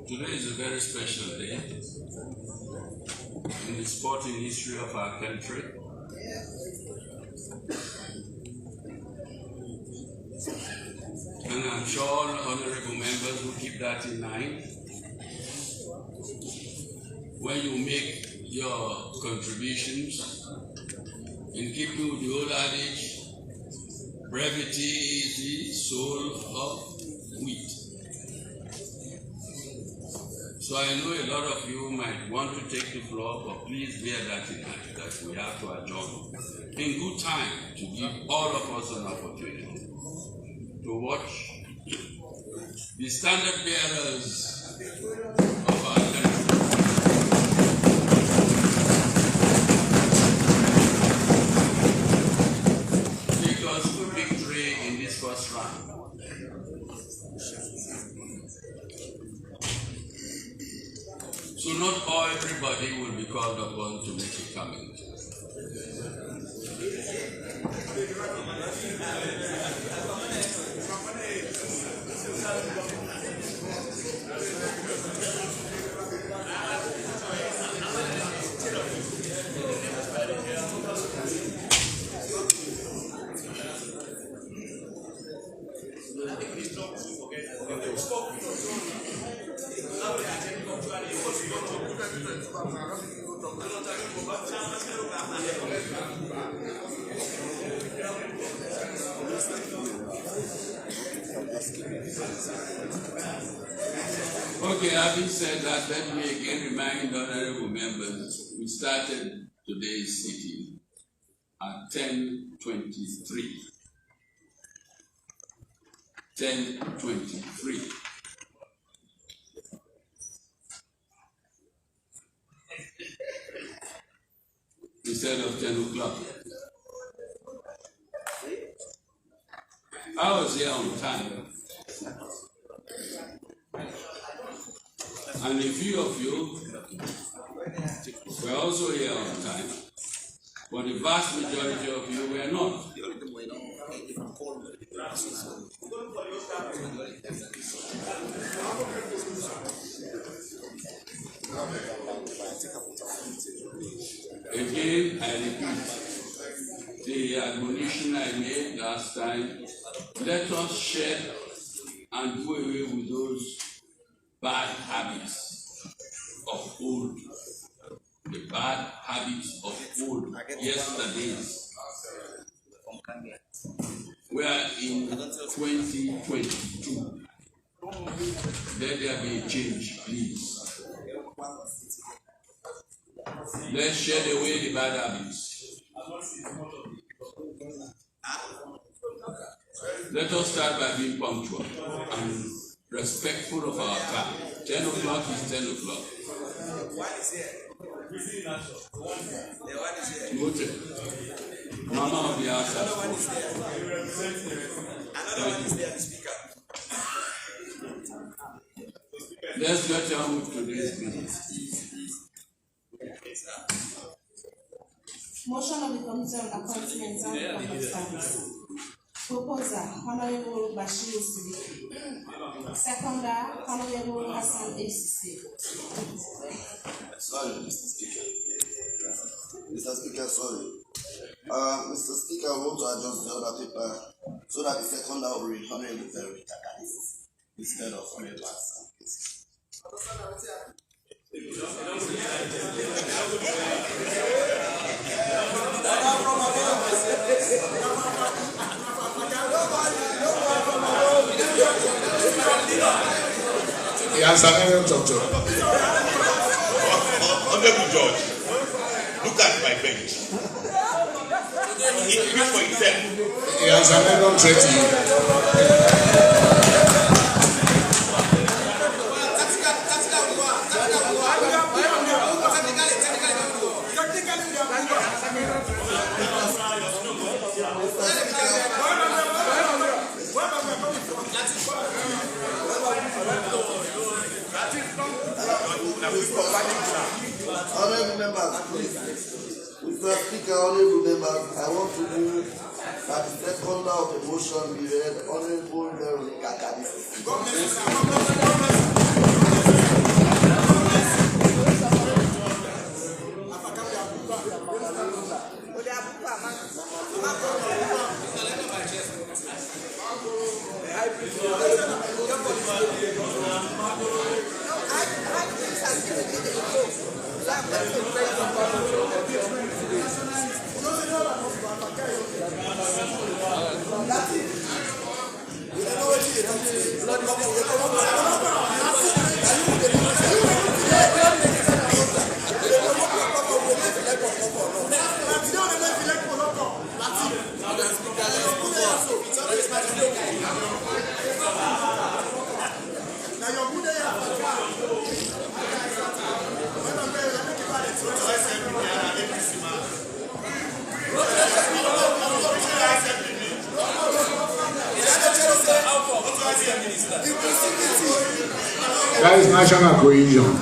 Today is a very special day in the sporting history of our country. And I'm sure all honorable members will keep that in mind when you make your contributions in keeping with the old adage, brevity is the soul of wit. So I know a lot of you might want to take the floor, but please bear that in mind that we have to adjourn in good time to give all of us an opportunity to watch the standard bearers of our country take us to victory in this first round. So not all everybody will be called upon to make a comment. Okay, having said that, let me again remind honorable members, we started today's sitting at 10:23. 10:23. Instead of 10 o'clock. I was here on time. And a few of you were also here on time, but the vast majority of you were not. Again, I repeat the admonition I made last time. Let us shed and do away with those bad habits of old. The bad habits of old yesterdays. We are in 2022. Let there be a change, please. Let's shed away the bad habits. Let us start by being punctual and respectful of our time. 10 o'clock is 10 o'clock. Mama of the house has spoken. Another one is there, the speaker. Let's get on with today's business. Motion of the Committee on Appointments and Public Service. Proposer, Honorable Bashir Siddiqui. Seconder, Honorable Hassan ACC. Sorry, Mr. Speaker. Mr. Speaker, sorry. Mr. Speaker, I want to adjust the other paper so that the seconder will read Honorable Veronica Guys instead of Honorable Hassan. Yes, I'm Doctor. Honorable Judge, look at my bench. It speaks for itself. Yes, I'm Doctor. Honorable members, please. Mr. Speaker, honorable members, I want to move that the seconder of of the motion be read. Honorable Veronica Kadisi. That is national cohesion.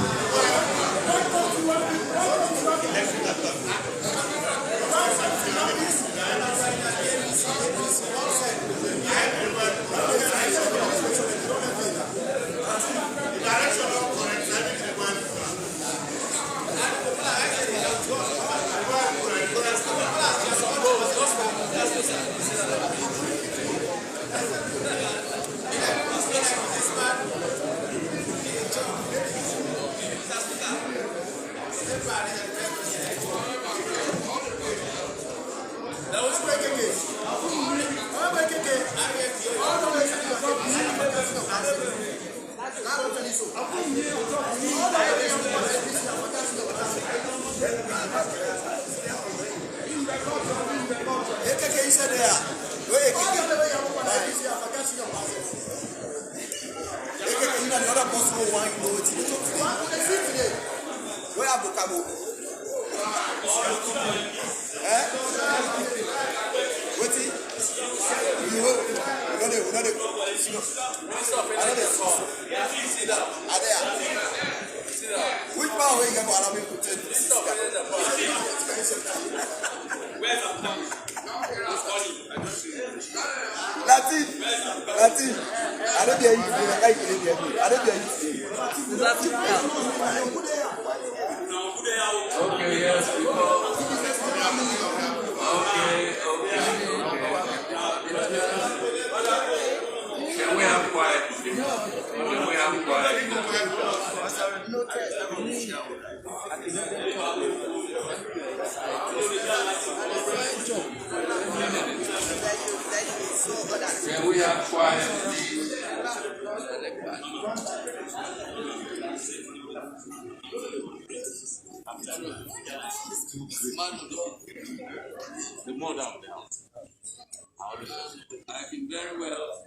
Can we have quiet, please? The mother of the house. I can very well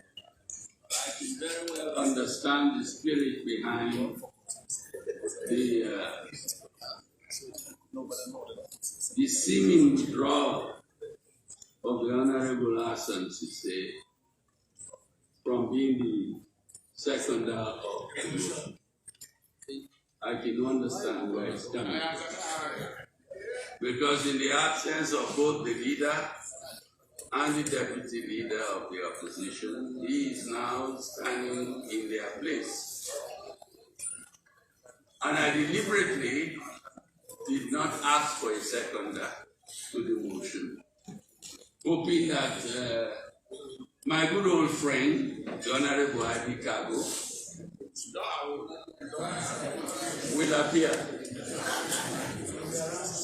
understand the spirit behind the seeming withdrawal of the Honorable Hassan Sise from being the seconder of the motion. I can understand where it's coming from. Because in the absence of both the leader and the deputy leader of the opposition, he is now standing in their place. And I deliberately did not ask for a seconder to the motion, hoping that my good old friend, the Honorable Ivy Kago, will appear.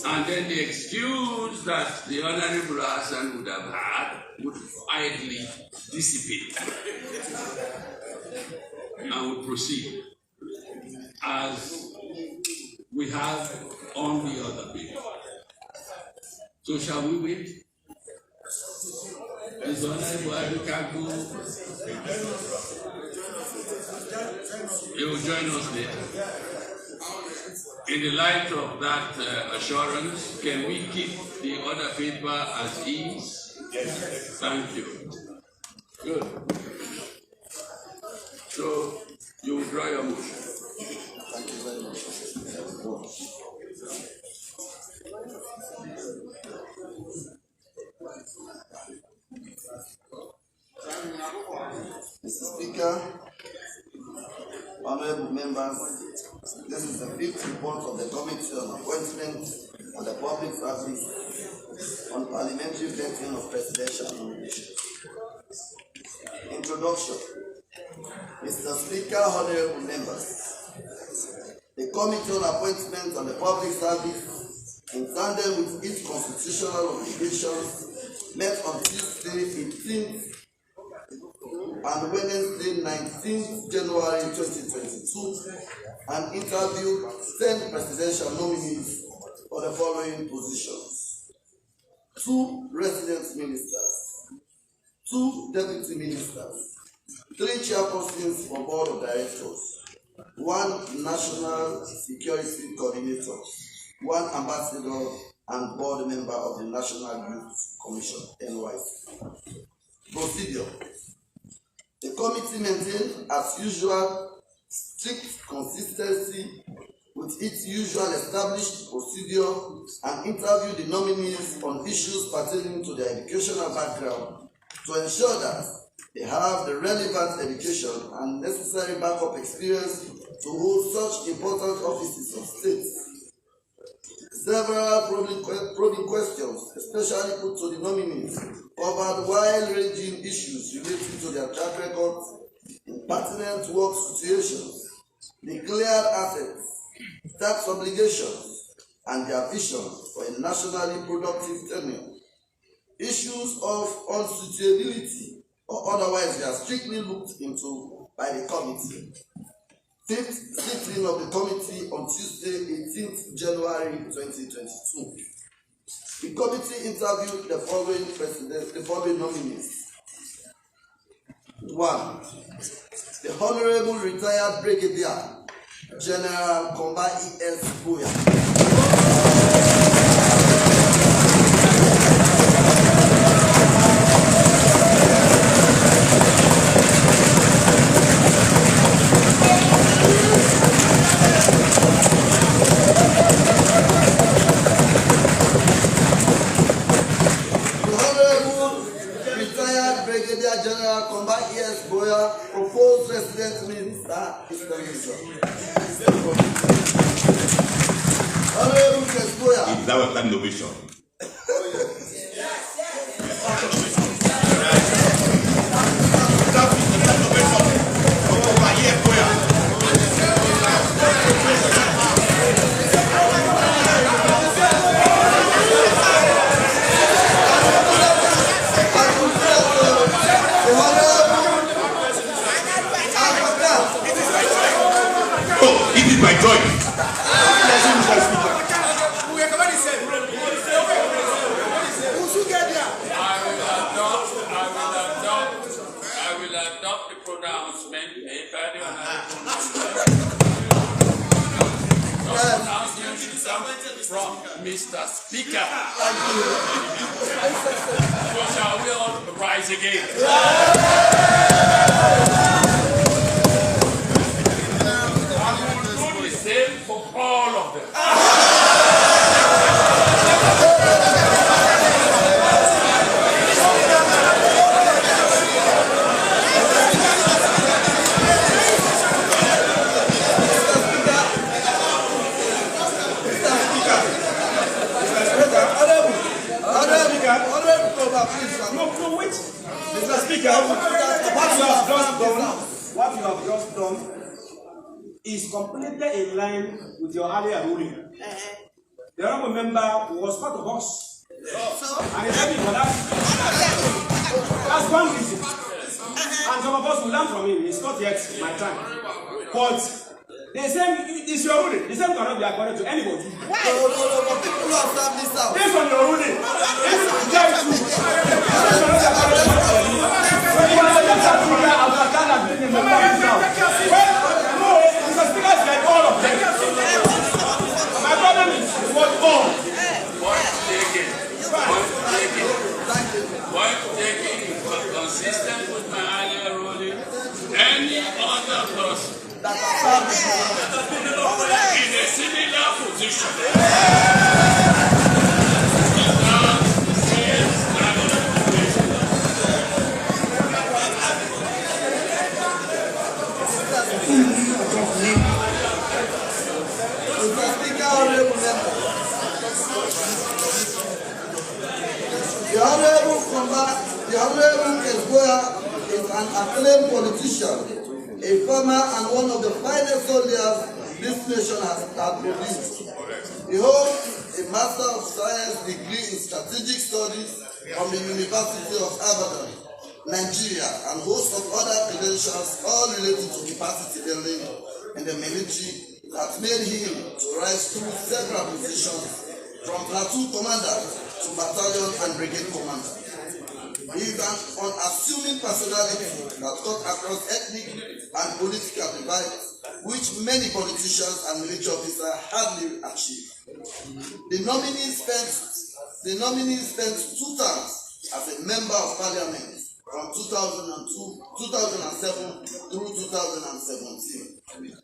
And then the excuse that the Honorable Hassan would have had would quietly dissipate and would proceed as we have on the other bill. So shall we wait? Is Honorable Ivy Kago? He will join us later. In the light of that assurance, can we keep the other paper as is? Yes. Thank you. Good. So, you withdraw your motion. Thank you very much. Mr. Speaker, honorable members, this is the fifth report of the Committee on Appointment of the Public Service on Parliamentary Vetting of Presidential Nominations. Introduction. Mr. Speaker, honorable members, the Committee on Appointment on the Public Service, in tandem with its constitutional obligations, met on Tuesday 18th and Wednesday 19th January 2022 and interviewed 10 presidential nominees for the following positions: 2 resident ministers, 2 deputy ministers, 3 chairpersons for board of directors, 1 national security coordinator, 1 ambassador and board member of the National Youth Commission, NYC. Procedure. The committee maintained, as usual, strict consistency with its usual established procedure and interviewed the nominees on issues pertaining to their educational background to ensure that they have the relevant education and necessary backup experience to hold such important offices of state. Several probing questions, especially put to the nominees, covered wide-ranging issues relating to their track records in pertinent work situations, declared assets, tax obligations, and their vision for a nationally productive tenure. Issues of unsuitability or otherwise were strictly looked into by the committee. 5th sitting of the committee on Tuesday, 18th January 2022. The committee interviewed the following nominees. 1. The Honorable Retired Brigadier General Komba E.S. Boya. Proposed resident minister is the minister. Honorable Kesboya. Is that what innovation? My joy. I will adopt the pronouncement from Mr. Speaker. So shall we all rise again? For all of them. Mr. Speaker, what you have just done is completely in line with your earlier ruling. The honorable member was part of us. And he's happy for that. That's one reason. And some of us will learn from him. It's not yet my time. But the same is your ruling. The same cannot be according to anybody. No, people have found this out. Based on your ruling, this is very true. Mr. Speaker, is like all of them. My problem is what all. One taking consistent with my earlier ruling. Any other person in a similar position. member, the Honorable Esquire, is an acclaimed politician, a farmer, and one of the finest soldiers this nation has produced. He holds a Master of Science degree in Strategic Studies from the University of Ibadan, Nigeria, and host of other credentials, all related to capacity building in the military, that made him to rise through several positions from platoon commander to battalion and brigade commander. He is an unassuming personality that cut across ethnic and political divides, which many politicians and military officers hardly achieve. The nominee spent 2 terms as a member of parliament from 2007 through 2017,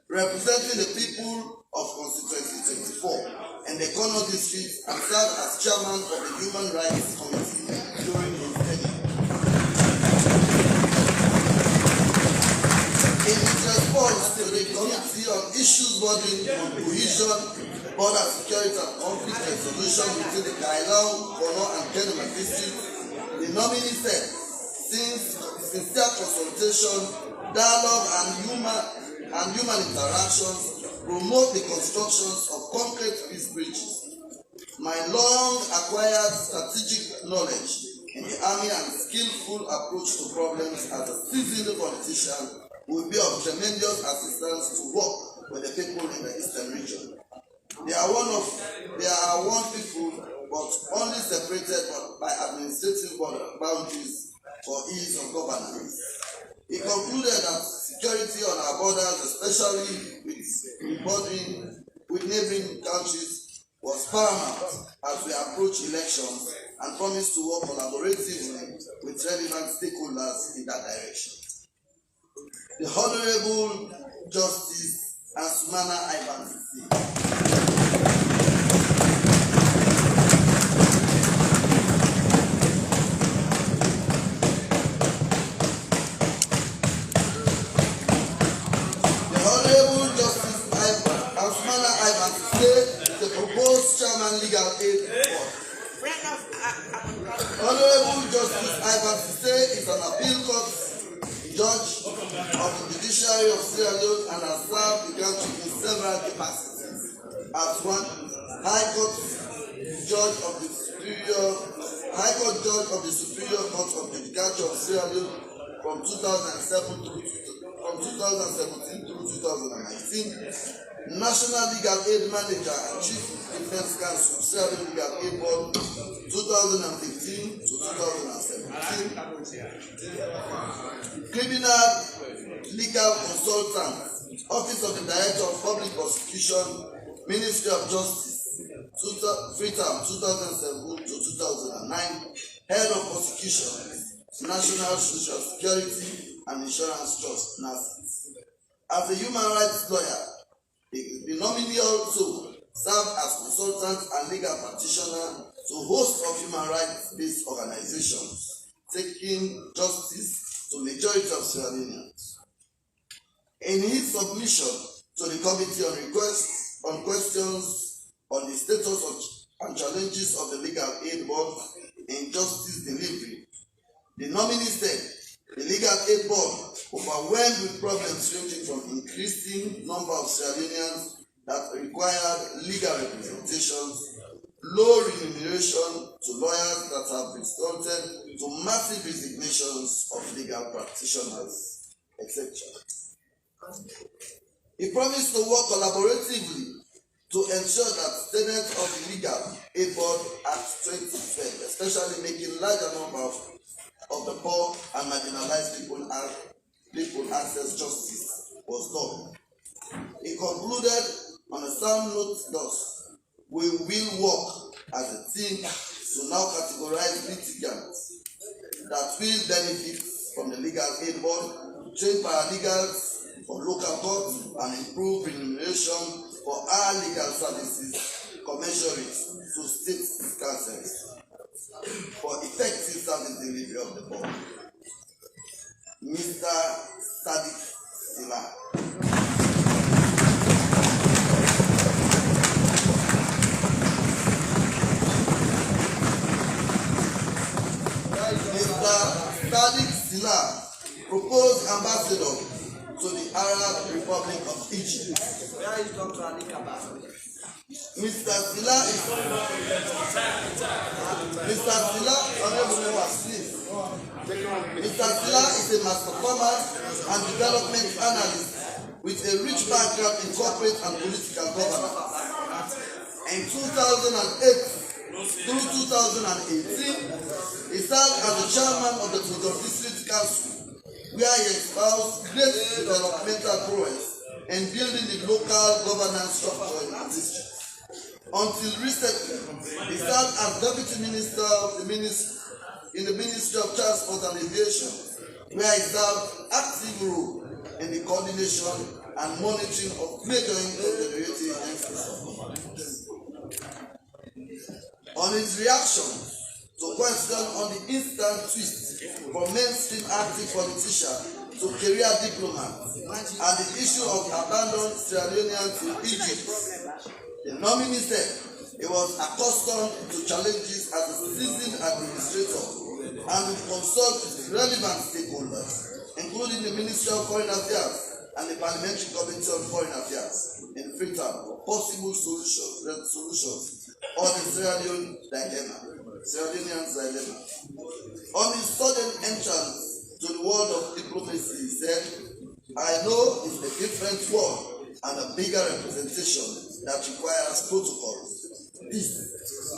representing the people of constituency 24 in the Kono district, and served as chairman of the Human Rights Committee during his tenure. In his response to the Committee on Issues bordering on cohesion, border security and conflict resolution between the Kailau, Kono and Kenema districts, the nominee said, since sincere consultation, dialogue and human interactions promote the constructions of concrete peace bridges. My long acquired strategic knowledge in the army and skillful approach to problems as a seasoned politician will be of tremendous assistance to work with the people in the eastern region. They are one people, but only separated by administrative boundaries for ease of governance. He concluded that security on our borders, especially with neighboring countries, was paramount as we approach elections, and promised to work collaboratively with relevant stakeholders in that direction. The Honorable Justice Asumana Ivan Sisi. The proposed chairman legal aid board. Honorable Justice Ivan Sise is an appeal court judge of the judiciary of Sierra Leone and has served the country in several capacities. As one High Court judge of the Superior Court of Judicature of Sierra Leone from 2017 through 2019. National Legal Aid Manager and Chief Defense Counsel, Sierra Leone Legal Aid Board, 2015 to 2017. Criminal Legal Consultant, Office of the Director of Public Prosecution, Ministry of Justice, free term 2007 to 2009, Head of Prosecution, National Social Security and Insurance Trust, NASIS. As a human rights lawyer, the nominee also served as consultant and legal practitioner to a host of human rights-based organizations, taking justice to majority of Sierra Leoneans. In his submission to the committee on questions on the status and challenges of the legal aid board in justice delivery, the nominee said the legal aid board, overwhelmed with problems ranging from increasing number of Sierra Leoneans that required legal representations, low remuneration to lawyers that have resulted to massive resignations of legal practitioners, etc. He promised to work collaboratively to ensure that tenets of the Legal Aid Board Act 2012, especially making larger number of the poor and marginalized people access justice, was done. He concluded on a sound note thus: we will work as a team to now categorize litigants that will benefit from the Legal Aid Board, train paralegals for local courts, and improve remuneration for our legal services commensurate to state councils for effective service delivery of the board. Mr. Sadiq Sila. Sila, proposed ambassador to the Arab Republic of Egypt. Where is Dr. Ali Kabas? Mr. Sila is honorable members, please. Mr. Sila is a master farmer and development analyst with a rich background in corporate and political governance. In 2008 through 2018, he served as the chairman of the Tudor District Council, where he espoused great developmental progress in building the local governance structure in the district. Until recently, he served as Deputy Minister of in the Ministry of Transport and Aviation, where he served active role in the coordination and monitoring of major intergenerating agencies. On his reaction to question on the instant twist from mainstream active politician to career diplomat and the issue of abandoned Sierra Leoneans in Egypt, the nominee said he was accustomed to challenges as a seasoned administrator and would consult with relevant stakeholders, including the Ministry of Foreign Affairs and the Parliamentary Committee on Foreign Affairs in Freetown for possible solutions on the Sierra Leonean dilemma. On his sudden entrance to the world of diplomacy, he said, "I know it's a different world and a bigger representation that requires protocols. This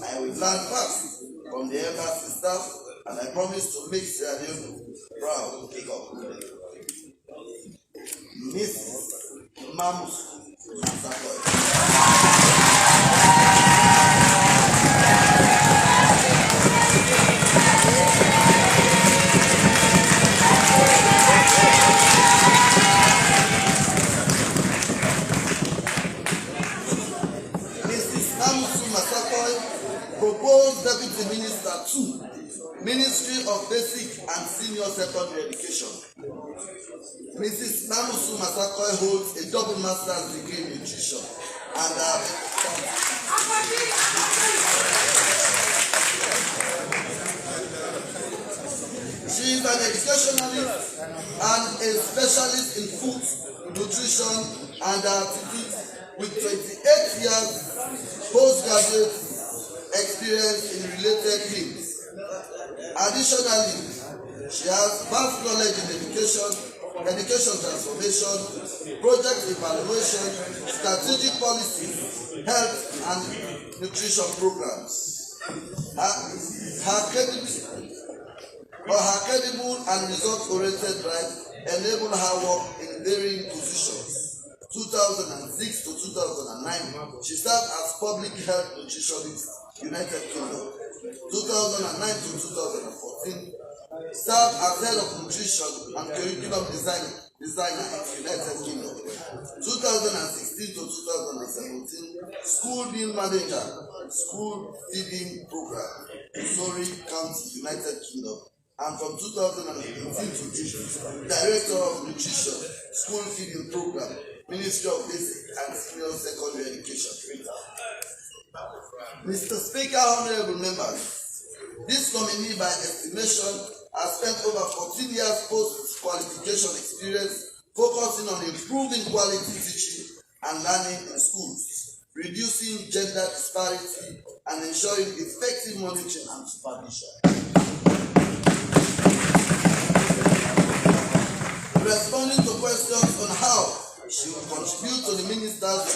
I will learn fast from the embassy staff, and I promise to make Sierra Leone proud." Pick up. Miss Mamus Masakoy. Proposed Deputy Minister 2, Ministry of Basic and Senior Secondary Education. Mrs. Namusu Masakoy holds a double master's degree in nutrition and she is an educationalist and a specialist in food, nutrition and dietetics with 28 years postgraduate experience in related fields. Additionally, she has vast knowledge in education transformation, project evaluation, strategic policy, health and nutrition programs. Her credible and result-oriented drive enable her work in varying positions. 2006 to 2009, she served as public health nutritionist, United Kingdom. 2009 to 2014, served as head of nutrition and curriculum designer in United Kingdom. 2016 to 2017, school being manager, school feeding program, Surrey County, United Kingdom. And from 2018 to June, director of nutrition, school feeding program, Ministry of Basic and Senior Secondary Education. Mr. Speaker, honorable members, this nominee by estimation has spent over 14 years post-qualification experience focusing on improving quality teaching and learning in schools, reducing gender disparity, and ensuring effective monitoring and supervision. Responding to questions on how she will contribute to the minister's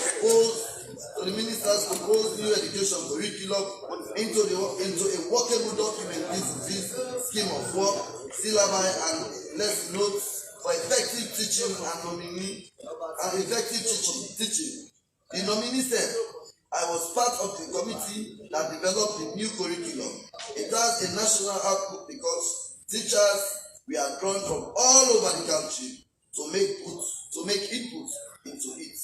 proposed new education curriculum into a workable document, this scheme of work, syllabi and lesson notes for effective teaching and effective teaching. The nominee said, "I was part of the committee that developed the new curriculum. It has a national outlook because teachers we are drawn from all over the country to make input into it.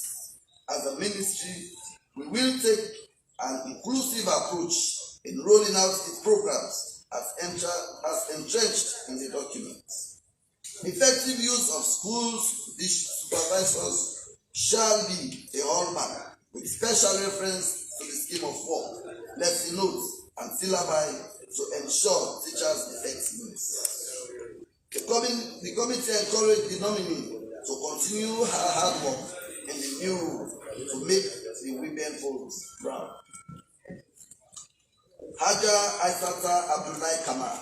As a ministry, we will take an inclusive approach in rolling out its programs as entrenched in the document. Effective use of schools supervisors shall be a hallmark with special reference to the scheme of work, lesson notes, and syllabi to ensure teachers' effectiveness." The committee encouraged the nominee to continue her hard work in the new role to make the women vote proud. Haja Aisata Abdullahi Kamara.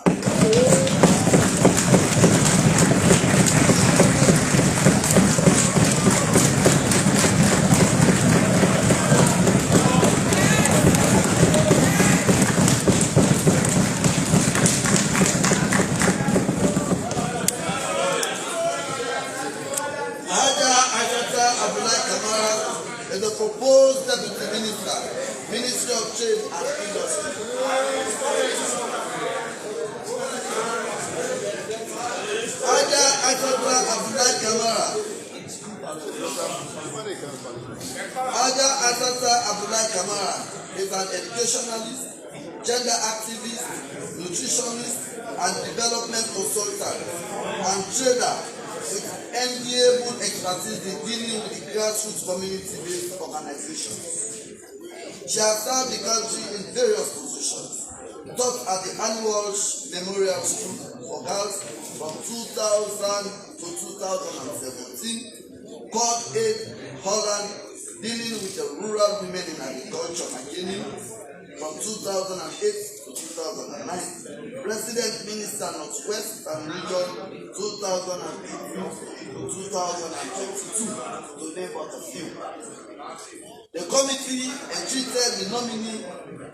The proposed deputy minister, Ministry of Trade and Industry. Haja Aisata Abdullahi Kamara. Haja Aisata Abdullahi Kamara is an educationalist, gender activist, nutritionist, and development consultant and trader with enviable expertise in dealing with the grassroots community-based organizations. She has served the country in various positions, taught at the annual Memorial School for Girls from 2000 to 2017, called Aid Holland, dealing with the rural women in agriculture and from 2008 to 2009, President Minister Northwest and Region 2018 to 2022, to name but a few. The committee entreated the nominee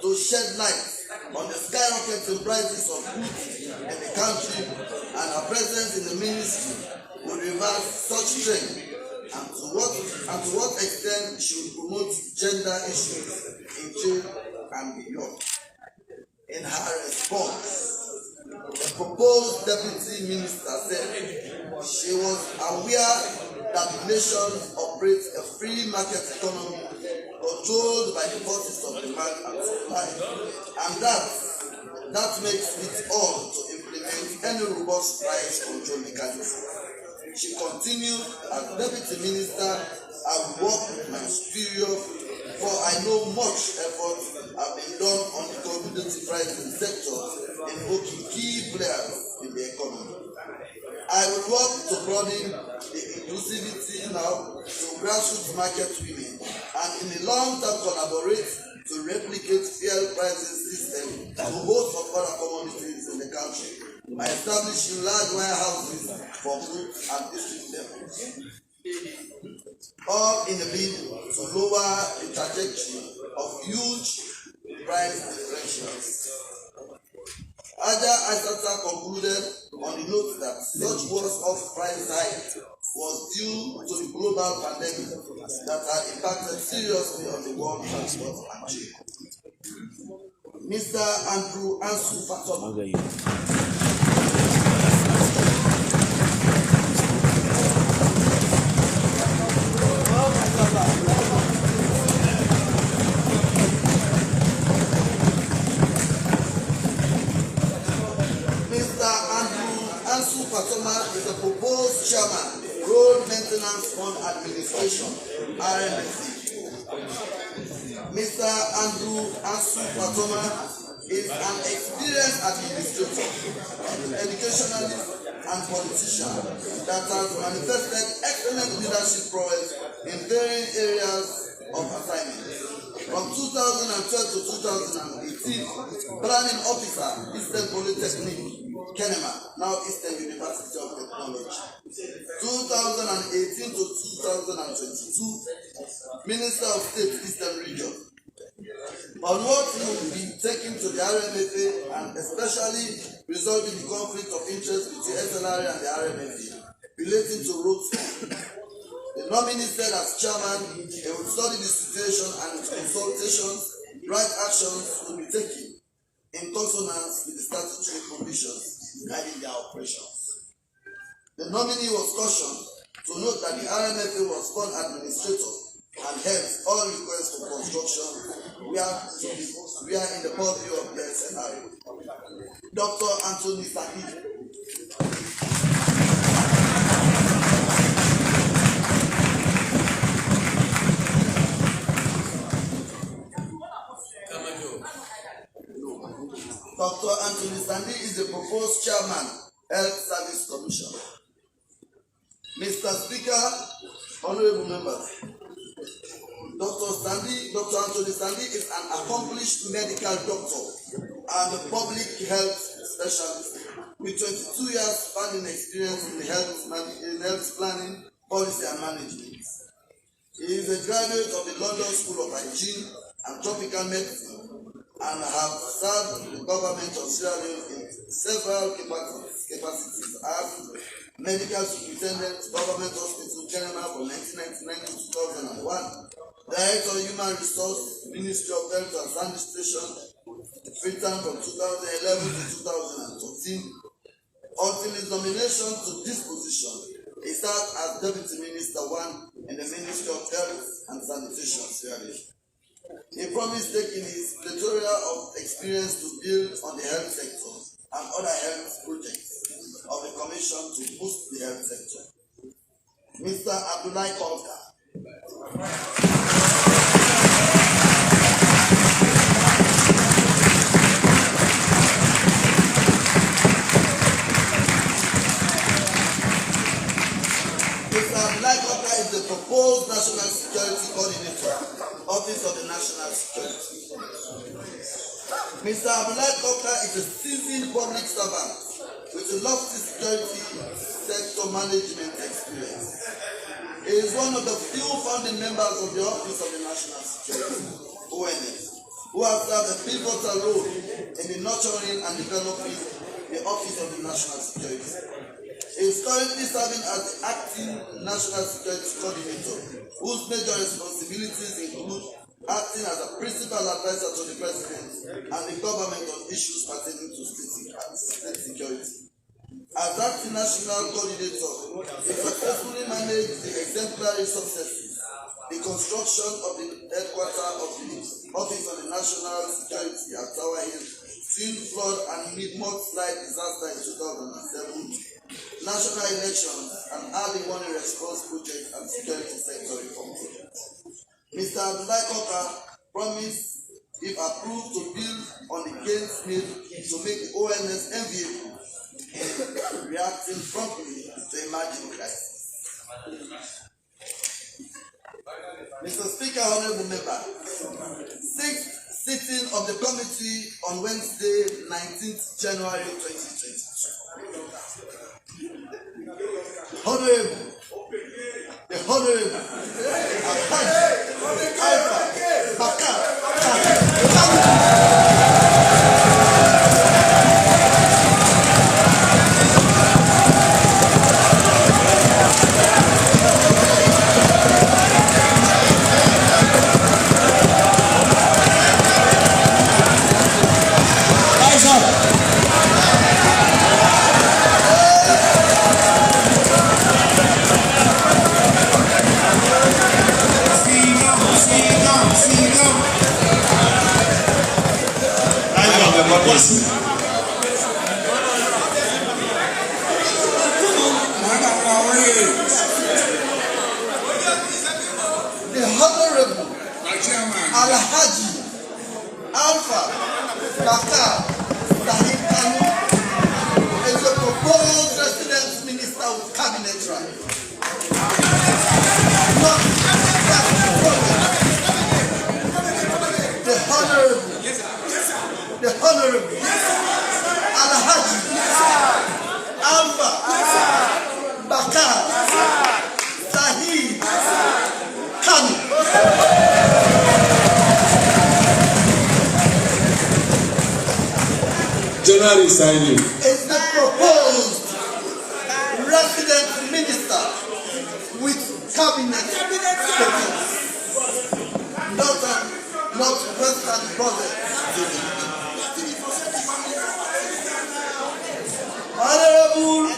to shed light on the skyrocketing prices of goods in the country, and her presence in the ministry would reverse such trend, and to what extent she would promote gender issues in trade and beyond. In her response, the proposed deputy minister said she was aware that the nation operates a free market economy controlled by the forces of demand and supply, and that makes it on to implement any robust price control mechanism. She continued, as deputy minister, I will work with my superior, for I know much effort have been done on the commodity pricing sector, invoking key players in the economy. I will work to broaden the inclusivity now to grassroots market women, and in the long term collaborate to replicate fair pricing system to host of other commodities in the country by establishing large warehouses for goods at district level, all in a bid to lower the trajectory of huge price differentials. Haja Aisata concluded on the note that such worse-off price hike was due to the global pandemic that had impacted seriously on the world transport and trade. Mr. Andrew Ansu Fatoma. Is the proposed chairman, Road Maintenance Fund Administration, RMFC. Mr. Andrew Ansu Fatoma is an experienced administrator, educationalist, and politician that has manifested excellent leadership prowess in varying areas of assignment. From 2012 to 2018, planning officer, Eastern Polytechnic, Kenema, now Eastern University of Technology. 2018 to 2022, Minister of State, Eastern Region. On what will be taken to the RMFA, and especially resolving the conflict of interest between SLR and the RMFA relating to roads. The nominee said as chairman, he would study the situation and its consultations, right actions will be taken in consonance with the statutory provisions guiding their operations. The nominee was cautioned to note that the RMFA was fund administrator, and hence all requests for construction were in the purview of the SNRA. Dr. Anthony Sadi. Dr. Anthony Sandi is the proposed chairman, Health Service Commission. Mr. Speaker, honorable members, Dr. Anthony Stanley is an accomplished medical doctor and a public health specialist with 22 years spanning experience in health planning, policy and management. He is a graduate of the London School of Hygiene and Tropical Medicine and have served the government of Sierra Leone in several capacities as medical superintendent, government hospital general from 1999 to 2001, director of human resource, Ministry of Health and Sanitation, Freetown from 2011 to 2013. Until his nomination to this position, he served as Deputy Minister 1 in the Ministry of Health and Sanitation, Sierra Leone. He promised taking his plethora of experience to build on the health sector and other health projects of the Commission to boost the health sector. Mr. Abdullahi Kolka. Mr. Abdullahi Kolka is the proposed National Security Coordinator, Office of the National Security. Mr. Abdullahi Kolka is a seasoned public servant with a lofty security sector management experience. He is one of the few founding members of the Office of the National Security, ONS, who have served a pivotal role in the nurturing and developing the Office of the National Security. He is currently serving as the acting National Security Coordinator, whose major responsibilities include acting as a principal advisor to the President and the government on issues pertaining to state security. As acting national coordinator, he successfully managed the exemplary successes, the construction of the headquarters of the Office of the National Security at Tower Hill, twin flood and mid-mudslide disaster in 2007, national elections, and early warning response project and security sector reform projects. Mr. Abdullahi Kolka promised, if approved, to build on the gains made to make the ONS enviable in reacting promptly to emerging crises. Mr. Speaker, honorable member, sixth sitting of the committee on Wednesday, 19th January 2022. Honorable, the Honorable Alpha Bakar. The Honorable Alhaji Alpha Bakar is the proposed resident minister with cabinet rank. The Honorable Alhaji Alpha Bakar Sahid Kanu. General signing. Is the proposed resident minister with cabinet status. Northwestern Province. Honorable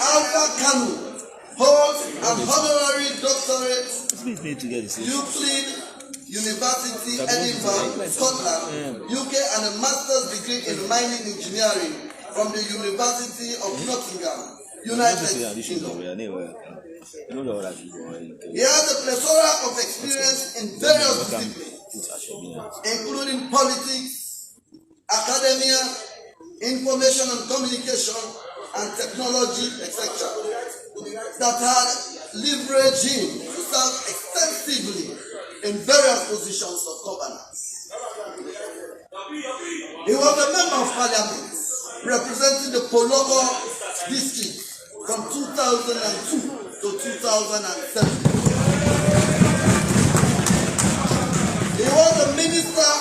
Alpha Kanu holds an honorary doctorate Euclid University, Edinburgh, Scotland, UK, and a master's degree in mining engineering from the University of Nottingham, United Kingdom. He has a plethora of experience in various disciplines, including politics, academia, information and communication, and technology, etc. that had leveraged him to serve extensively in various positions of governance. He was a member of parliament representing the Pologo district from 2002 to 2007. He was a minister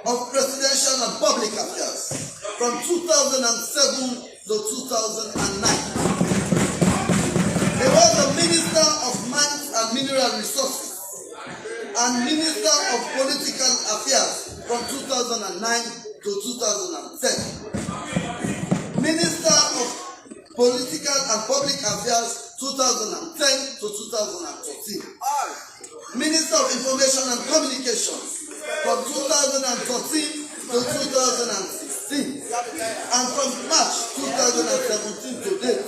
of presidential and public affairs from 2007 to 2009. He was a minister of mines and mineral resources and minister of political affairs from 2009 to 2010. Minister of political and public affairs 2010 to 2013. Minister of information and communications from 2013 to 2016, and from March 2017 to date.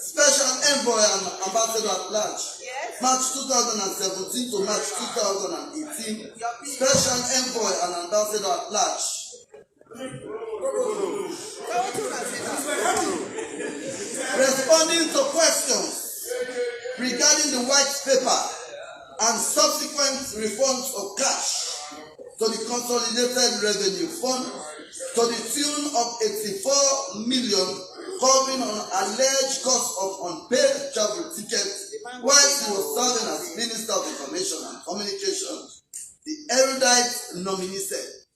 Special envoy and ambassador at large, March 2017 to March 2018. Special envoy and ambassador at large. Responding to questions regarding the white paper and subsequent refunds of cash to the Consolidated Revenue Fund to the tune of 84 million, covering an alleged cost of unpaid travel tickets whilst he was serving as Minister of Information and Communications. The erudite nominee said,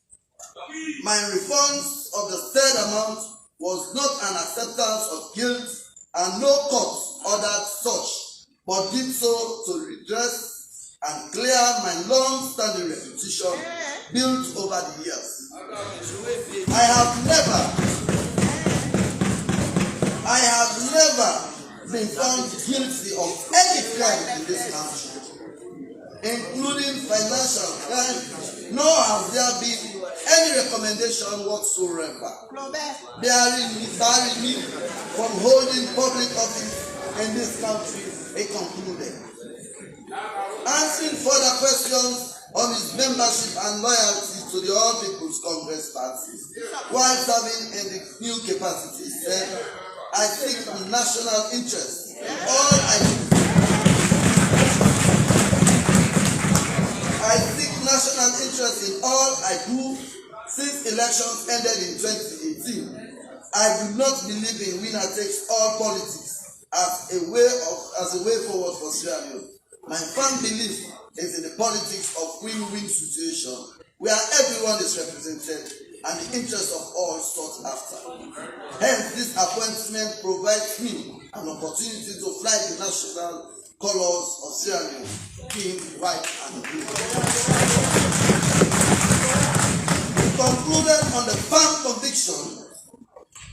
"My refunds of the said amount was not an acceptance of guilt, and no court ordered such, but did so to redress and clear my long-standing reputation built over the years. I have never been found guilty of any crime in this country, including financial crime, nor has there been any recommendation whatsoever barring me from holding public office in this country," he concluded. Answering further questions on his membership and loyalty to the All People's Congress Party while serving in the new capacity, he said, "I seek national interest in all I do. I seek national interest in all I do. Since elections ended in 2018, I do not believe in winner-takes-all politics as a way forward for Sierra Leone. My firm belief is in the politics of win-win situation where everyone is represented and the interest of all is sought after. Hence, this appointment provides me an opportunity to fly the national colors of Sierra Leone, pink, white, and blue." He concluded on the firm conviction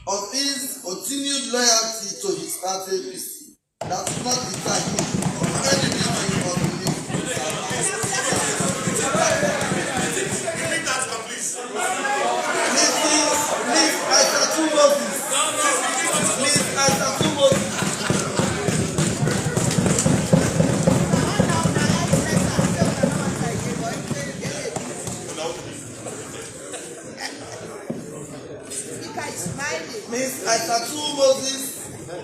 of his continued loyalty to his party, PC. That is not the time from any reason or belief. Please, I shall two Moses. Please, I shall two Moses. Miss Aisatu Moses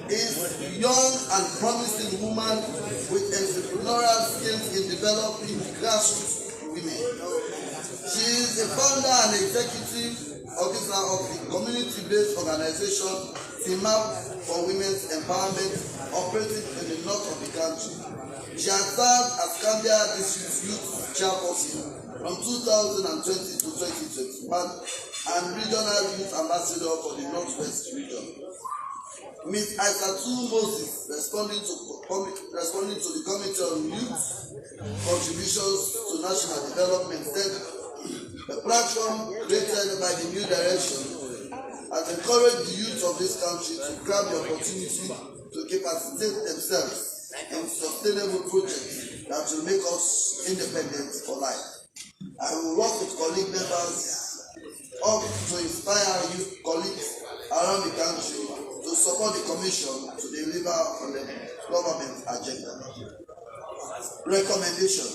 is a young and promising woman with entrepreneurial skills in developing grassroots women. She is a founder and executive officer of the community-based organization TMAP for Women's Empowerment, operating in the north of the country. She has served as Cambia District Youth Chairperson from 2020 to 2021 and Regional Youth Ambassador for the Northwest region. Ms. Aisatu Moses, responding to the Committee on Youth Contributions to National Development, said the platform created by the New Direction has encouraged the youth of this country to grab the opportunity to capacitate themselves in sustainable projects that will make us independent for life. I will work with colleague members to inspire youth colleagues around the country to support the Commission to deliver on the government agenda. Recommendation.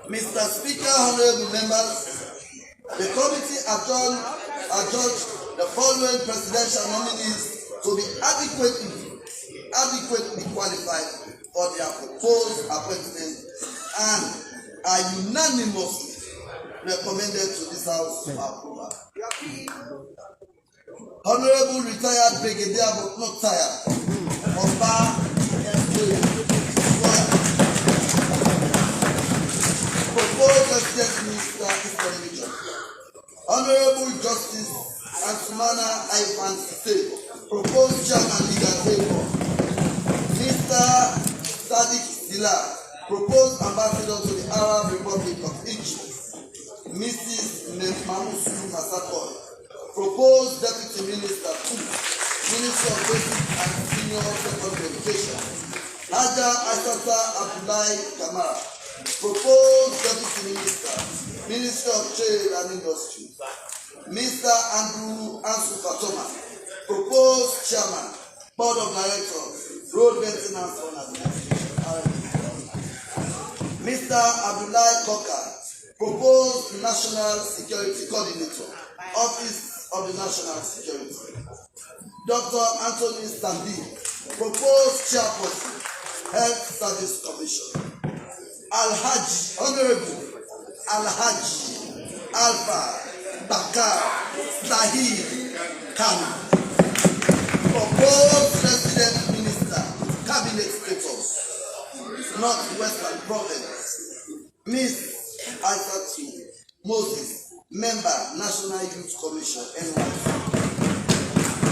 Mr. Speaker, honorable members, the committee adjudged the following presidential nominees to be adequately adequately qualified for their proposed appointment and are unanimously recommended to this House for approval. Honorable retired brigadier but not tired, Oba proposed President Minister Economic. Honorable Justice Ansumana Ivan Sise, proposed Chairman Legal Favor. Mr. Sadiq Sila, proposed Ambassador to the Arab Republic of Egypt. Mrs. Mamusu Masakoi, proposed Deputy Minister to Minister of Basic and Senior Secondary Education. Haja Asata Abdullahi Kamara, proposed Deputy Minister, Minister of Trade and Industry. Mr. Andrew Ansu Fatoma, proposed Chairman, Board of Directors, Road Maintenance Fund Administration. Mr. Abdullahi Koka, proposed National Security Coordinator, Office of the National Security. Dr. Anthony Stambi, proposed Chairperson, Health Service Commission. Alhaji, Honorable Alhaji Alpha Bakar Sahib Khan, proposed President Minister, Cabinet Status, Northwestern Province. Miss Aisatu Moses, Member, National Youth Commission, NYC.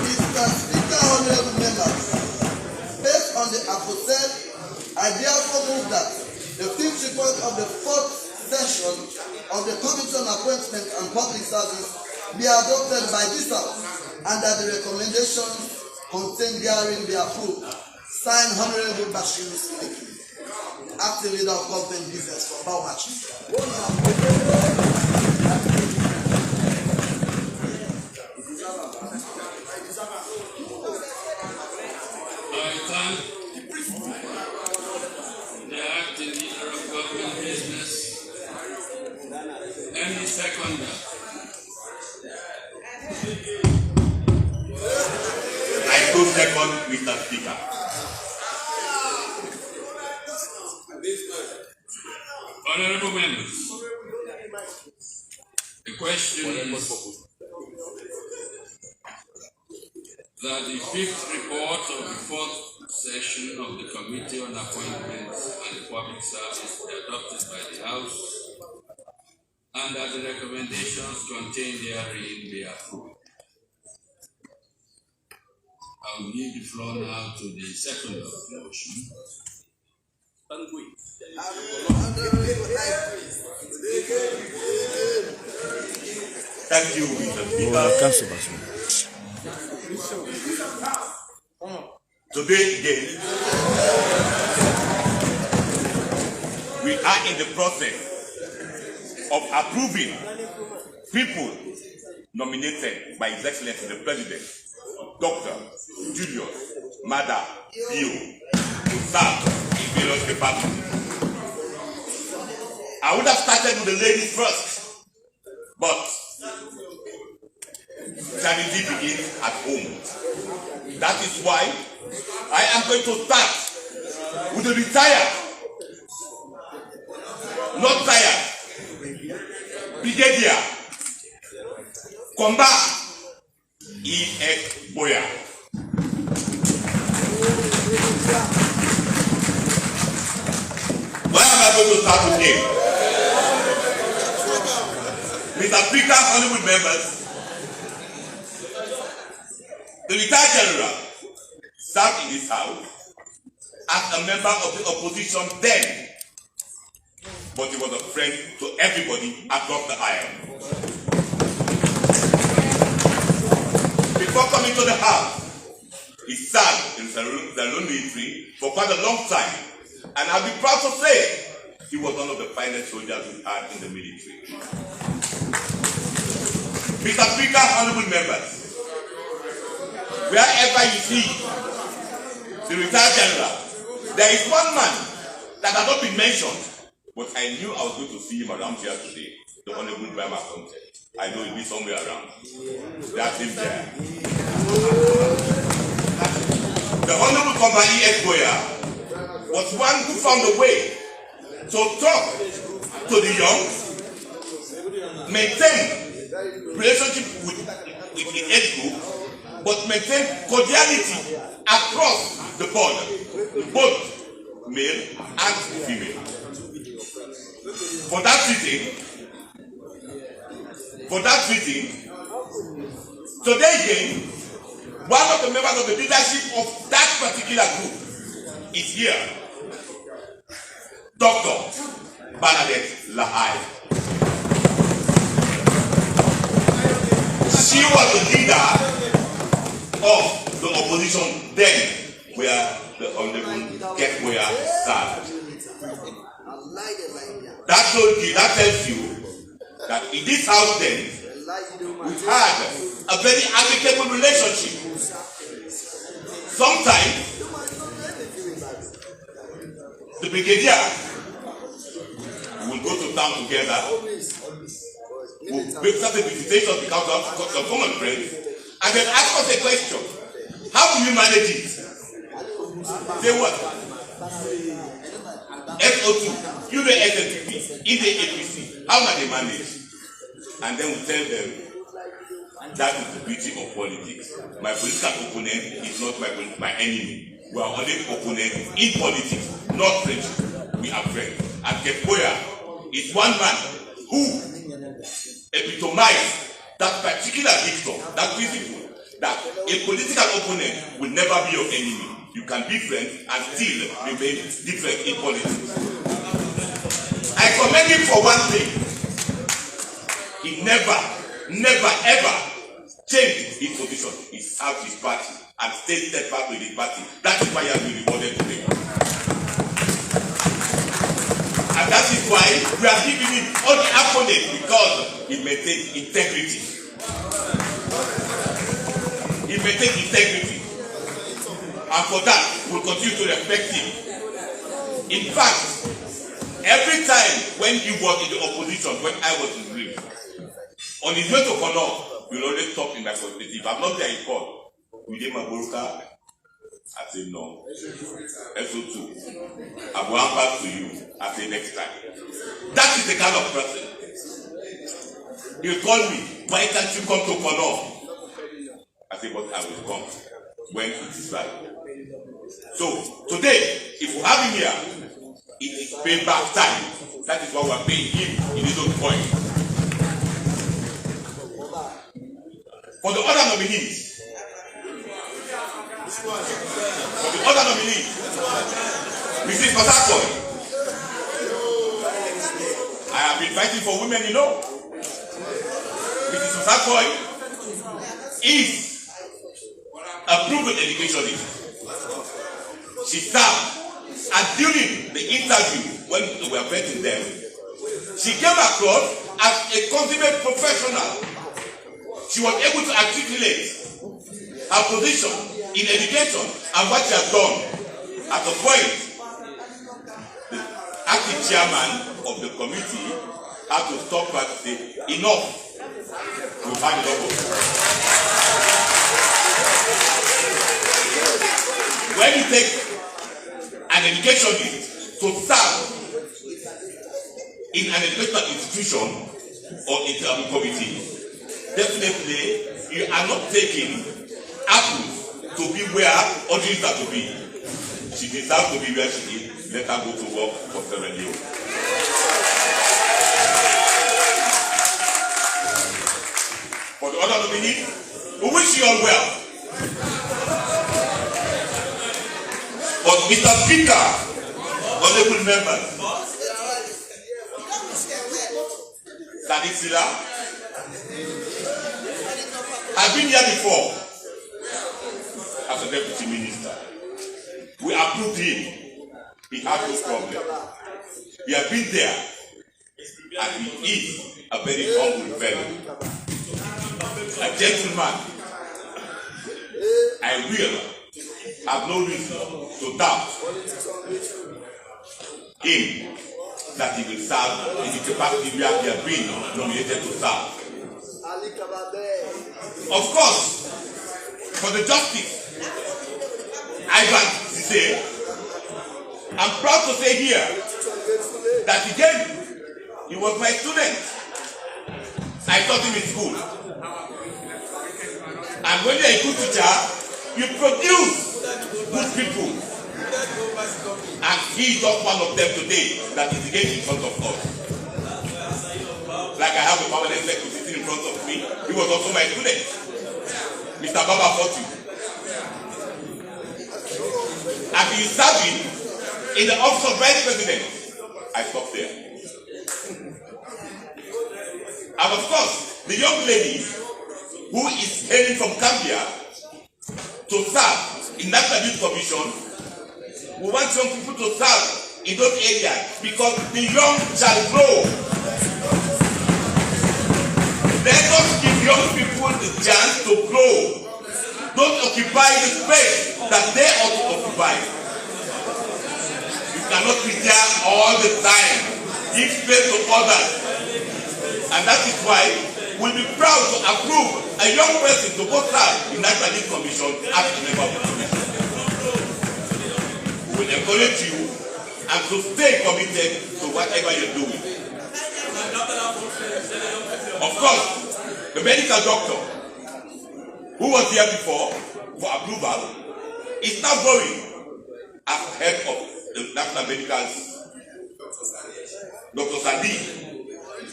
Mr. Speaker, honorable members, based on the aforesaid, I therefore move that the fifth report of the fourth session of the Committee on Appointment and Public Service be adopted by this House and that the recommendations contained therein be approved. Signed, Honorable Bashir Siliki, Acting Leader of Government Business for Baumachi. I thank the acting leader of government business. Any seconder? I so second, Mr. Speaker. Honorable members, the question is that the fifth report of the fourth session of the Committee on Appointments and Public Service be adopted by the House and that the recommendations contained therein be approved. I will give the floor now to the seconder of the motion. Thank you, Mr. Speaker. Today again, we are in the process of approving people nominated by His Excellency the President, Dr. Julius Mada Bio, to serve in various departments. I would have started with the ladies first, but charity begins at home. That is why I am going to start with the retired, not tired, Brigadier Komba E.F. Boya. Why am I going to start with him? Mr. Speaker, honorable members, the retired general served in this house as a member of the opposition then, but he was a friend to everybody across the aisle. Before coming to the house, he served in the military for quite a long time, and I'll be proud to say he was one of the finest soldiers we had in the military. Mr. Speaker, honorable members, wherever you see the retired general, there is one man that has not been mentioned, but I knew I was going to see him around here today. The Honorable Brahma Conte. I know he'll be somewhere around. That's him there. The Honorable Company Esquire was one who found a way to talk to the young, maintain relationship with the age group, but maintain cordiality across the board, both male and female. For that reason, today again, one of the members of the leadership of that particular group is here, Dr. Bernadette Lahai. She was the leader of the opposition then, where the Honorable Getwaya served. That tells you that in this house then, we had a very amicable relationship. Sometimes the brigadier will go to town together, we'll make certain visitations because of some common friends, and then ask us a question. How do you manage it? Say what? SO2, you the SNPP, in the APC, how do they manage? And then we tell them, that is the beauty of politics. My political opponent is not my enemy. We are only opponents in politics, not friendship. We are friends. And Getwaya is one man who epitomized that particular dictum, that principle, that a political opponent will never be your enemy. You can be friends and still remain different in politics. I commend him for one thing. He never ever changed his position. He served his party and stayed steadfast with his party. That is why he has been rewarded today. And that is why we are giving him all the accolades, because he maintained integrity. He maintained integrity. And for that, we'll continue to respect him. In fact, every time when he was in the opposition, when I was in Greece, on his way to Honor, we'll always talk in my community. If I'm not there in court, we did my Boruka. I say no. SO2. I will hand back to you. I say next time. That is the kind of person. He'll call me, why can't you come to Honor? I say, but I will come when it is right. So today, if you have him here, it is payback time. That is what we are paying him in his own coin. For the other nominees, Mrs. Pasako, I have been fighting for women, you know. Mrs. Pasako is a proven educationist. She served, and during the interview, when we were vetting them, she came across as a consummate professional. She was able to articulate her position in education and what she has done. At a point, the acting chairman of the committee had to stop her to say, enough. We've had enough of it. When you take an educationist to serve in an educational institution or in a committee, definitely you are not taking apples to be where others are to be. She deserves to be where she is. Let her go to work for Sierra Leone. For the other nominees, we wish you all well. But Mr. Speaker, honorable members, Sadiq Sila, I've been here before as a deputy minister. We approved him. He had no problem. He has been there, and he is a very humble fellow, a gentleman. I will have no reason to doubt him that he will serve in the capacity where he has been nominated to serve. Of course, for the justice Ivan Sise, I'm proud to say here that again, he was my student. I taught him in school. And when you're a good teacher, you produce good people. And he is just one of them today that is again in front of us. Like I have a permanent secretary sitting in front of me, he was also my student, Mr. Baba Fortu. And he is serving in the office of Vice President. I stopped there. And of course, the young lady who is hailing from Gambia to serve in National Youth Commission, we want young people to serve in those areas because the young shall grow. Let us give young people the chance to grow. Don't occupy the space that they ought to occupy. You cannot be there all the time. Give space to others. And that is why we'll be proud to approve a young person to go serve in National Youth Commission as a member of the commission. We will encourage you and to stay committed to whatever you're doing. Of course, the medical doctor who was here before for approval is now going as head of the National Medical, Dr. Sadi,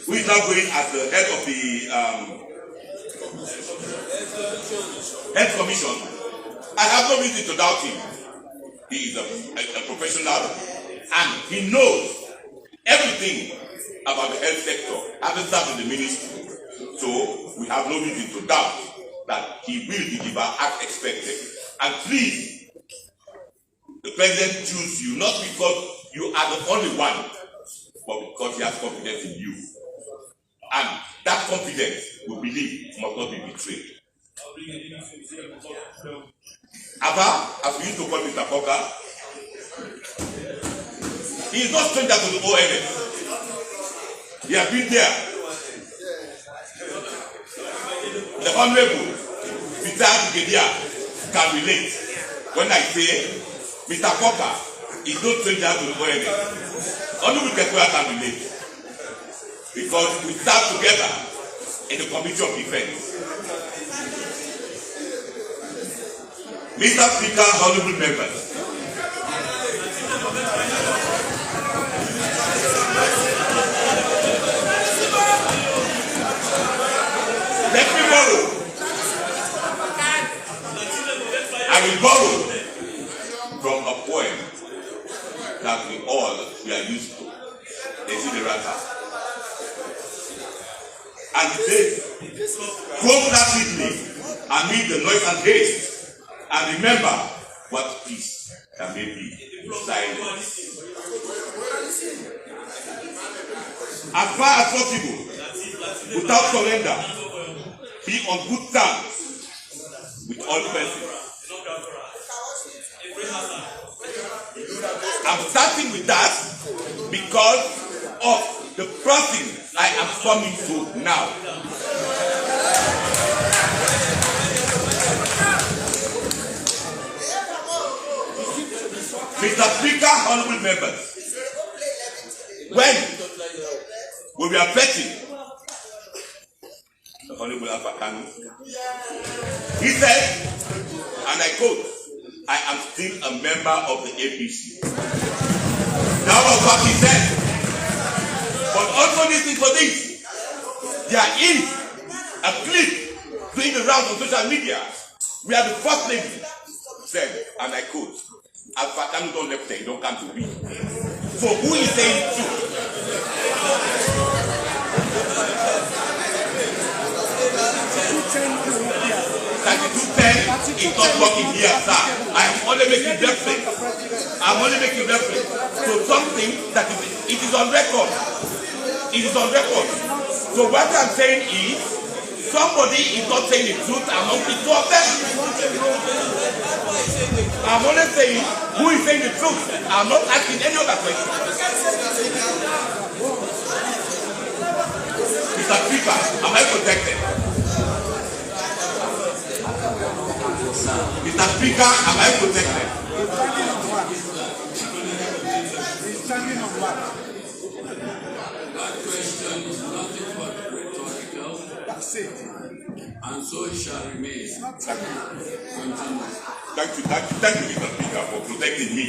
who is now going as the head of the Health Commission. I have no reason to doubt him. He is a professional and he knows everything about the health sector, having served in the ministry. So we have no reason to doubt that he will deliver as expected. And please, the president choose you not because you are the only one, but because he has confidence in you. And that confidence, we believe, must not be betrayed. Ava, as we used to call Mr. Poker, he is not stranger to the ONS. He has been there. The Honorable Mr. Brigadier can relate when I say Mr. Poker is no stranger to the ONS. Honorable Kekwea can relate. Because we serve together in the Committee of Defense. Mr. Speaker, honorable members, let me borrow. I will borrow from a poem that we are used to. Desiderata. And they go placidly amid the noise and haste, and remember what peace can may be in silence. As far as possible, without surrender, be on good terms with all persons. I'm starting with that because of the process I am coming to now. Mr. Speaker, honorable members, when we were betting the honorable Alpha, he said, and I quote, I am still a member of the APC. That was what he said. But also listen for this. There is a clip doing the rounds on social media where the first lady said, and I quote, Alpha Kanu don't left there, you don't come to me. So who is saying it true? That the 210 is not working here, sir. I am only making reference. I'm only making reference to something that is on record. It is on record. So what I'm saying is, somebody is not saying the truth among the two of them. I'm only saying who is saying the truth. I'm not asking any other question. Mr. Speaker, am I protected? Mr. Speaker, am I protected? And so it shall remain. Continue. Thank you, Mr. Speaker, for protecting me.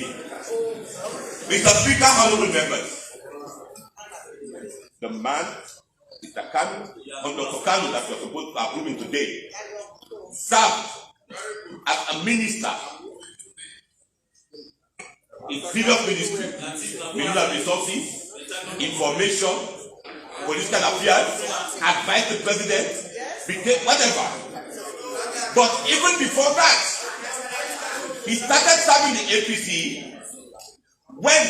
Mr. Speaker, honorable members, the man, Mr. Kanu, and Dr. Kanu that we are supposed to approve today, served as a minister in previous ministry, Minister of Resources, Information, Political Affairs, advised the president, became whatever. But even before that, he started serving the APC when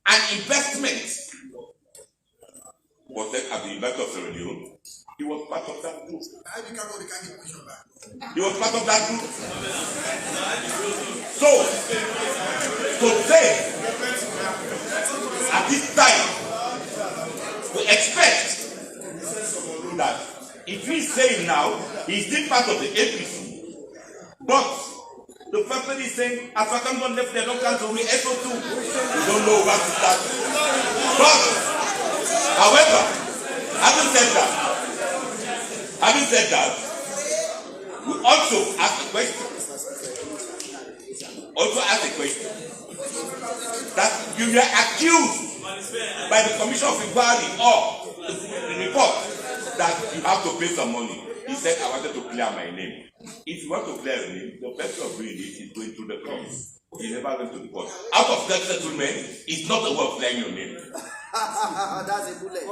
an investment was set at the University of Sierra Leone. He was part of that group. He was part of that group. So, to say, at this time, we expect that if he's saying now, he's still part of the APC, but the person is saying, as I come on left, they don't cancel me, SO2. We don't know what to start. But, however, having said that, we also ask a question. That you were accused by the Commission of Inquiry or the report that you have to pay some money. He said, I wanted to clear my name. If you want to clear your name, the person of doing it is going through the court. He never went to the court. Out of that settlement, it's not the way of clearing your name. That's a bullet.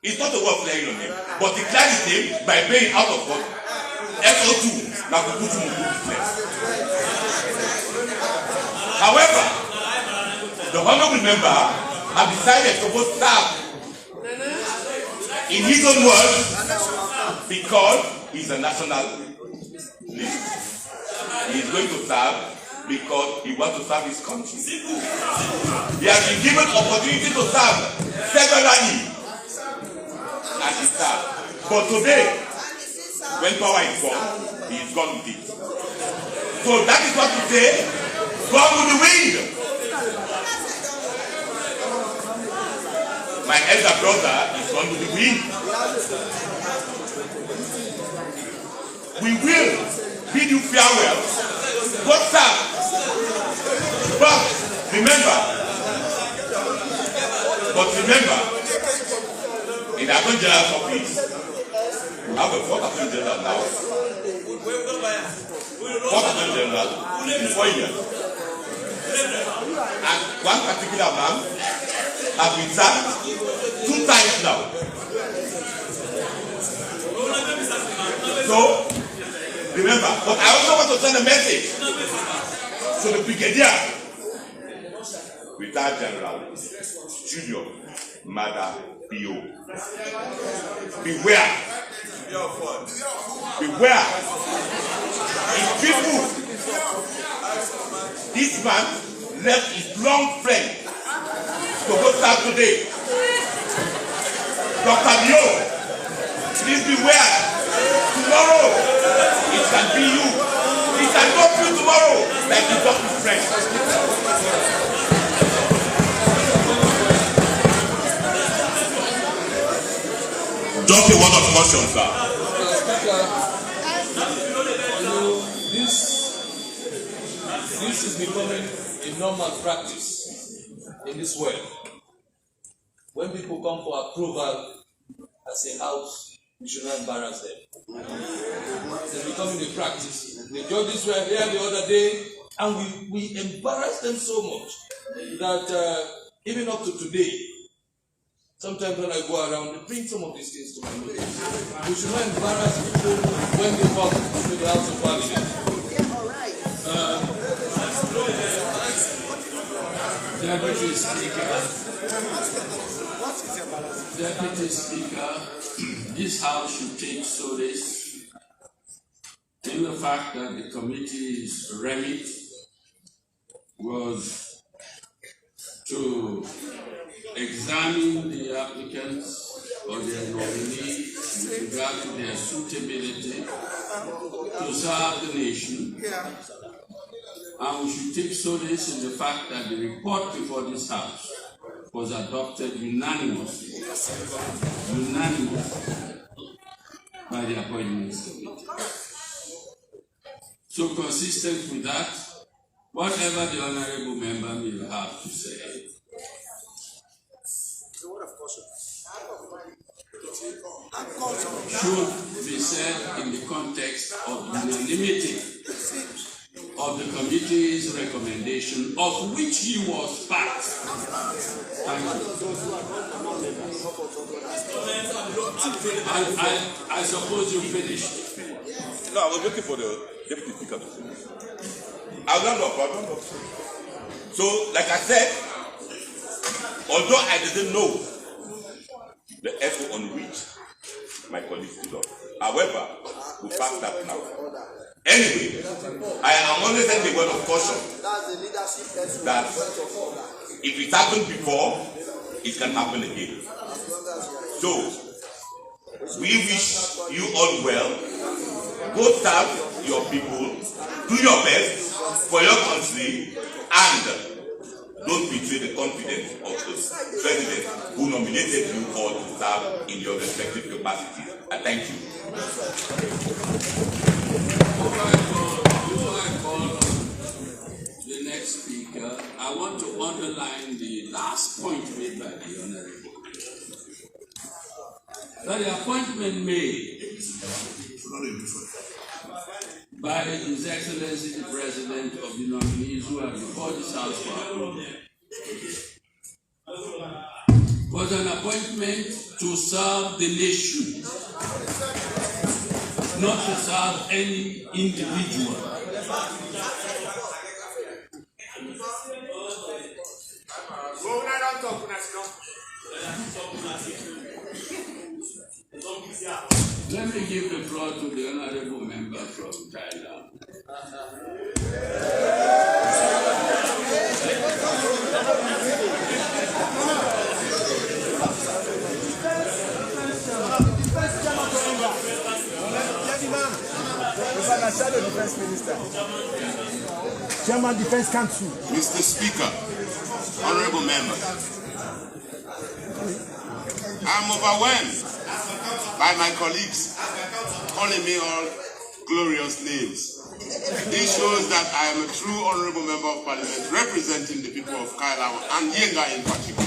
It's not the way of clearing your name. But he cleared his name by paying out of court. SO2. Now we put him in business. However, the honorable member have decided to go serve in his own words because he's a national leader. He is going to serve because he wants to serve his country. He has been given opportunity to serve severally and he served. But today, when power is gone, he is gone with it. So that is what we say, gone with the wind. My elder brother is gone with the wind. We will bid you farewell. Go serve. But remember, in the Attorney General's office, we have a fourth Attorney General now. Fourth Attorney General in 4 years. And one particular man has been sacked 2 times now. So, remember, but I also want to send a message to the Brigadier, Retired General Studio Mada Bio. Beware. Beware. If people, this man left his long friend to go start today. Dr. Bio, please beware. Tomorrow, it can be you. It can go through tomorrow like you got his friend. Just a word of caution, sir. This is becoming a normal practice in this world. When people come for approval as a house, we should not embarrass them. It's becoming a practice. The judges were here the other day, and we embarrassed them so much that even up to today, sometimes when I go around, they bring some of these things to my notice. We should not embarrass people when they walk to the House of Parliament. Deputy Speaker, this House should take solace in the fact that the committee's remit was to examine the applicants or their nominees with regard to their suitability to serve the nation. And we should take solace in the fact that the report before this House was adopted unanimously. by the Appointments Committee. So consistent with that, whatever the honorable member may have to say, should be said in the context of unanimity of the committee's recommendation, of which he was part. Thank you. I suppose you finished. No, I was waiting for the deputy speaker to finish. I'll round up. So, like I said, although I didn't know the effort on which my colleagues did up, however, we passed that now. Anyway, I am only saying the word of caution that if it happened before, it can happen again. So, we wish you all well. Go serve your people, do your best for your country, and don't betray the confidence of the president who nominated you all to serve in your respective capacities. I thank you. Before I call the next speaker, I want to underline the last point made by the Honorable. That the appointment made by His Excellency the President of the nominees who are before this House for approval was an appointment to serve the nation, not to serve any individual. Let me give the floor to the honorable member from Thailand. Defense Minister, Chairman Defense Council. Mr. Speaker, honorable members, I'm overwhelmed by my colleagues calling me all glorious names. This shows that I am a true honorable member of parliament representing the people of Kailao and Yenga in particular.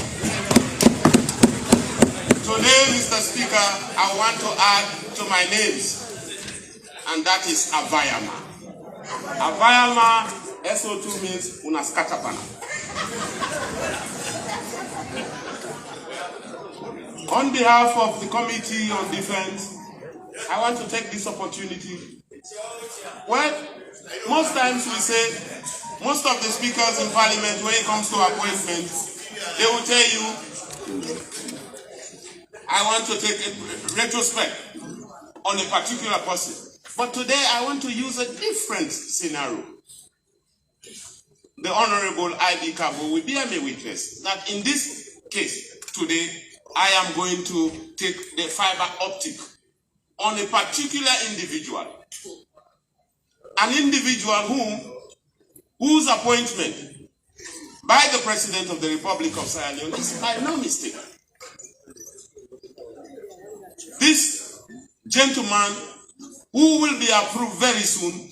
Today, Mr. Speaker, I want to add to my names, and that is Avayama. Avayama, SO2 means Unaskatapana. On behalf of the Committee on Defense, I want to take this opportunity. Well, most times we say, most of the speakers in parliament, when it comes to appointments, they will tell you, I want to take a retrospect on a particular person. But today I want to use a different scenario. The Honorable I.B. Kabo will bear me witness that in this case today, I am going to take the fiber optic on a particular individual. An individual whose appointment by the President of the Republic of Sierra Leone is by no mistake. This gentleman, who will be approved very soon,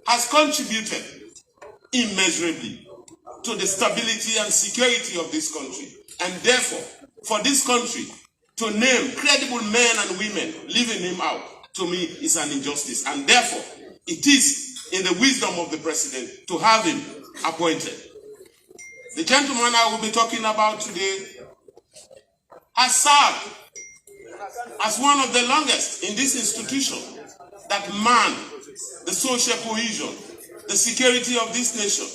has contributed immeasurably to the stability and security of this country. And therefore, for this country to name credible men and women leaving him out, to me, is an injustice. And therefore, it is in the wisdom of the president to have him appointed. The gentleman I will be talking about today has served as one of the longest in this institution that man the social cohesion, the security of this nation.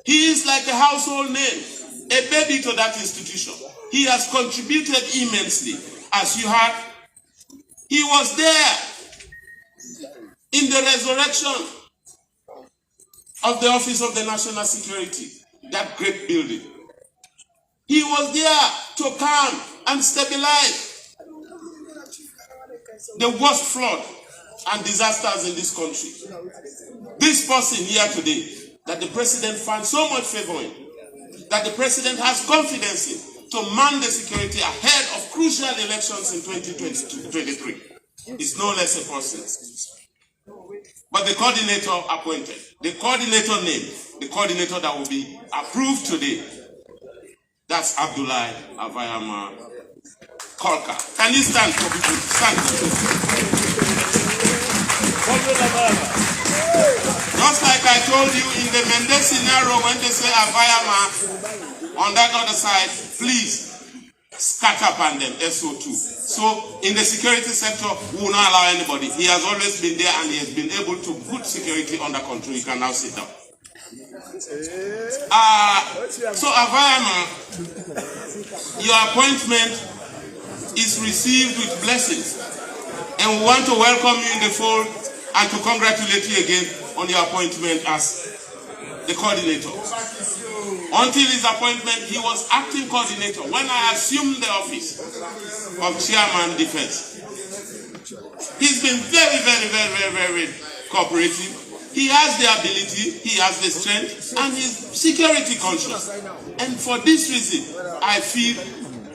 He is like a household name, a baby to that institution. He has contributed immensely. As you heard, he was there in the resurrection of the Office of the National Security, that great building. He was there to calm and stabilize the worst flood and disasters in this country. This person here today, that the president found so much favor in, that the president has confidence in, to man the security ahead of crucial elections in 2023. is no less a person. But the coordinator appointed, the coordinator named, the coordinator that will be approved today, that's Abdullahi Avayama Kolka. Can you stand for people? Stand. Just like I told you in the Mendes scenario, when they say Avayama on that other side, please scatter upon them, SO2. So in the security sector, we will not allow anybody. He has always been there and he has been able to put security under control. You can now sit down. So Avayama, your appointment is received with blessings. And we want to welcome you in the fold and to congratulate you again on your appointment as the coordinator. Until his appointment, he was acting coordinator. When I assumed the office of chairman defense, he's been very cooperative. He has the ability, he has the strength, and he's security conscious. And for this reason, I feel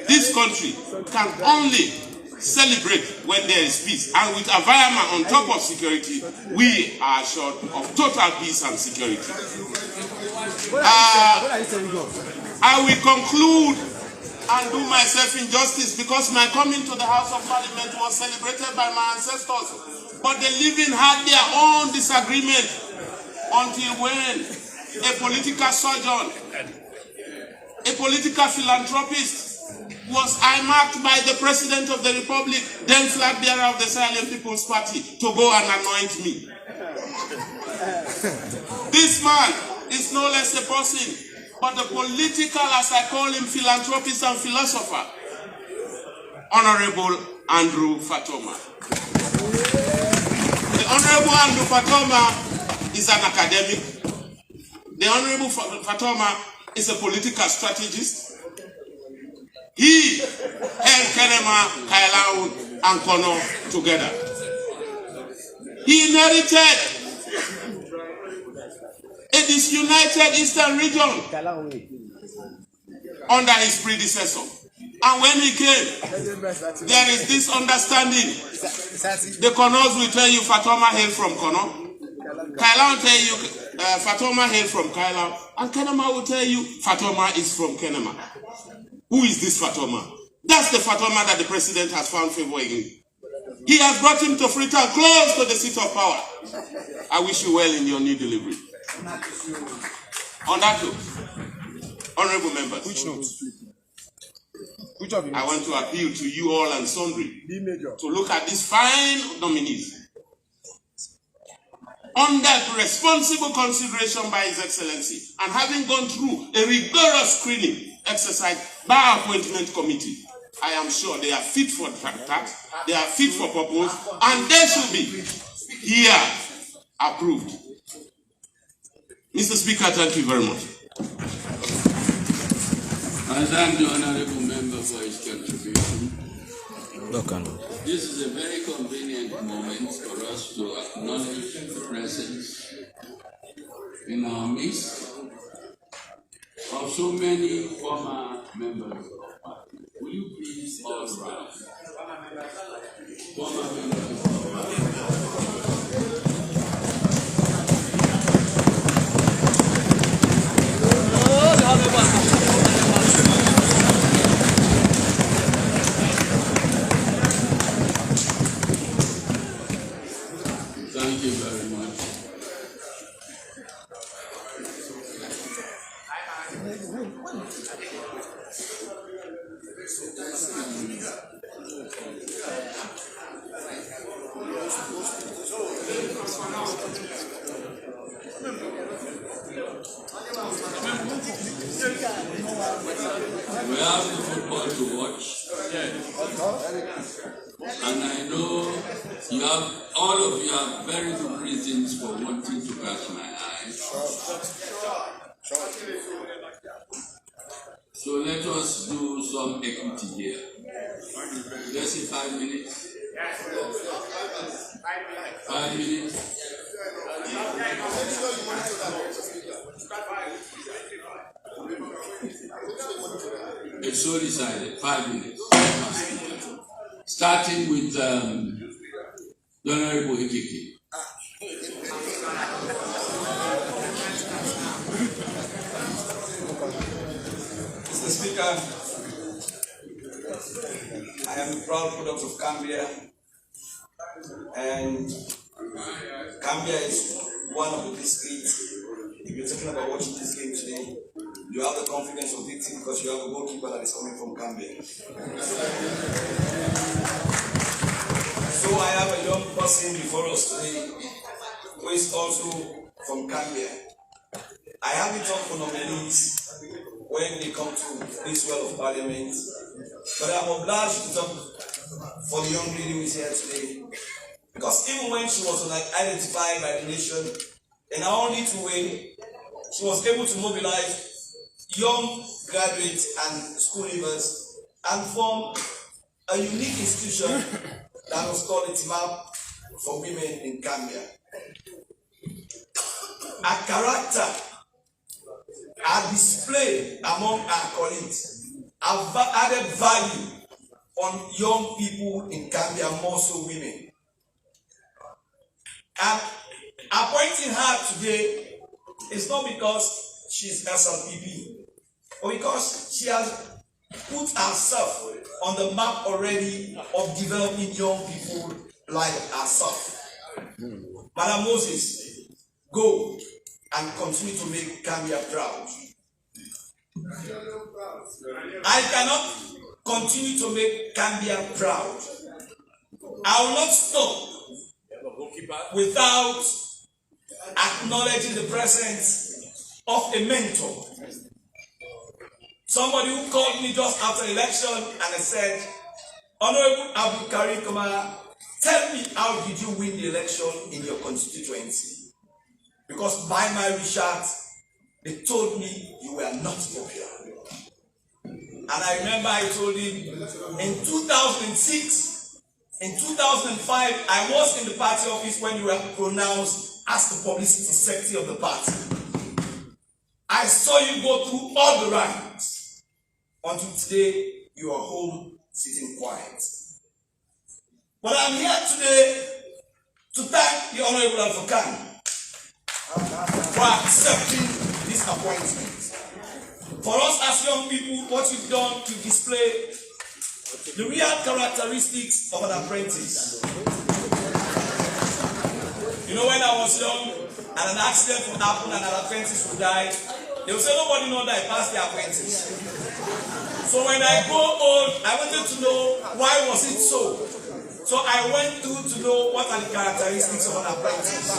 this country can only celebrate when there is peace. And with Avayama on top of security, we are assured of total peace and security. I will conclude and do myself injustice because my coming to the House of Parliament was celebrated by my ancestors. But the living had their own disagreement until when a political surgeon, a political philanthropist, was earmarked by the President of the Republic, then flag bearer of the Sahelian People's Party, to go and anoint me. This man is no less a person, but the political, as I call him, philanthropist and philosopher, Honorable Andrew Fatoma. The Honorable Andrew Fatoma is an academic. The Honorable Fatoma is a political strategist. He held Kenema, Kailaun, and Kono together. He inherited a disunited Eastern region under his predecessor. And when he came, there is this understanding. The Konos will tell you Fatoma hailed from Kono. Kailaun will tell you Fatoma hailed from Kailaun. And Kenema will tell you Fatoma is from Kenema. Who is this Fatoma? That's the Fatoma that the president has found favor in. He has brought him to Freetown, close to the seat of power. I wish you well in your new delivery. On that note, honorable members, Which note? Which of you? I want to appeal to you all and sundry to look at these fine nominees under responsible consideration by His Excellency, and having gone through a rigorous screening exercise by our appointment committee, I am sure they are fit for task, they are fit for purpose, and they should be here approved. Mr. Speaker, thank you very much. I thank the honorable member for his contribution. This is a very convenient moment for us to acknowledge the presence in our midst of so many former members of party. Will you please all rise? Former members of party. Thank you very much. We have the football to watch. And I know you have, all of you have very good reasons for wanting to catch my eye. So let us do some equity here. Let's say 5 minutes. 5 minutes. It's so decided. 5 minutes. Starting with The Honorable Hikiki. Mr. Speaker, I am a proud product of Gambia, and Gambia is one of the districts. If you're talking about watching this game today, you have the confidence of victory because you have a goalkeeper that is coming from Gambia. So I have a young person before us today who is also from Gambia. I have it up for nominees when they come to this well of parliament, but I'm obliged to talk for the young lady who is here today, because even when she was identified by the nation, in her own little way, she was able to mobilize young graduates and school leavers and form a unique institution that was called the TMAP for women in Gambia. Her character, her display among our colleagues, have added value on young people in Gambia, more so women. And appointing her today is not because she's SLPP, but because she has put herself on the map already of developing young people like herself. Madam Moses, go and continue to make Gambia proud. I cannot continue to make Gambia proud. I will not stop without acknowledging the presence of a mentor. Somebody who called me just after election and I said, Honorable Abdul Karim Kamara, tell me, how did you win the election in your constituency? Because by my research, they told me you were not popular. And I remember I told him in 2006, in 2005, I was in the party office when you were pronounced as the publicity secretary of the party. I saw you go through all the ranks. Until today, you are home sitting quiet. But I'm here today to thank the Honorable Al-Fakan for accepting this appointment. For us as young people, what you've done to display the real characteristics of an apprentice. You know, when I was young and an accident would happen and an apprentice would die, they would say nobody knows that I passed the apprentice. So when I go old, I wanted to know why was it so. So I went through to know what are the characteristics of an apprentice.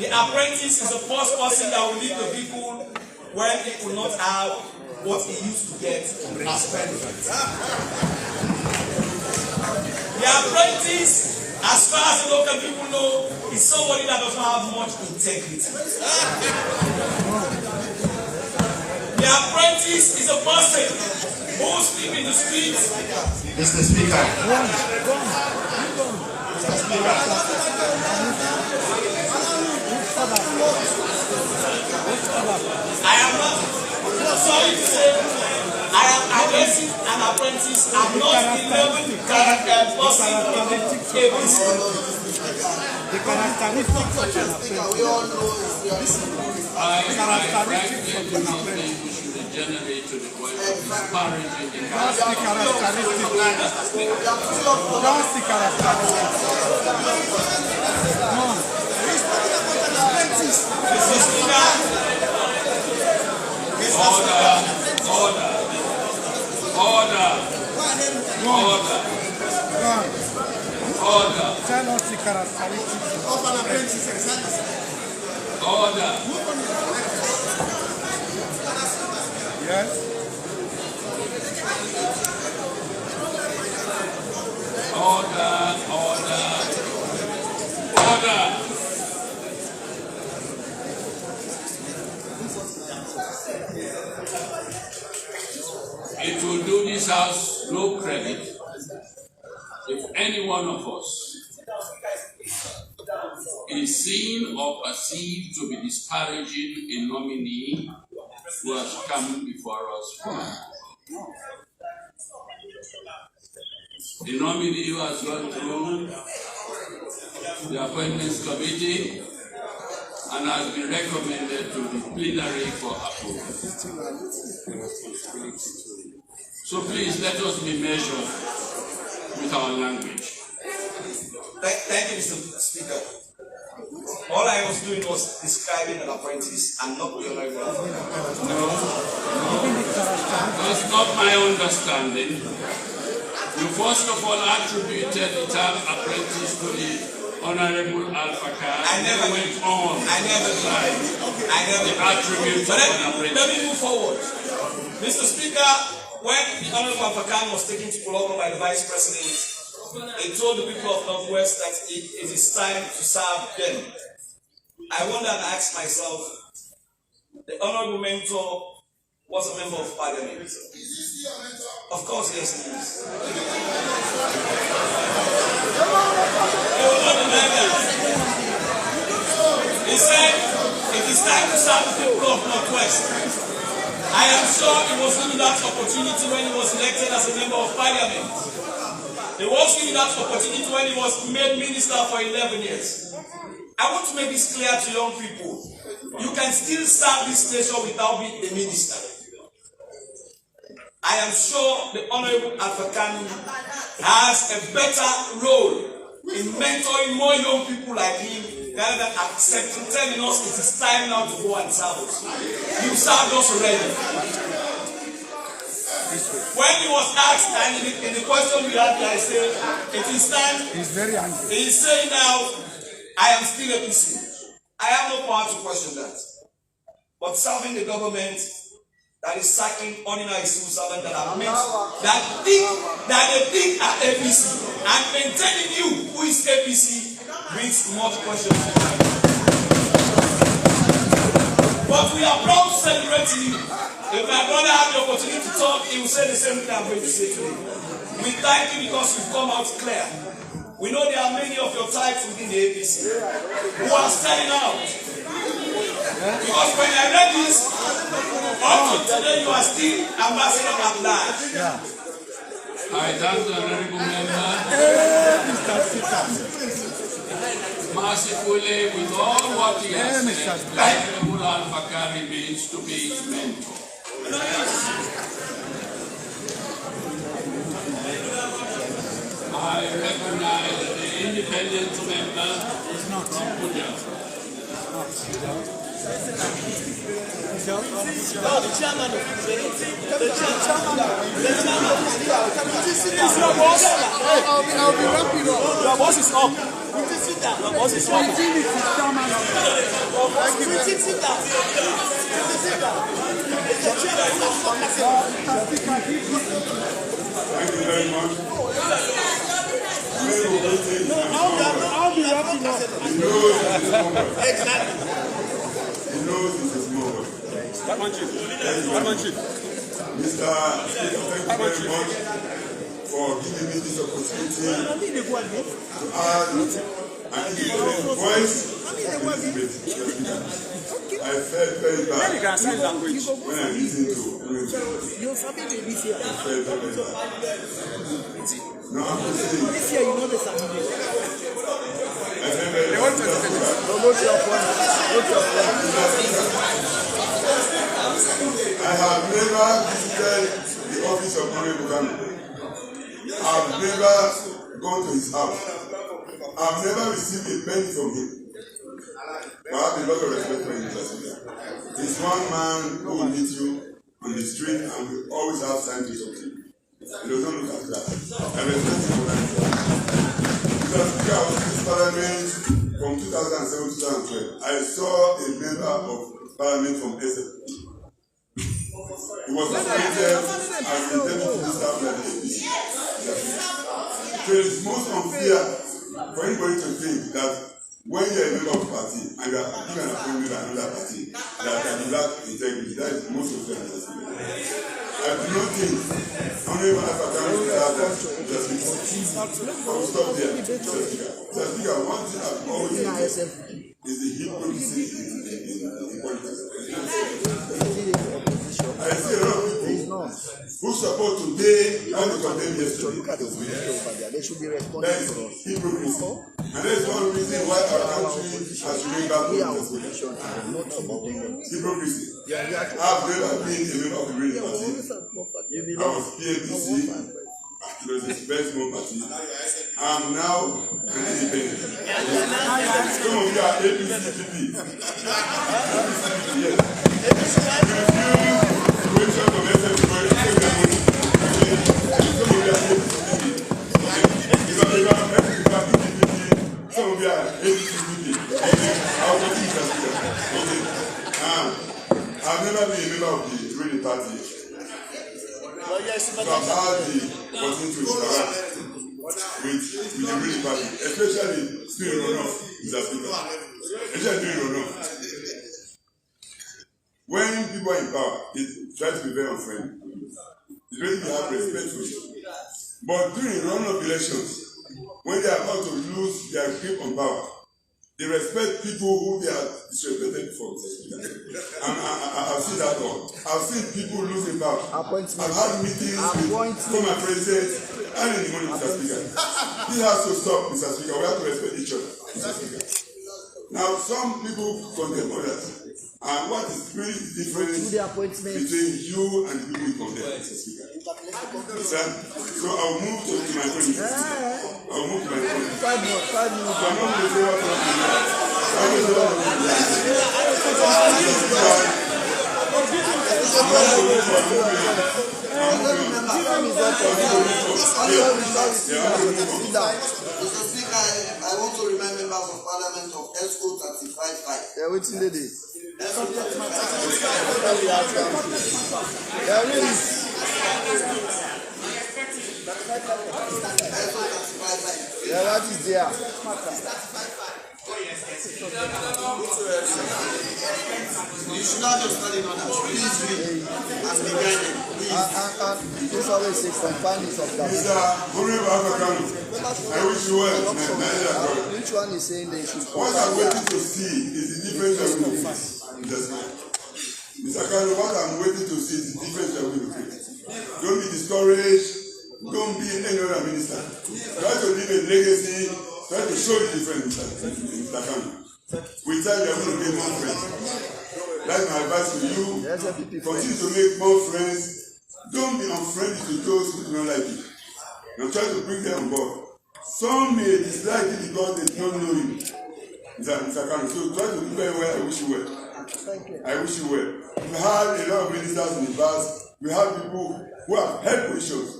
The apprentice is the first person that will lead the people when they could not have what he used to get as benefit. The apprentice, as far as the local people know, is somebody that does not have much integrity. The apprentice is a person who sleeps in the streets. Mr. Speaker. Mr. Speaker. I am not sorry to say I am addressing an apprentice. I'm not the level person in the ABC. The characteristics of an apprentice. We all know Generate to the point of disparaging the That's the characteristics. That's the characteristics. No. Order. Tell us the characteristics of an apprentice, exactly. Order. Yes. Order. It will do this house no credit if any one of us is seen or perceived to be disparaging a nominee who has come before us. The nominee has gone through the appointments committee and has been recommended to the plenary for approval. So please let us be measured with our language. Thank you, Mr. Speaker. All I was doing was describing an apprentice and not the honorable. That's not my understanding. You first of all attributed the term apprentice to the Honorable Al-Fakar. I never went on. I never tried. I never attribute to an apprentice. Let me move forward. Mr. Speaker, when the Honorable Al-Fakar was taken to Colombo by the Vice President, he told the people of Northwest that it is time to serve them. I wonder and ask myself, the Honorable Mentor was a member of Parliament. Of course, yes, he is. He said, it is time to serve the people of Northwest. I am sure he was given that opportunity when he was elected as a member of Parliament. He was given that opportunity when he was made minister for 11 years. I want to make this clear to young people. You can still serve this nation without being a minister. I am sure the Honorable Al-Fakani has a better role in mentoring more young people like him rather than accepting, telling us it is time now to go and serve us. You served us already. When he was asked, and in the question we had, I said, it is time. He's very angry. He is saying now, I am still a PC. I have no power to question that. But serving the government that is sacking ordinary civil servants that are meant that they think are APC and maintaining you who is APC brings much questions. But we are proud to celebrate you. If my brother had the opportunity to talk, he will say the same thing I'm going to say today. We thank you because you've come out clear. We know there are many of your types within the APC who are standing out. Because when I read this, up to today you are still ambassador at large. I thank the honorable member. Mercifully, with all what he has said, the Honorable Al-Fakar remains to be his mentor. I recognize the independent member from Punjab. No, the chairman of the I'll be wrapping up. Your boss is up. Sit down. Your boss is up. Sit down. Thank you very much. I'll be wrapping up. Exactly. He knows it's a small one. Mr. Speaker, thank you very much for giving me this opportunity to add an independent voice in this debate. I felt very bad when I listened to I felt very bad. No, I'm not saying This year you know the Saturday. I felt very I have never visited the office of Honorable Kanu. I've never gone to his house. I've never received a penny from him. But I have a lot of respect for him, Mr. Speaker. He's one man who will meet you on the street and will always have time to talk to you. He does not look after that. I respect him for that. Mr. Speaker, I was in this parliament from 2007 to 2012. I saw a member of parliament from SF. He was appointed as the deputy minister of the APC. So it is most unfair for anybody to think that when you are a member of the party and you are given an appointment by another party, that you lack integrity. That is most unfair. I do not think Honorable Al-Fakar will have that justice. I will stop there. Mr. Speaker, one thing I've always said is the hypocrisy in politics. I see a lot of people who support today and to condemn yesterday. Look at the opposition over there. They should be That responding is to us. hypocrisy. And that is one reason why our country has remained We are backward. opposition to them, not supporting them. Hypocrisy. Yeah, I've never been a member of the Green Party. You I belong. was PABC. It was the best one party. I'm now an independent. Some of you are APCPP. Yes. Some of you are APCPP. I've never been a member of the ruling party. So I've had the opportunity to interact with the ruling party, especially during runoff, Mr. Speaker. Especially during runoff. When people are in power, they try to be very unfriendly. It's very to have respect for you. But during runoff elections, when they are about to lose their grip on power, they respect people who they are disrespected before. I've seen that all. I've seen people losing power. I've had meetings with former president and in the morning, Mr. Speaker. This has to stop, Mr. Speaker. We have to respect each other, Mr. Speaker. Now, some people condemn others. And what is really different between you and the people you condemn, Mr. Speaker? So I'll move to my point. I'll move to my point. 5 minutes. I'm not going to say what I'm Mr. Speaker, I want to remind members of Parliament of ESCO 35.5. They're waiting lady. Yeah, what is there? You should not just study on that. Please read and be guided. And this always say companions of that. I wish you well. Which one is saying they should What I'm waiting to see is the difference that we will face. Mr. Kano, what I'm waiting to see is the difference that we will face. Don't be discouraged. Don't be any other minister. Try to leave a legacy. Try to show the difference, Mr. Kano. With time, you are going to make more friends. That's my advice to you. Continue to make more friends. Don't be unfriendly to those who do not like you. Now try to bring them on board. Some may dislike you because they don't know you. Mr. Kano, so try to do very well. I wish you well. I wish you well. We had a lot of ministers in the past. We have people who have held positions.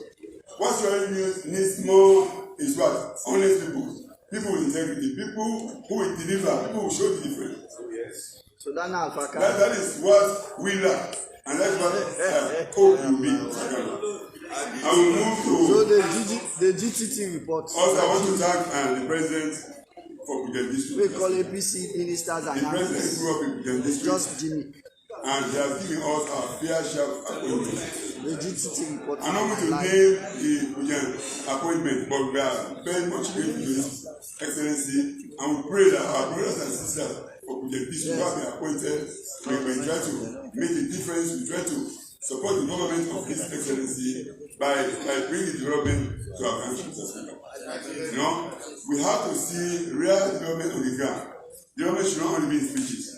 What you really needs more is what? Honest people. People with integrity. People who will deliver. People who show the difference. So that is what we lack. And that's what I hope you will be. I will move to. So the GTT report. Also, I want to thank the president for Puget District. We call APC ministers and the president grew up in Puget District. Just Jimmy. And they have given us our fair share of appointment. The GTT report. I'm not going to name the Puget appointment, but we are very much grateful to His Excellency, and we pray that our brothers and sisters for Puget District who have been appointed, we will try to make a difference. We try to support the government of His Excellency by bringing development to our country. You know, we have to see real development on the ground. Development should not only be in speeches.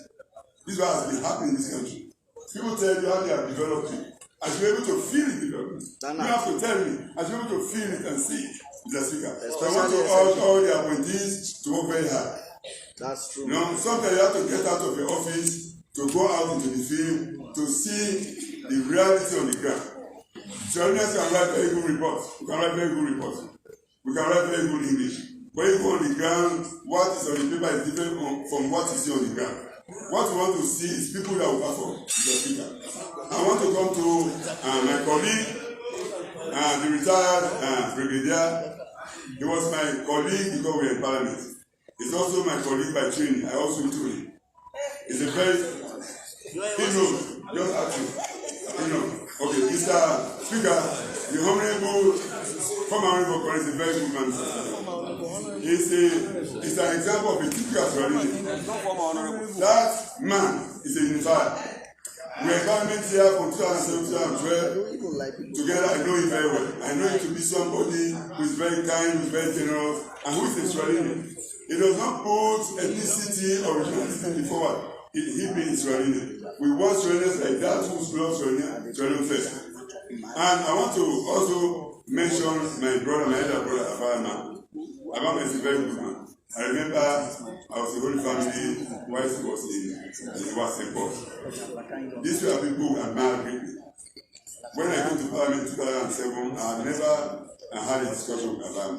This is what has been happening in this country. People tell you how they are developing. I should be able to feel the development. You have to tell me. I should be able to feel it and see it, Mr. Speaker. So I want to urge all the appointees to work very hard. That's true. You know, sometimes you have to get out of your office to go out into the field to see the reality on the ground. Journalists can write very good reports. We can write very good reports. We can write very good English. When you go on the ground, what is on the paper is different from what you see on the ground. What we want to see is people that will perform, Mr. Speaker. I want to come to my colleague, the retired brigadier. He was my colleague because we were in Parliament. He's also my colleague by training. I also knew him. He's a very, he knows, just ask him. You know, okay, Mr. Speaker, the Honorable, former Honorable is a very good man. It's an example of a typical tradition. That man is a unifier. We are government here from 2007 to 2012. together, I know him very well. I know him to be somebody who is very kind, who is very generous, and who is a Swahili. He does not put ethnicity or regionality forward. He being Swahili. We want Swahilians like that who love Swahili first. And I want to also mention my brother, my elder brother, Abama. Abama is a very good man. I remember I was a Holy Family while he was in Western Port. These were people who admired greatly. When I came to Parliament in 2007, I had never had a discussion with Abama.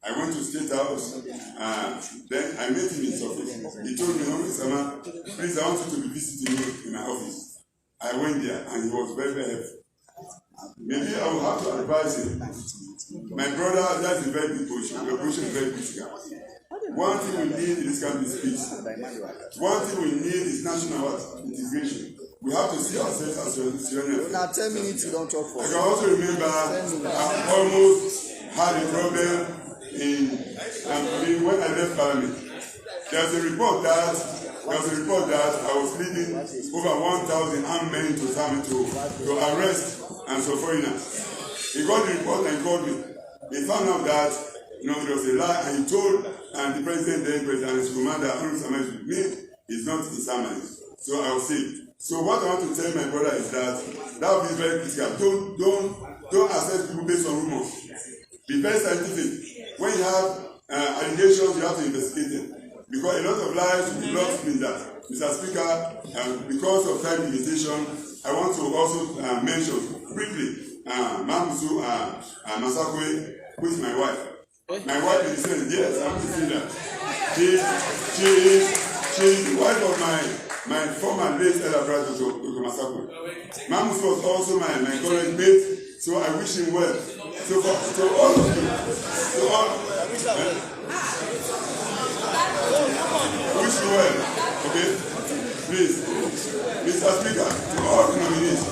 I went to State House, then I met him in his office. He told me, Mr. Man, please, I want you to be visiting me in my office. I went there, and he was very, very helpful. Maybe I will have to advise him. My brother, that's a very big position. Your position is very critical. One thing we need in this country is peace. One thing we need is national integration. We have to see ourselves as Syrians. Now 10 minutes you don't talk for. I can also remember I almost had a problem when I left Parliament. There was a report that I was leading over 1,000 armed men to arrest and some foreigners. He got the report and called me. He found out that it was a lie, and he told the president, and his commander, with me, is not in Samari. So I was saved. So what I want to tell my brother is that would be very critical. Don't assess people based on rumors. Be very scientific. When you have allegations, you have to investigate them. Because a lot of lives will be lost in that. Mr. Speaker, because of time limitation, I want to also mention briefly Mamusu Masakwe, who is my wife. My wife is saying, yes, I'm saying that. She is the wife of my former late elder brother, Dr. Masakwe. Mamusu was also my college mate, so I wish him well. So all of you, wish you well, okay? Please, Mr. Speaker, to all the nominees,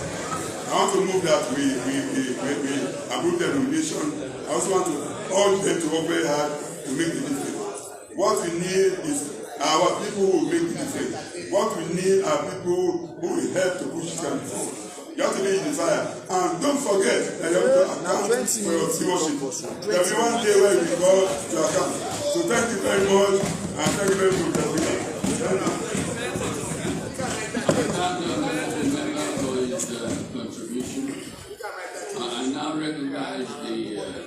I want to move that we approve the nomination. I also want to urge them to work very hard to make the difference. What we need is our people who will make the difference. What we need are people who will help to push this country forward. You have to be in the fire. And don't forget that you have to account for your stewardship. There will be one day where we go to account. So thank you very much, and thank you very much, Mr. Speaker. I now recognize the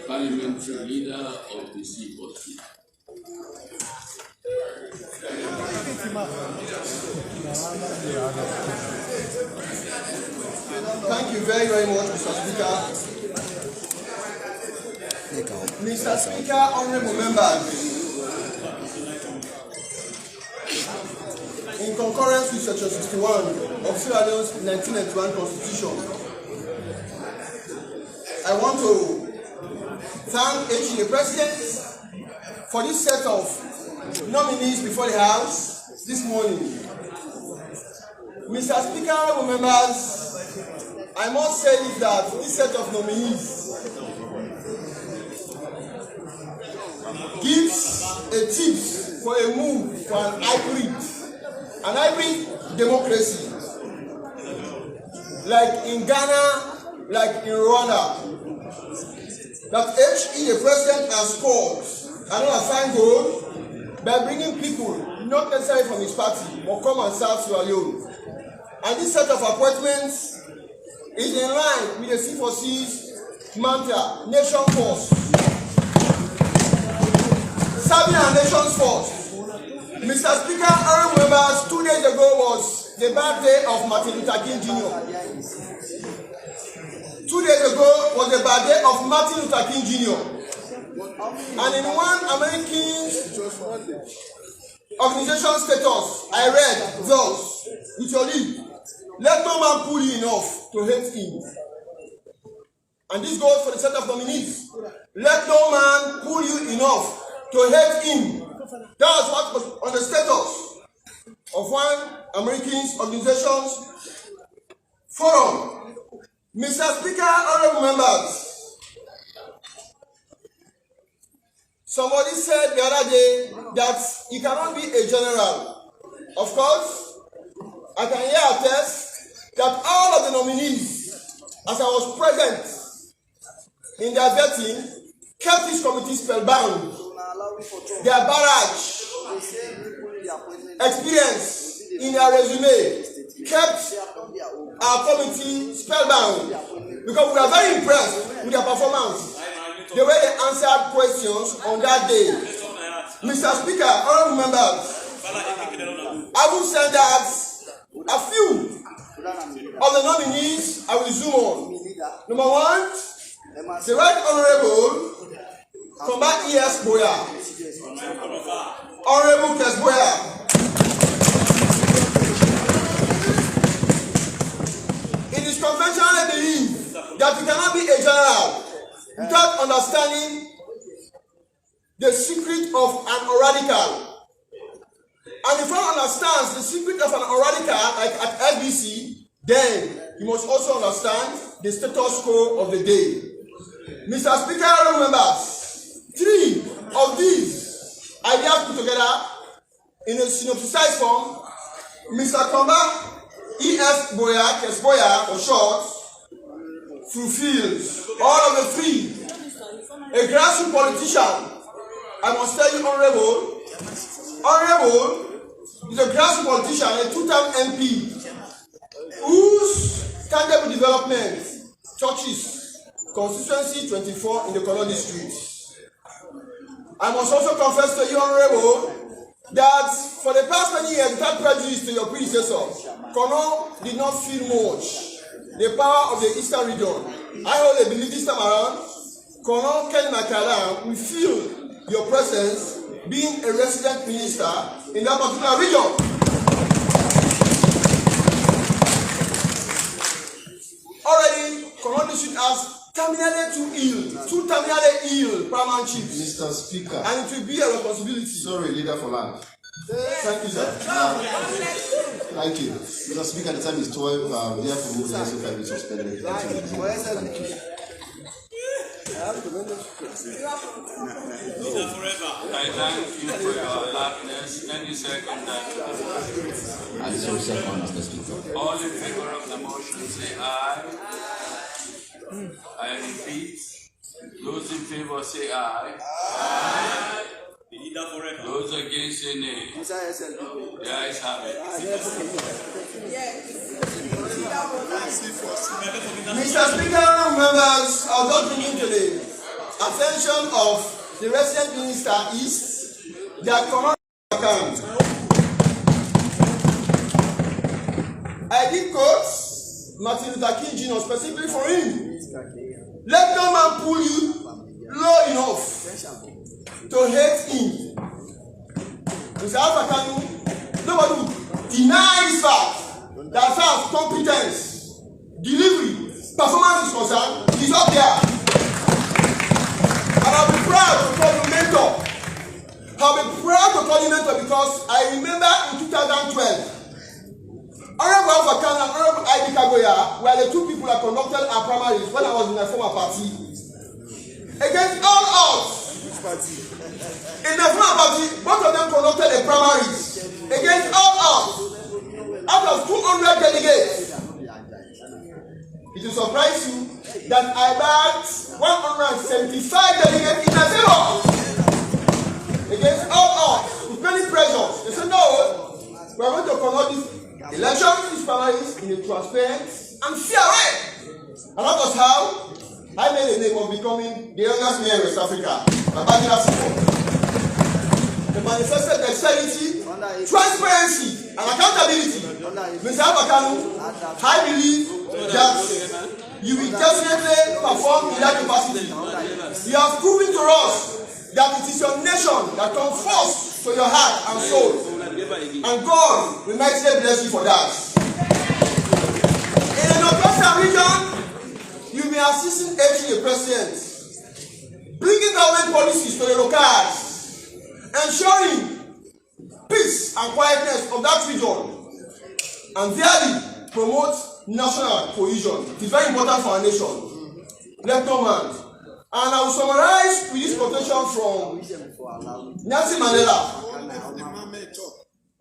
parliamentary leader of the C40. Thank you very, very much, Mr. Speaker. Mr. Speaker, honorable members, in concurrence with Section 61 of Sierra Leone's 1991 Constitution, I want to thank the President for this set of nominees before the House this morning. Mr. Speaker, honorable members, I must say that this set of nominees gives a tips for a move for an hybrid democracy, like in Ghana, like in Rwanda, that the President has scored another fine goal by bringing people, not necessarily from his party, but come and serve Sierra Leone. And this set of appointments is in line with the C4C's mantra, nation first. Serving our nation's first. Mr. Speaker, honorable members, 2 days ago was the birthday of Martin Luther King Jr. 2 days ago was the birthday of Martin Luther King Jr. And in one American organization status, I read thus, with your leave, let no man pull you enough to hate him. And this goes for the set of nominees. Let no man pull you enough to hate him. That's what was on the status of one American organization's forum. Mr. Speaker, honorable members, somebody said the other day that you cannot be a general. Of course, I can hear attest that all of the nominees as I was present in their vetting, kept this committee spellbound. Their barrage, experience in their resume kept our committee spellbound because we are very impressed with their performance, the way they answered questions on that day. Mr. Speaker, honorable members, I will send out a few of the nominees. I will zoom on. Number one, the Right Honorable Combat E.S. Boya. Honorable Kes Boya. It is conventionally believed that you cannot be a general without understanding the secret of an oracle. And if one understands the secret of an oracle, like at FBC, then you must also understand the status quo of the day. Mr. Speaker, honorable members, 3 of these ideas put together in a synopsized form, Mr. Komba E.S. Boya, Kes Boya for short, fulfills all of the 3. A grassroots politician, I must tell you, honorable is a grassroots politician, a 2-term MP, whose tangible development touches constituency 24 in the Color District. I must also confess to you, honorable, that for the past many years, without prejudice to your predecessor, Kono did not feel much the power of the Eastern region. I hold a belief this time around, Kono Ken Makala will feel your presence being a resident minister in that particular region. Already, Kono District has terminally 2 terminally ill paramount chiefs. Mr. Speaker. And it will be a responsibility. Sorry, leader for land. Thank you, sir. Thank you. Mr. Speaker, the time is 12. Therefore, move the next 5 minutes suspended. Thank you. I thank you for your alertness. Any second that. I so second, Mr. Speaker. All in favor of the motion say aye. I repeat. Those in favor say aye. Aye. Those against say nay. The ayes have it. Mr. Speaker, members, I was just bringing to the attention of the resident minister East their command account. I did quote Martin Luther King Jr. specifically for him. Let no man pull you low enough to hate him. Mr. Alpha Kanu, nobody will deny this fact that as far as competence, delivery, performance is concerned, he's up there. And I'll be proud to call you mentor. I'll be proud to call you mentor because I remember in 2012, Honorable Alpha Kanu and Honorable I.D. Kagoya were the 2 people that conducted our primaries when I was in my former party. Against all odds. In the former party, both of them conducted the primaries. Against all odds. Out of 200 delegates, it will surprise you that I backed 175 delegates in my favor. Against all odds, with many pressures. They said, no, we are going to conduct this election, these primaries in a transparent and fair way. And that was how I made a name of becoming the youngest mayor in West Africa. My bachelor support. They manifested dexterity, transparency, and accountability. Mr. Alpha Kanu, I believe that you will definitely perform in that capacity. You have proven to us that it is your nation that comes first to your heart and soul. And God will mightily bless you for that. In the Northwestern region, you may assist the president, bringing government policies to the locals, ensuring peace and quietness of that region, and thereby promote national cohesion. It is very important for our nation. Left no man. And I will summarize with this quotation from Nelson Mandela.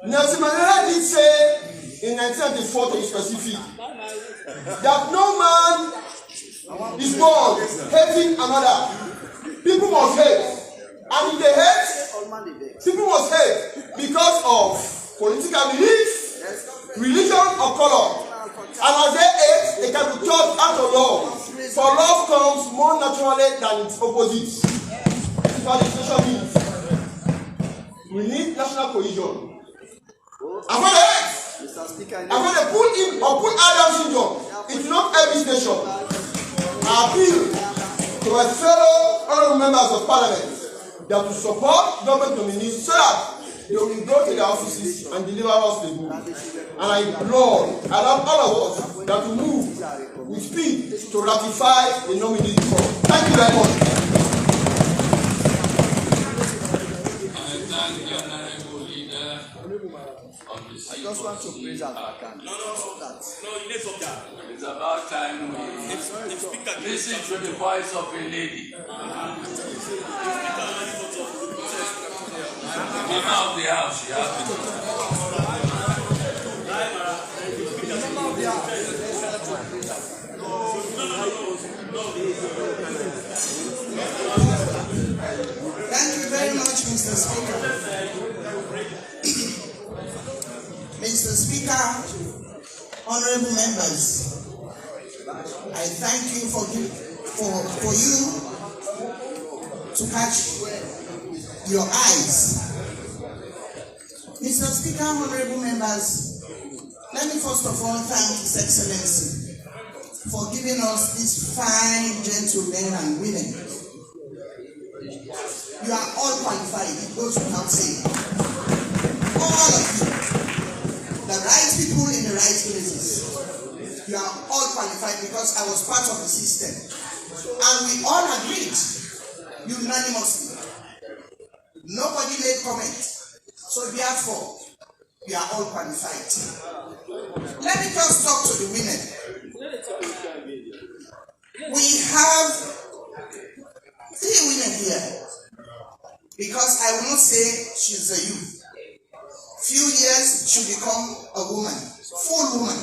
Nelson Mandela did say, in 1994 to be specific, that no man is born hating another. People must hate. And if they hate, people must hate because of political belief, religion, or color. And as they hate, they can be taught out of love. For love comes more naturally than its opposite. This is what the situation means. We need national cohesion. And when they pull in or pull Adam syndrome, it will not help this nation. I appeal to my fellow honorable members of parliament that to support government nominees so that they will go to their offices and deliver us the book. And I implore, I love all of us that to move with speed to ratify the nominees report. Thank you very much. I thank the honorable leader of the I just want to praise our background. No, you need to It's about time we listen to the voice of a lady. Mama of the house, you have to. Thank you very much, Mr. Speaker. Mr. Speaker, honorable members, I thank you for you to catch your eyes. Mr. Speaker, honorable members, let me first of all thank His Excellency for giving us these fine gentlemen and women. You are all qualified, it goes without saying. All of you, the right people in the right places. You are all qualified because I was part of the system. And we all agreed unanimously. Nobody made comment. So therefore, we are all qualified. Let me just talk to the women. We have 3 women here. Because I will not say she's a youth. Few years she'll become a woman, full woman.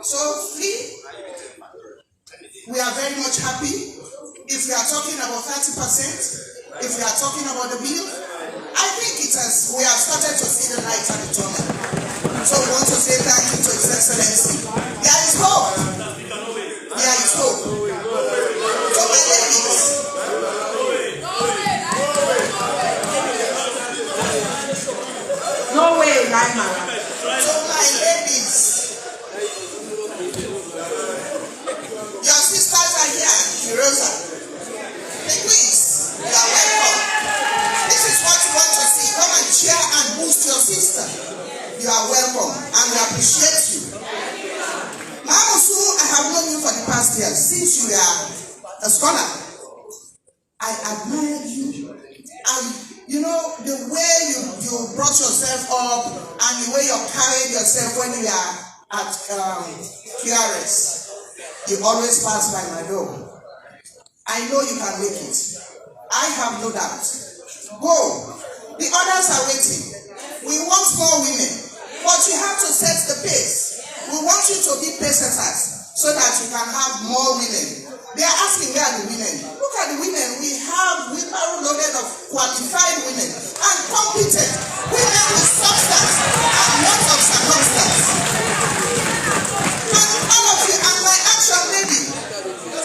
So 3, we are very much happy. If we are talking about 30%, if we are talking about the bill, I think we have started to see the light at the tunnel. So we want to say thank you to His Excellency. There is hope. There is hope. So my ladies, no way, Laima. So my ladies, your sisters are here, Rosa. The queens, you are welcome. This is what you want to see. Come and cheer and boost your sister. You are welcome, and we appreciate you. Mamusu, I have known you for the past years. Since you are a scholar, I admire you. And you know, the way you brought yourself up and the way you carried yourself when you are at QRS, you always pass by my door. I know you can make it. I have no doubt. Go. The others are waiting. We want more women, but you have to set the pace. We want you to be pace setters so that you can have more women. They are asking where are the women. Look at the women. We have wheelbarrow loaded of qualified women and competent women with substance and lots of circumstance. And all of you, and my action lady,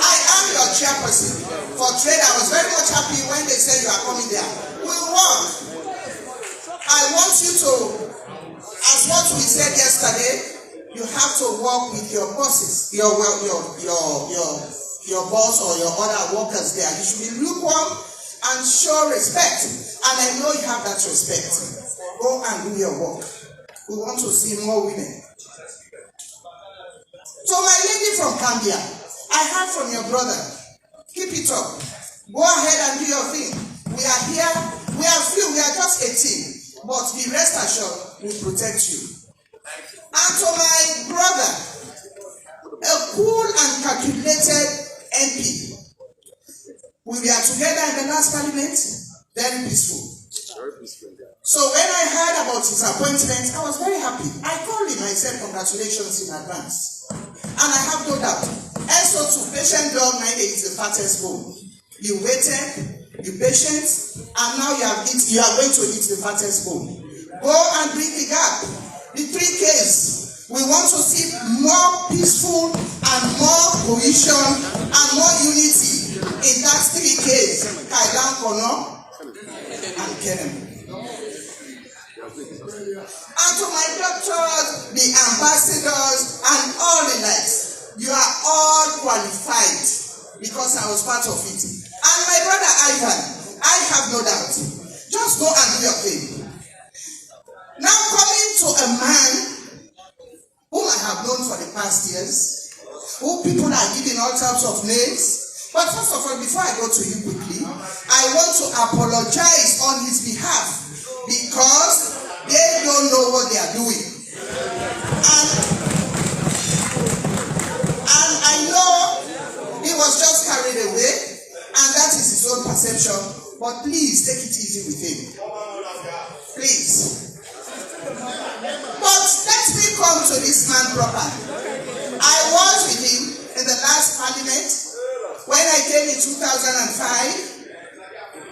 I am your chairperson for trade. I was very much happy when they said you are coming there. We work. I want you to, as what we said yesterday, you have to work with your bosses, your boss or your other workers there. You should be lukewarm and show respect. And I know you have that respect. Go and do your work. We want to see more women. So my lady from Gambia, I heard from your brother. Keep it up. Go ahead and do your thing. We are here. We are few. We are just 18. But be rest assured, we protect you. And to my brother, a cool and calculated MP. We were together in the last parliament, very peaceful. So when I heard about his appointment, I was very happy. I called him, I said congratulations in advance. And I have no doubt. And so to patient dog 9 is the fattest bone. You waited, you patient, and now you are going to eat the fattest bone. Go and bring the gap. The 3 Ks. We want to see more peaceful and more cohesion and more unity in that 3 Ks. Kailan Kono and Kenem. And to my doctors, the ambassadors, and all the likes, you are all qualified because I was part of it. And my brother Ivan, I have no doubt. Just go and do your thing. Now coming to a man whom I have known for the past years, who people are giving all types of names. But first of all, before I go to you quickly, I want to apologize on his behalf because they don't know what they are doing. And I know he was just carried away, and that is his own perception. But please take it easy with him. Please. But let me come to this man proper. I was with him in the last parliament. When I came in 2005,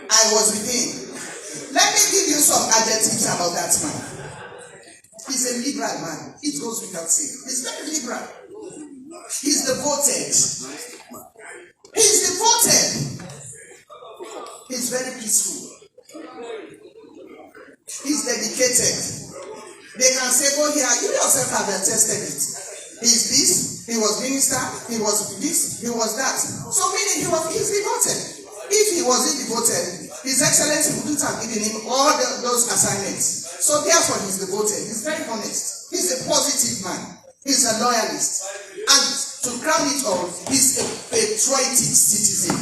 I was with him. Let me give you some adjectives about that man. He's a liberal man. It goes without saying. He's very liberal. He's devoted. He's devoted. He's very peaceful. He's dedicated. They can say, go here, you yourself have attested it. He's this, he was minister, he was this, he was that. So meaning he's devoted. If he wasn't devoted, His Excellency wouldn't have given him all those assignments. So therefore he's devoted. He's very honest. He's a positive man. He's a loyalist. And to crown it all, he's a patriotic citizen.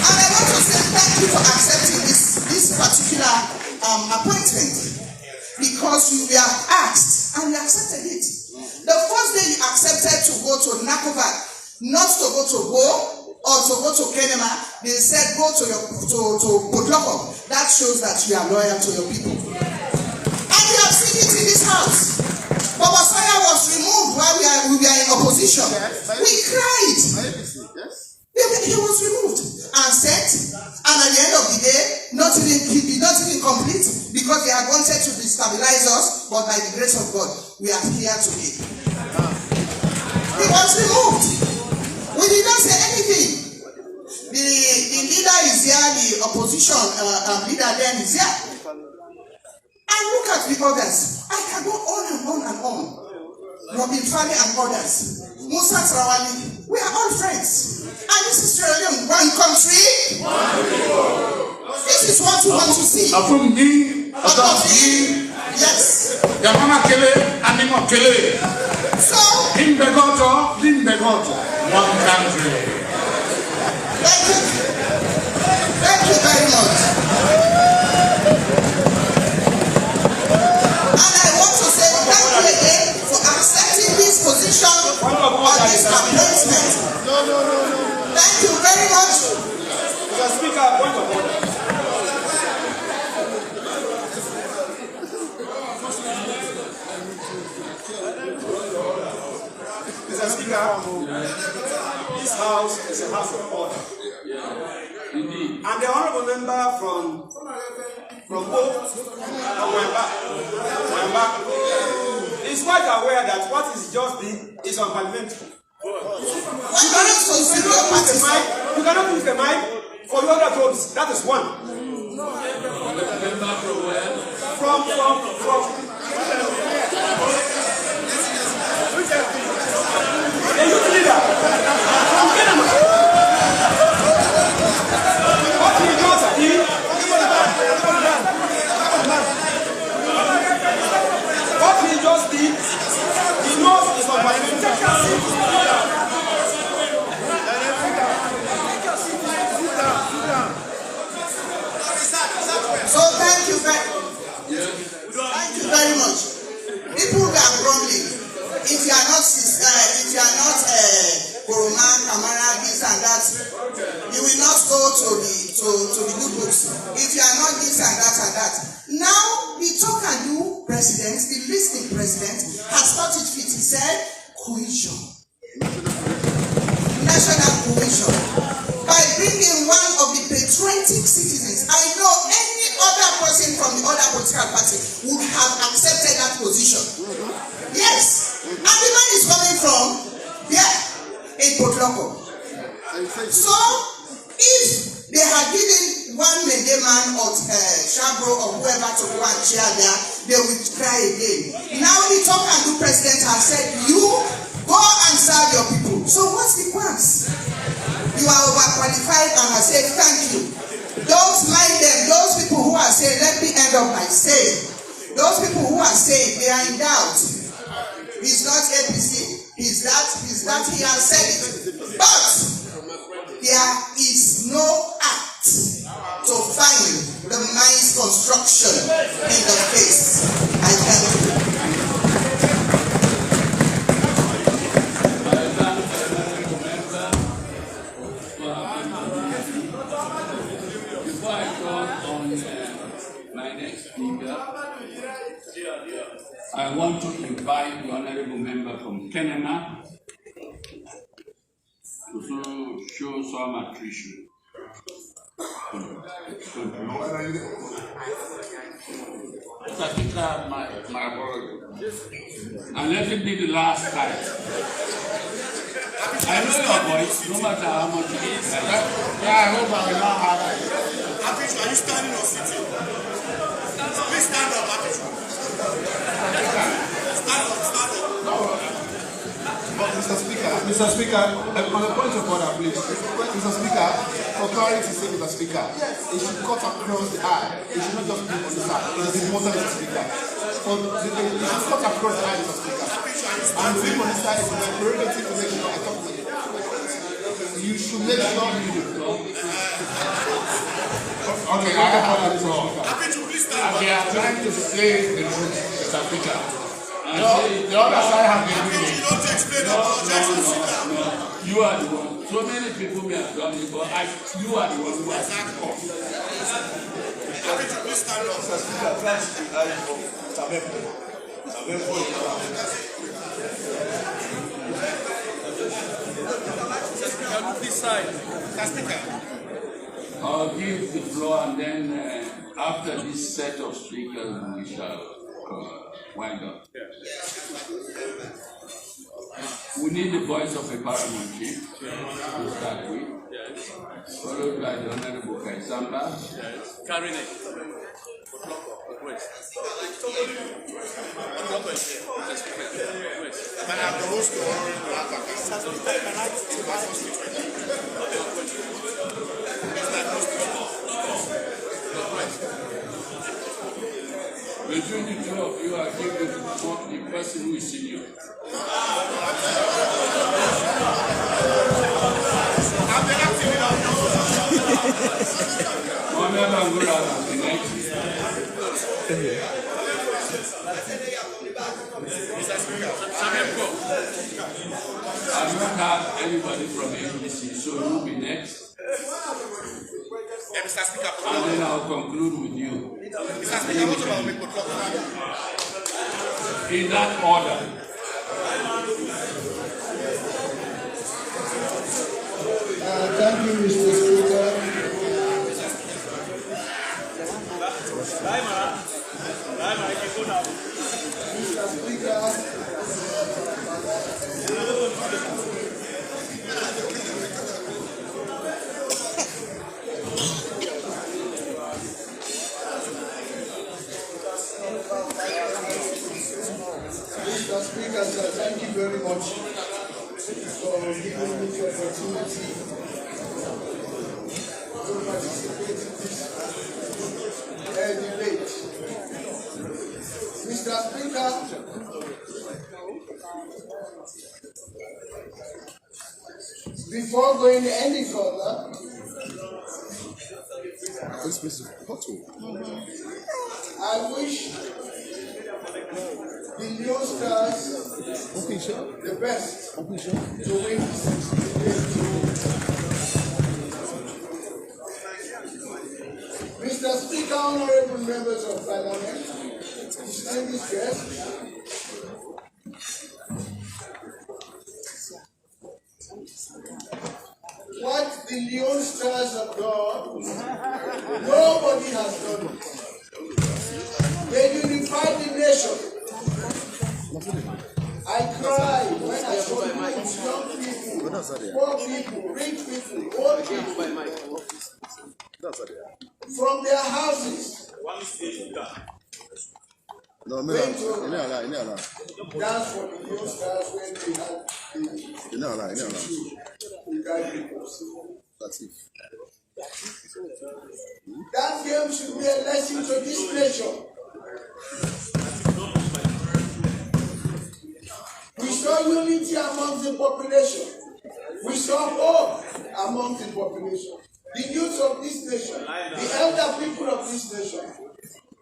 And I want to say thank you for accepting this particular appointment, because you were asked and you accepted it. The first day you accepted to go to Nakovac, not to go to Go or to go to Kenema, they said go to Bodloko. That shows that you are loyal to your people. And you have seen it in this house. Baba Soya was removed while we were in opposition. We cried. He was removed and sent, and at the end of the day, he did not even complete, because they had wanted to destabilize us, but by the grace of God, we are here today. He was removed. We did not say anything. The leader is here, the opposition leader then is here. And look at the others. I can go on and on and on. Robin Fani and others. Musa Trawali. We are all friends. And this is Sierra Leone, one country, one people. This is what we want to see. Yes. Yamama Kele, Animo Kele. So, Limbegoto, one country. Thank you. Thank you very much. And I want to say thank you again for accepting this position on this appointment. No. Thank you very much. Mr. Speaker, point of order. Mr. Speaker, this house is a house of order. And the honorable member from Wemba is quite aware that what is just did is unparliamentary. You cannot use the mic for your other jobs. That is one. From a youth leader from Kenema. What he just did, he knows is unparliamentary. So thank you very much. People are grumbling. If you are not Koroma, Kamara, this and that, you will not go to to the good books. If you are not this and that and that. Now, the talk and do president, the listening president, has thought it fit. He said, cohesion. National cohesion. By bringing one of the patriotic citizens, I know any other person from the other political party would have accepted that position. Yes. And the man is coming from there in Potloko. So, if they had given one Mende man or Shabro or whoever to go and chair there, they would cry again. Now the talk and do president has said, you go and serve your people. So what's the qualms? You are overqualified and have said thank you. Don't mind them. Those people who are saying, let me end up by saying, those people who are saying they are in doubt. He's not APC, he's that, he has said it. But there is no act to find the mind's construction in the face. I thank you. Before I go on my next speaker, I want to invite the honorable member from Kenema to show some appreciation. My apologies. And let it be the last time. I know your voice, no matter how much it is. Yeah, I hope I will not have it. Are you standing or sitting? Please stand up, Stand up. Mr. Speaker, on a point of order, please. Mr. Speaker, for clarity sake, Mr. Speaker, it should cut across the eye. It should not just be on the side. It is important, Mr. Speaker. It should cut across the eye, Mr. Speaker. And being on the side is my prerogative to make sure I talk to you. You should make sure you do. Okay, I have a problem. We are trying to say the truth, Mr. Speaker. The other side has been doing it. No. You are the one. So many people may have done it, but you are the one who has done it. I'll give the floor, and then after this set of speakers, we shall wind up. We need the voice of a paramount chief to start with, followed by the Honorable Kaisamba. Between the two of you, I give the person who is senior. I don't have anybody from APC, so you will be next. And then I'll conclude with you. In that order. Thank you, Mr. Speaker. Mr. Speaker. Mr. Speaker, sir, thank you very much for giving me the opportunity to participate in this debate. Mr. Speaker, before going any further, I wish the new stars the best to win this debate. members of parliament, distinguished guests, what the Leon Stars have done, nobody has done it. They unified the nation. I cried when I saw youths, young people, poor people, rich people, old people, from their houses. No, Dance for the Leon Stars when they had That's it. That game should be a lesson to this nation. We saw unity among the population. We saw hope among the population. The youth of this nation, the elder people of this nation,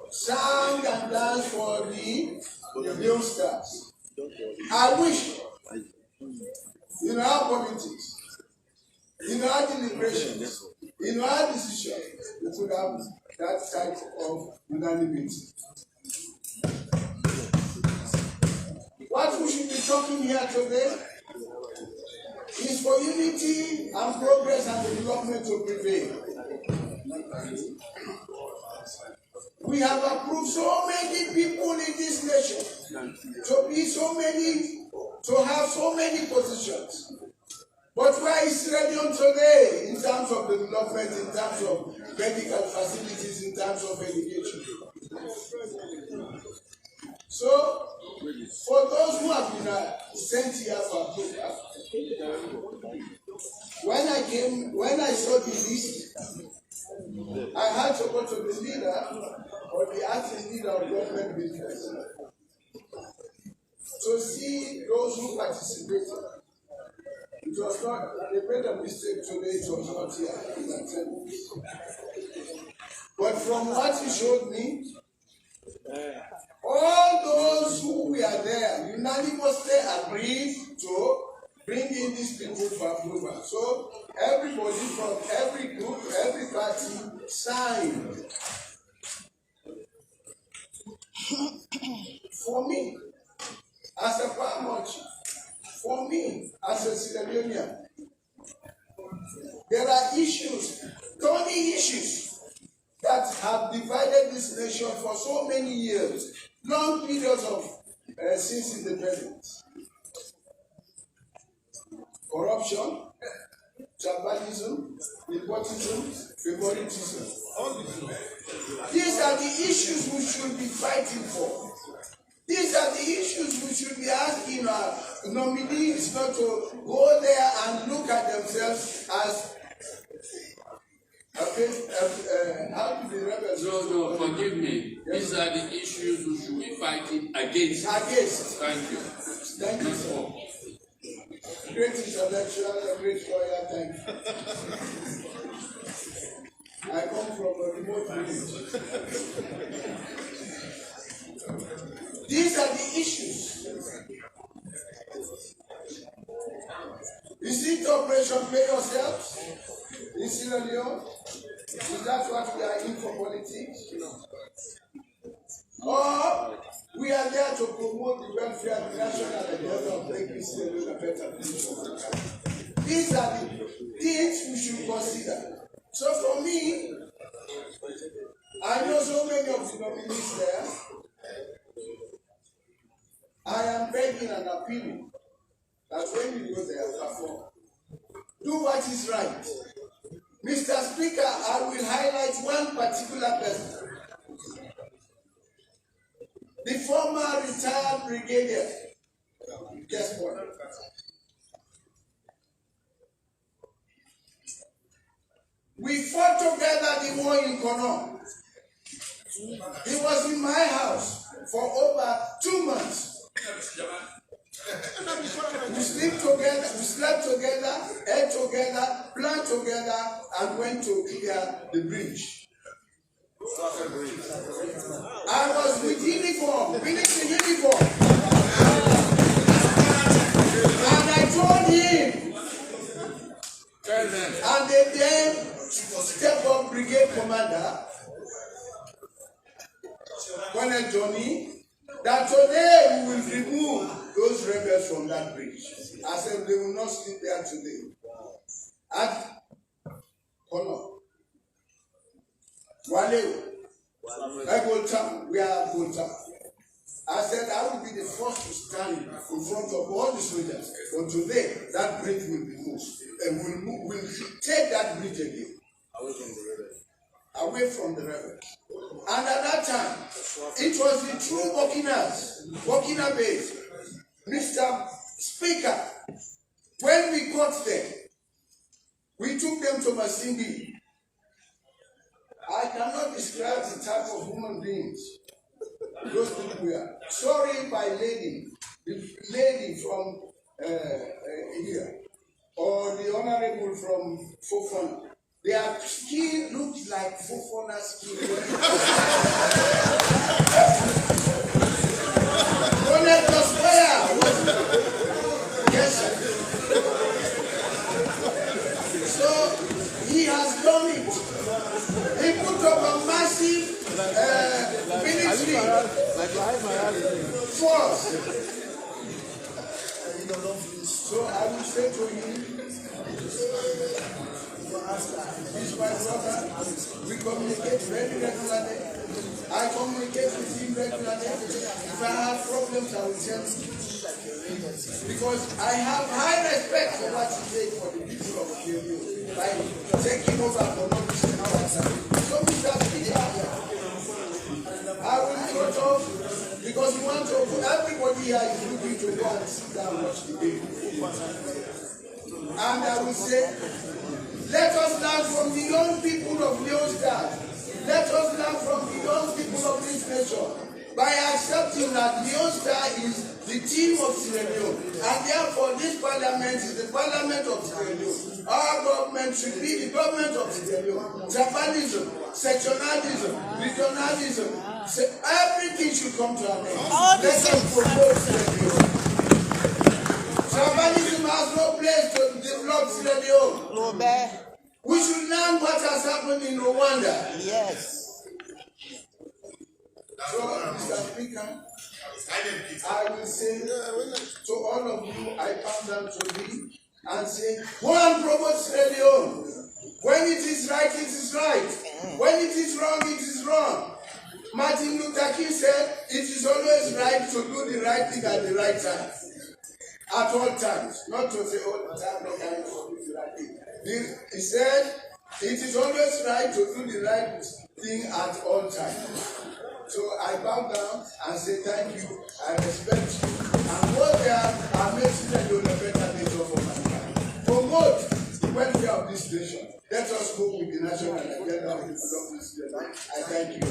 sang and danced for the Leon Stars. I wish in our politics, in our deliberations, in our decisions, we should have that type of unanimity. What we should be talking here today is for unity and progress and development to prevail. We have approved so many people in this nation to have so many positions. But where is Sierra today in terms of development, in terms of medical facilities, in terms of education? So, for those who have been sent here for approval, when I saw the list, I had to go to the leader or the acting leader of government business to see those who participated. It was not, they made a mistake today, it was not here in attendance. But from what he showed me, all those who were there unanimously agreed to bring in these people for approval. So everybody from every group, every party signed. For me, as a farmer chief, for me, as a Sierra Leonean, there are issues, thorny issues, that have divided this nation for so many years, long periods of since independence. Corruption, tribalism, nepotism, favoritism. These are the issues we should be fighting for. These are the issues we should be asking our nominees not to go there and look at themselves as how do the rebels? No, forgive me. Yes. These are the issues we should be fighting against. Thank you. Thank you, sir. Great intellectual, a great lawyer, thank you. I come from a remote village. These are the issues. Is it operation pay yourselves in Sierra Leone? Is that what we are in for politics? Or we are there to promote the welfare of the national agenda of making Sierra Leone a better place. These are the things we should consider. So for me, I know so many of the nominees there. I am begging and appealing that when you go there, perform. Do what is right. Mr. Speaker, I will highlight one particular person. The former retired brigadier. Guess what? We fought together the war in Kono. He was in my house for over 2 months. We slept together, ate together, planned together, and went to clear the bridge. I was with uniform, finished the uniform. And I told him, and the then step up brigade commander Colonel Johnny, that today we will remove those rebels from that bridge. I said they will not sleep there today. At Colonel Wale, Egolta, we are Egolta. I said I will be the first to stand in front of all the soldiers. But today, that bridge will be moved. And we'll take that bridge again. Away from the rebels. And at that time, it was the true Burkina base. Mr. Speaker, when we got them, we took them to Masindi. I cannot describe the type of human beings those people were. Sorry, my lady, the lady from here, or the honorable from Fofana. Their skin looked like Fofana skin. Colonel Jospaya was, yes, sir. So he has done it. He put up a massive military force. So I will say to him, he's my brother. We communicate very regularly. I communicate with him regularly. If I have problems, I will tell him. Because I have high respect for what he did for the people of Kyoto by taking over for not listening to us. So Mr. Speaker, I will sort of, because we want to, everybody here is looking to go and sit down and watch the game. And I will say, let us learn from the young people of Leon Star. Let us learn from the young people of this nation by accepting that Leon Star is the team of Sierra Leone. And therefore, this parliament is the parliament of Sierra Leone. Our government should be the government of Sierra Leone. Tribalism, sectionalism, regionalism, everything should come to an end. Let us promote Sierra Leone. Tribalism has no place to develop Sierra Leone. We should learn what has happened in Rwanda. Yes. So, Mr. Speaker, I will say to all of you, I come down to me and say, go and promote Sierra Leone. When it is right, it is right. When it is wrong, it is wrong. Martin Luther King said, it is always right to do the right thing at the right time. At all times. Not to say all the time, no time to do the right thing. He said, it is always right to do the right thing at all times. So I bow down and say thank you, I respect you, and what there are making you a better nation for mankind. Promote the welfare of this nation. Let us go with the national agenda of this nation. I thank you. I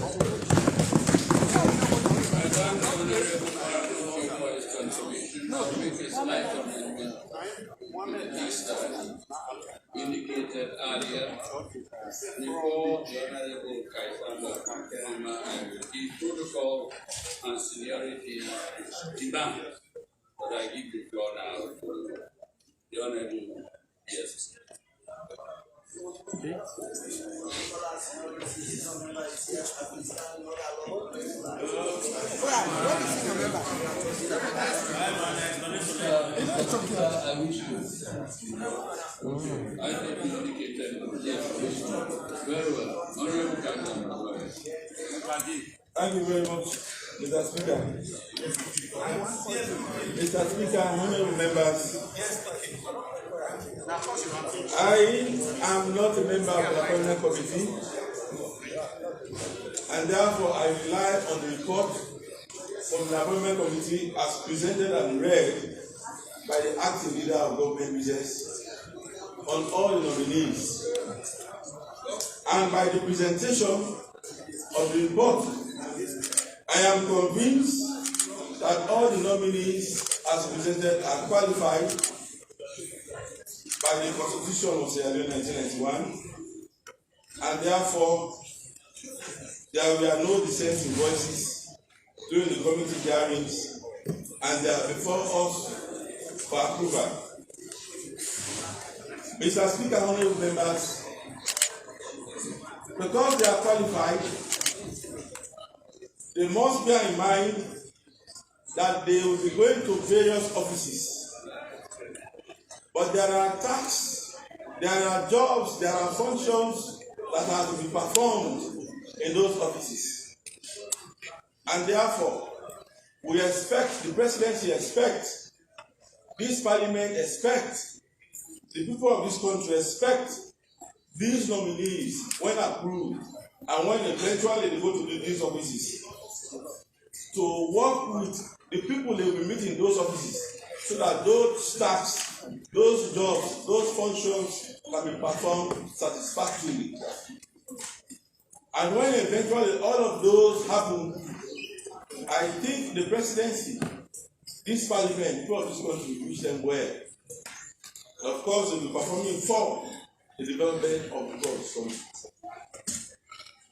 thank the Honorable Parliament for his contribution to make his life amendment indicated earlier before the Honorable Kaisamba Kampema and the protocol and seniority demand that I give the floor now to the Honorable Yes. I wish to. I think you indicated very well. Honorable Kaisamba. Thank you very much, Mr. Speaker. Mr. Speaker, honorable members, I am not a member of the appointment committee, and therefore I rely on the report from the appointment committee as presented and read by the acting leader of government regions on all the nominees, and by the presentation of the report. I am convinced that all the nominees as presented are qualified by the Constitution of Sierra Leone 1991, and therefore there were no dissenting voices during the committee hearings, and they are before us for approval. Mr. Speaker, honorable members, because they are qualified, they must bear in mind that they will be going to various offices. But there are tasks, there are jobs, there are functions that have to be performed in those offices. And therefore, we expect, the presidency expects, this parliament expects, the people of this country expect these nominees, when approved, and when eventually they go to these offices, to work with the people they will meet in those offices, so that those tasks, those jobs, those functions can be performed satisfactorily. And when eventually all of those happen, I think the presidency, this parliament, people of this country will wish them well. Of course, they will be performing for the development of the country.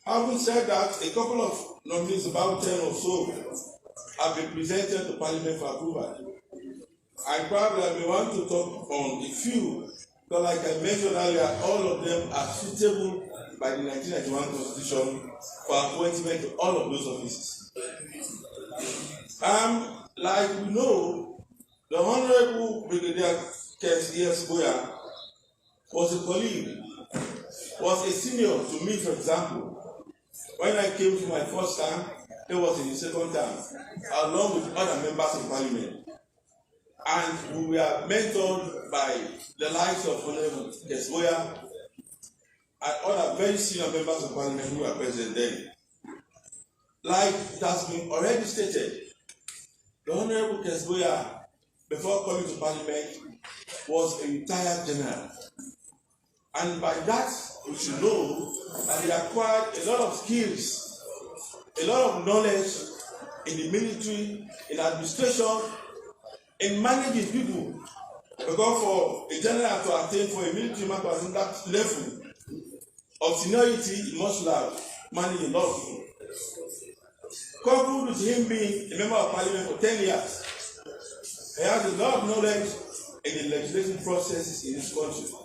Having said that, a couple of nominees, about 10 or so, have been presented to Parliament for approval. I probably may want to talk on a few, because like I mentioned earlier, all of them are suitable by the 1991 Constitution for appointment to all of those offices. Like we know, the Honorable Brigadier K.S. Boya was a colleague, was a senior to me, for example. When I came to my first term, he was in the second term, along with other members of Parliament. And we were mentored by the likes of Honorable Kesboya and other very senior members of Parliament who were present then. Like it has been already stated, the Honorable Kesboya, before coming to Parliament, was a retired general. And by that, we should know that he acquired a lot of skills, a lot of knowledge in the military, in administration, in managing people. Because for a general to attain, for a military man to attain that level of seniority, he must have managed a lot of people. Coupled with him being a member of Parliament for 10 years, he has a lot of knowledge in the legislative processes in this country.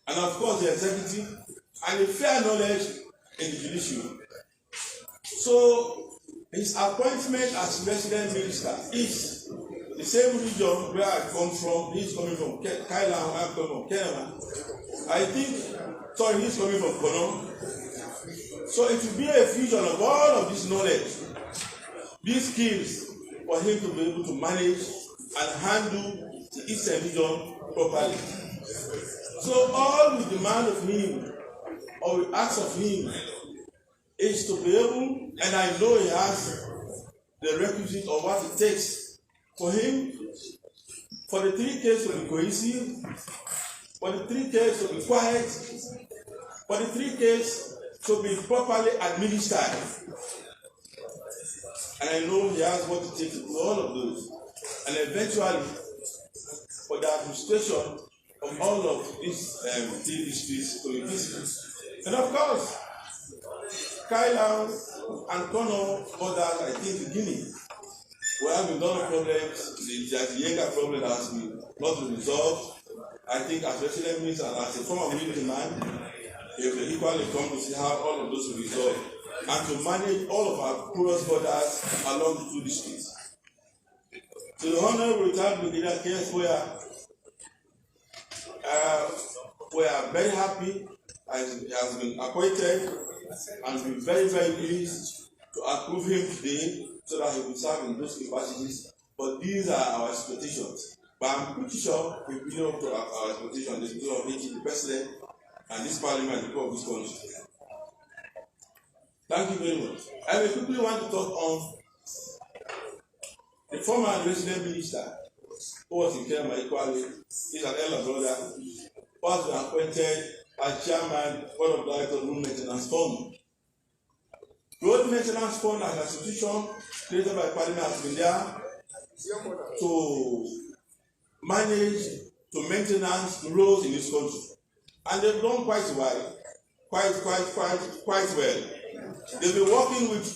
And of course, the executive, and a fair knowledge in the judiciary. So, his appointment as resident minister is the same region where I come from. He's coming from Kailan, I'm coming from Kenya. He's coming from Kono. So, it will be a fusion of all of this knowledge, these skills, for him to be able to manage and handle the Eastern region properly. So all we demand of him, or we ask of him, is to be able, and I know he has the requisite of what it takes for him, for the 3 Ks to be cohesive, for the 3 Ks to be quiet, for the 3 Ks to be properly administered. And I know he has what it takes to do all of those. And eventually, for the administration of all of these 3 districts to be visible. And of course, Kailan and Kono borders, I think, Guinea, we have a lot of problems. The Yenga problem has been not resolved. I think as resident minister and as a former military man, he will equally come to see how all of those will resolve and to manage all of our porous borders along the 2 districts. To the Honorable Retired Brigadier K.S. Boya, we are very happy as he has been appointed and we're very, very pleased to approve him today so that he will serve in those capacities. But these are our expectations. But I'm pretty sure we will live up to our expectations, the expectation of making the president and this parliament the people of this country. Thank you very much. I will quickly want to talk on the former resident minister who was in Kenya equally. He's an elder brother who has been appointed as chairman, board of directors of Road Maintenance Fund. Road Maintenance Fund as an institution created by Parliament has been there to manage, to maintenance the roads in this country. And they've done quite well. They've been working with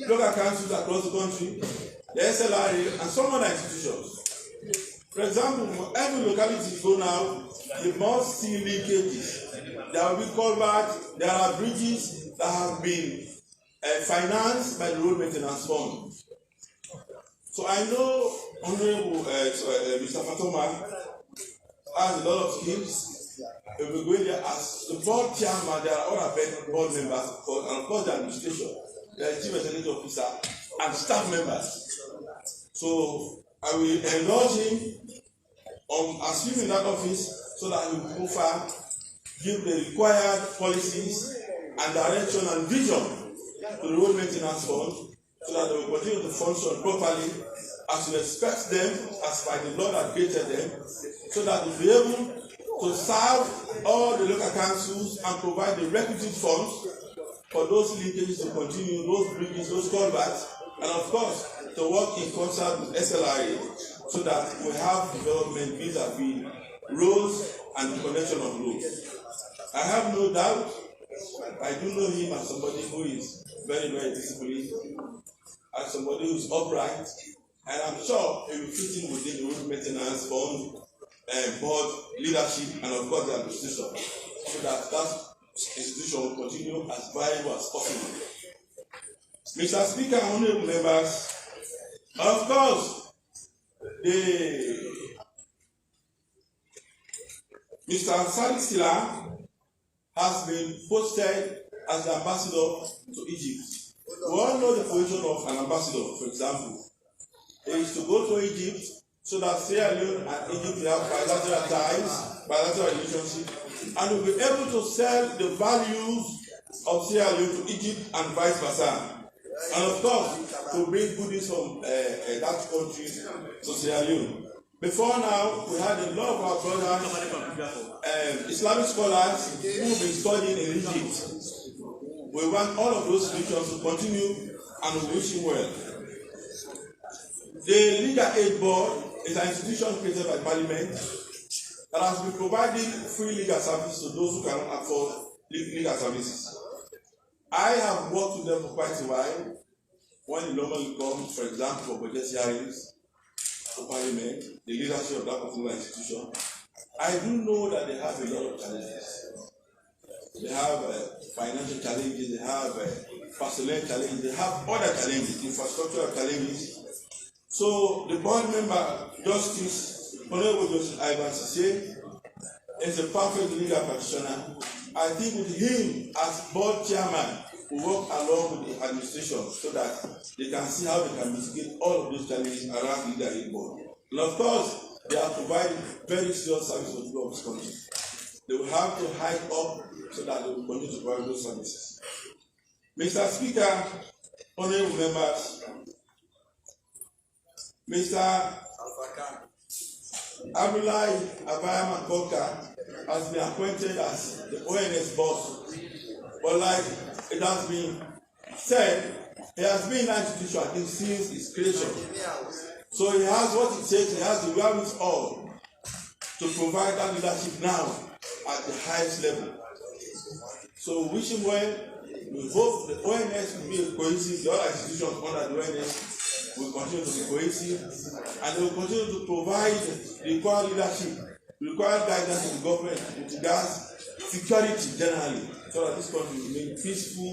local councils across the country, the SLRA, and some other institutions. For example, every locality you go now, you must see linkages. There will be culverts, there are bridges that have been financed by the road maintenance fund. So I know Honorable Mr. Fatoma has a lot of skills. If we go in there as the board chairman, there are other board members, and of course the administration, the chief executive officer, and staff members. So I will endorse him on assuming that office so that he will go far, give the required policies and direction and vision to the road maintenance fund so that they will continue to function properly as we expect them, as by the law that created them, so that we'll be able to serve all the local councils and provide the requisite funds for those linkages to continue, those bridges, those culverts, and of course to work in concert with SLRA so that we have development vis-a-vis roads and the connection of roads. I have no doubt, I do know him as somebody who is very, very disciplined, as somebody who is upright, and I'm sure he will fit in within the road maintenance fund, board leadership, and of course the administration, so that that institution will continue as viable as possible. Mr. Speaker, honorable members, of course, Mr. Sadiq Sila has been posted as the ambassador to Egypt. We all know the position of an ambassador, for example. It is to go to Egypt so that Sierra Leone and Egypt will have bilateral ties, bilateral relationship, and will be able to sell the values of Sierra Leone to Egypt and vice versa. And of course, to bring goodies from that country to Sierra Leone. Before now, we had a lot of our brothers, Islamic scholars who have been studying in Egypt. We want all of those regions to continue and we wish you well. The Legal Aid Board is an institution created by Parliament that has been providing free legal services to those who cannot afford legal services. I have worked with them for quite a while. When it normally comes, for example, for budget hearings to Parliament, the leadership of that particular institution, I do know that they have a lot of challenges. They have financial challenges, they have personnel challenges, they have other challenges, infrastructural challenges. So the board member, Honorable Justice Ivan Sise, is a perfect legal practitioner. I think with him as board chairman, we work along with the administration so that they can see how they can mitigate all of those challenges around the legal aid board. And of course, they are providing very serious services to the people of this country. They will have to hike up so that they will continue to provide those services. Mr. Speaker, honorable members, Mr. Abdullahi Abayama Koka has been appointed as the ONS boss. But like it has been said, he has been in that institution, I think, since its creation. So he has what it takes, he has the wherewithal to provide that leadership now at the highest level. So we wish him well. We hope the ONS will be cohesive, the other institutions under the ONS will continue to be cohesive, and they will continue to provide the required leadership, the required guidance to the government with regards security generally, so that this country will remain peaceful,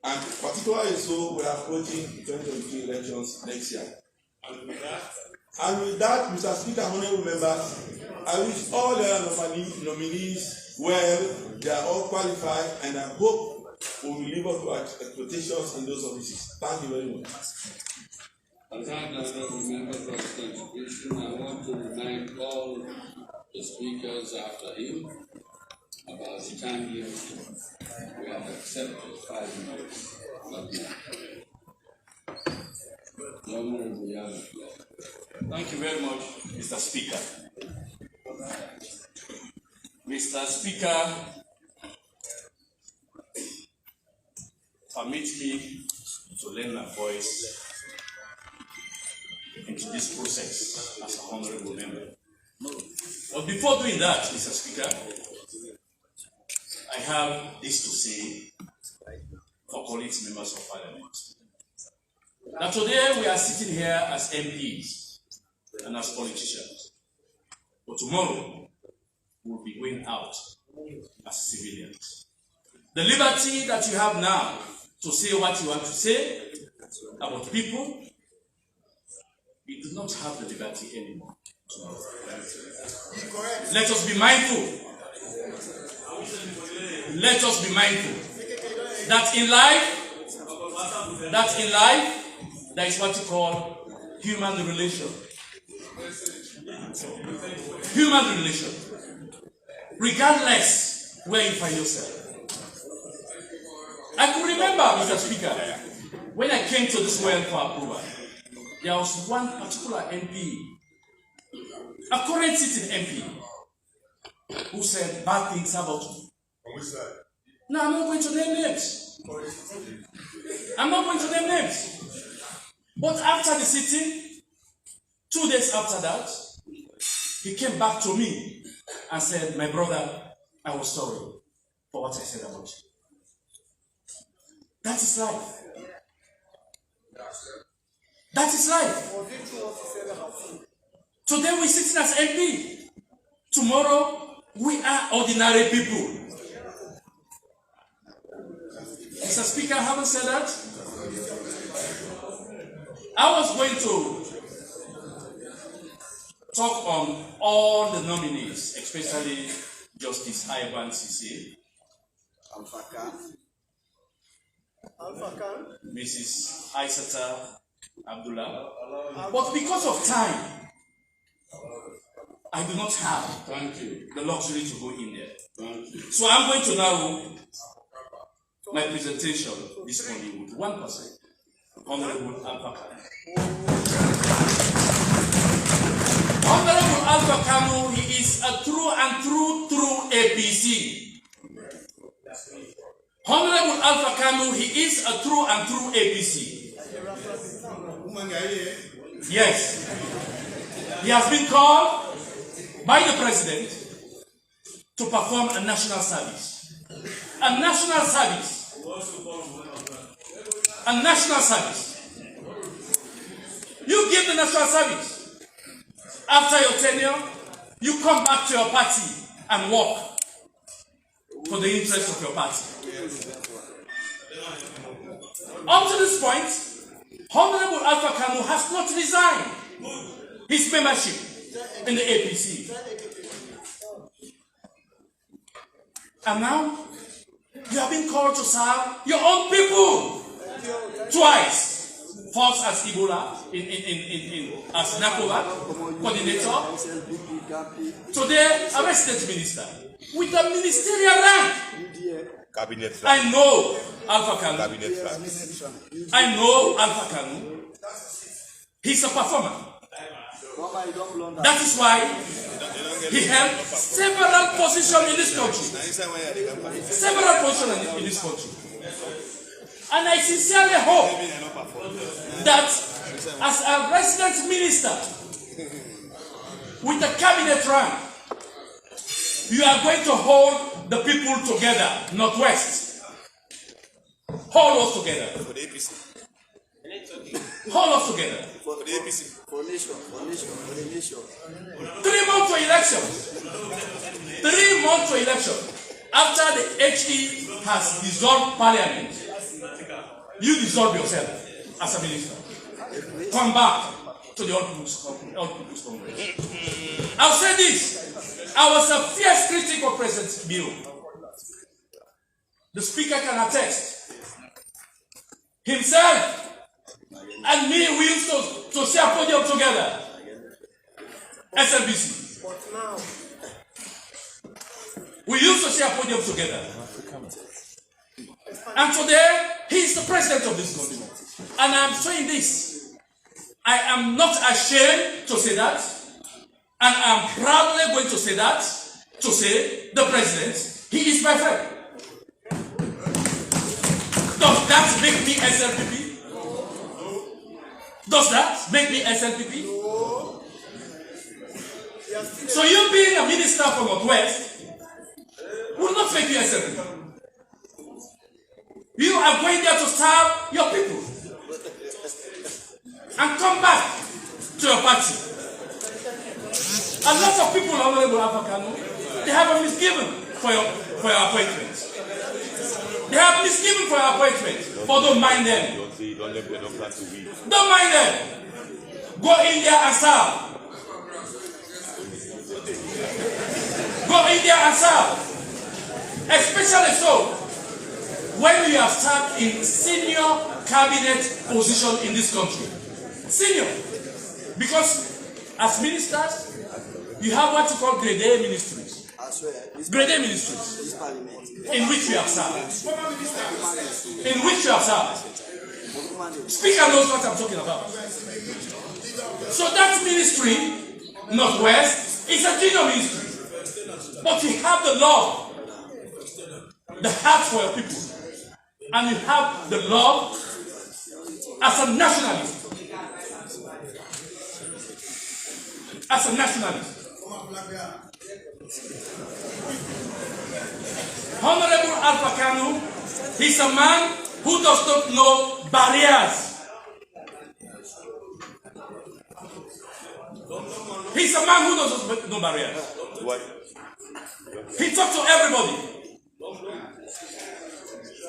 and particularly so we are approaching the 2023 elections next year. And with that, Mr. Speaker, honorable members, I wish all the nominees well. They are all qualified, and I hope we will live up to our expectations in those offices. Thank you very much. I thank the honorable member for his contribution. I want to remind all the speakers after him about the time limit. We have accepted 5 minutes. Thank you very much, Mr. Speaker. Mr. Speaker, permit me to lend my voice into this process as an honorable member. But before doing that, Mr. Speaker, I have this to say for colleagues, members of Parliament. Now today we are sitting here as MPs and as politicians, but tomorrow we will be going out as civilians. The liberty that you have now to say what you want to say about people, we do not have the liberty anymore. Let us be mindful. Let us be mindful that in life, there is what you call human relation. Human relation. Regardless where you find yourself. I could remember, Mr. Speaker, when I came to this well for approval, there was one particular MP, a current sitting MP, who said bad things about me. On which side? No, I'm not going to name names. I'm not going to name names. But after the sitting, 2 days after that, he came back to me and said, my brother, I was sorry for what I said about you. That is life. That is life. Today we're sitting as MP. Tomorrow we are ordinary people. Mr. Speaker, having said that, I was going to talk on all the nominees, especially Justice Ivan Sisi, Mrs. Aisata Abdullah, but because of time, I do not have the luxury to go in there. So I'm going to narrow my presentation this morning with one person, Honorable Alpha Kanu. Honorable Alpha Kanu, he is a true APC. Honorable Alpha Kanu, he is a true APC. Yes. He has been called by the president to perform a national service. A national service. A national service. You give the national service. After your tenure, you come back to your party and work for the interest of your party. Up to this point, Honorable Alpha Kanu has not resigned his membership in the APC. And now, you have been called to serve your own people twice. First as Ebola, as NACOVAC coordinator. Today, a resident minister with a ministerial rank. Cabinet rank. I know Alpha Kanu. Cabinet rank. I know Alpha Kanu. He's a performer. That is why he held several positions in this country. Several positions in this country. And I sincerely hope that as a resident minister with a cabinet rank, you are going to hold the people together, Northwest. Hold us together. For the APC. Hold us together. For the APC. For nation. 3 months to elections. 3 months to election. After the HE has dissolved parliament, you dissolve yourself as a minister. Come back to the All People's Congress. I'll say this. I was a fierce critic of President Bill. The speaker can attest. Himself and me, we used to share podium together. SLBC. We used to share podium together. And today, he is the president of this country. And I'm saying this. I am not ashamed to say that. And I'm proudly going to say that. To say, the president, he is my friend. Does that make me SLPP? Does that make me SLPP? So you being a minister from Northwest will not make you SLPP. You are going there to serve your people and come back to your party. A lot of people, Honorable Alpha Kanu, they have a misgiving for your appointment. They have misgiven for your appointment, but don't mind them. Don't mind them. Go in there and serve. Go in there and serve. Especially so when you have served in senior cabinet position in this country. Senior. Because as ministers, you have what you call grade A ministries. Grade A ministries. In which you have served. In which you have served. Speaker knows what I'm talking about. So that ministry, Northwest, is a junior ministry. But you have the love, the heart for your people. And you have the love as a nationalist. As a nationalist. Honorable Alpha Kanu, he's a man who does not know barriers. He's a man who does not know barriers. He talks to everybody.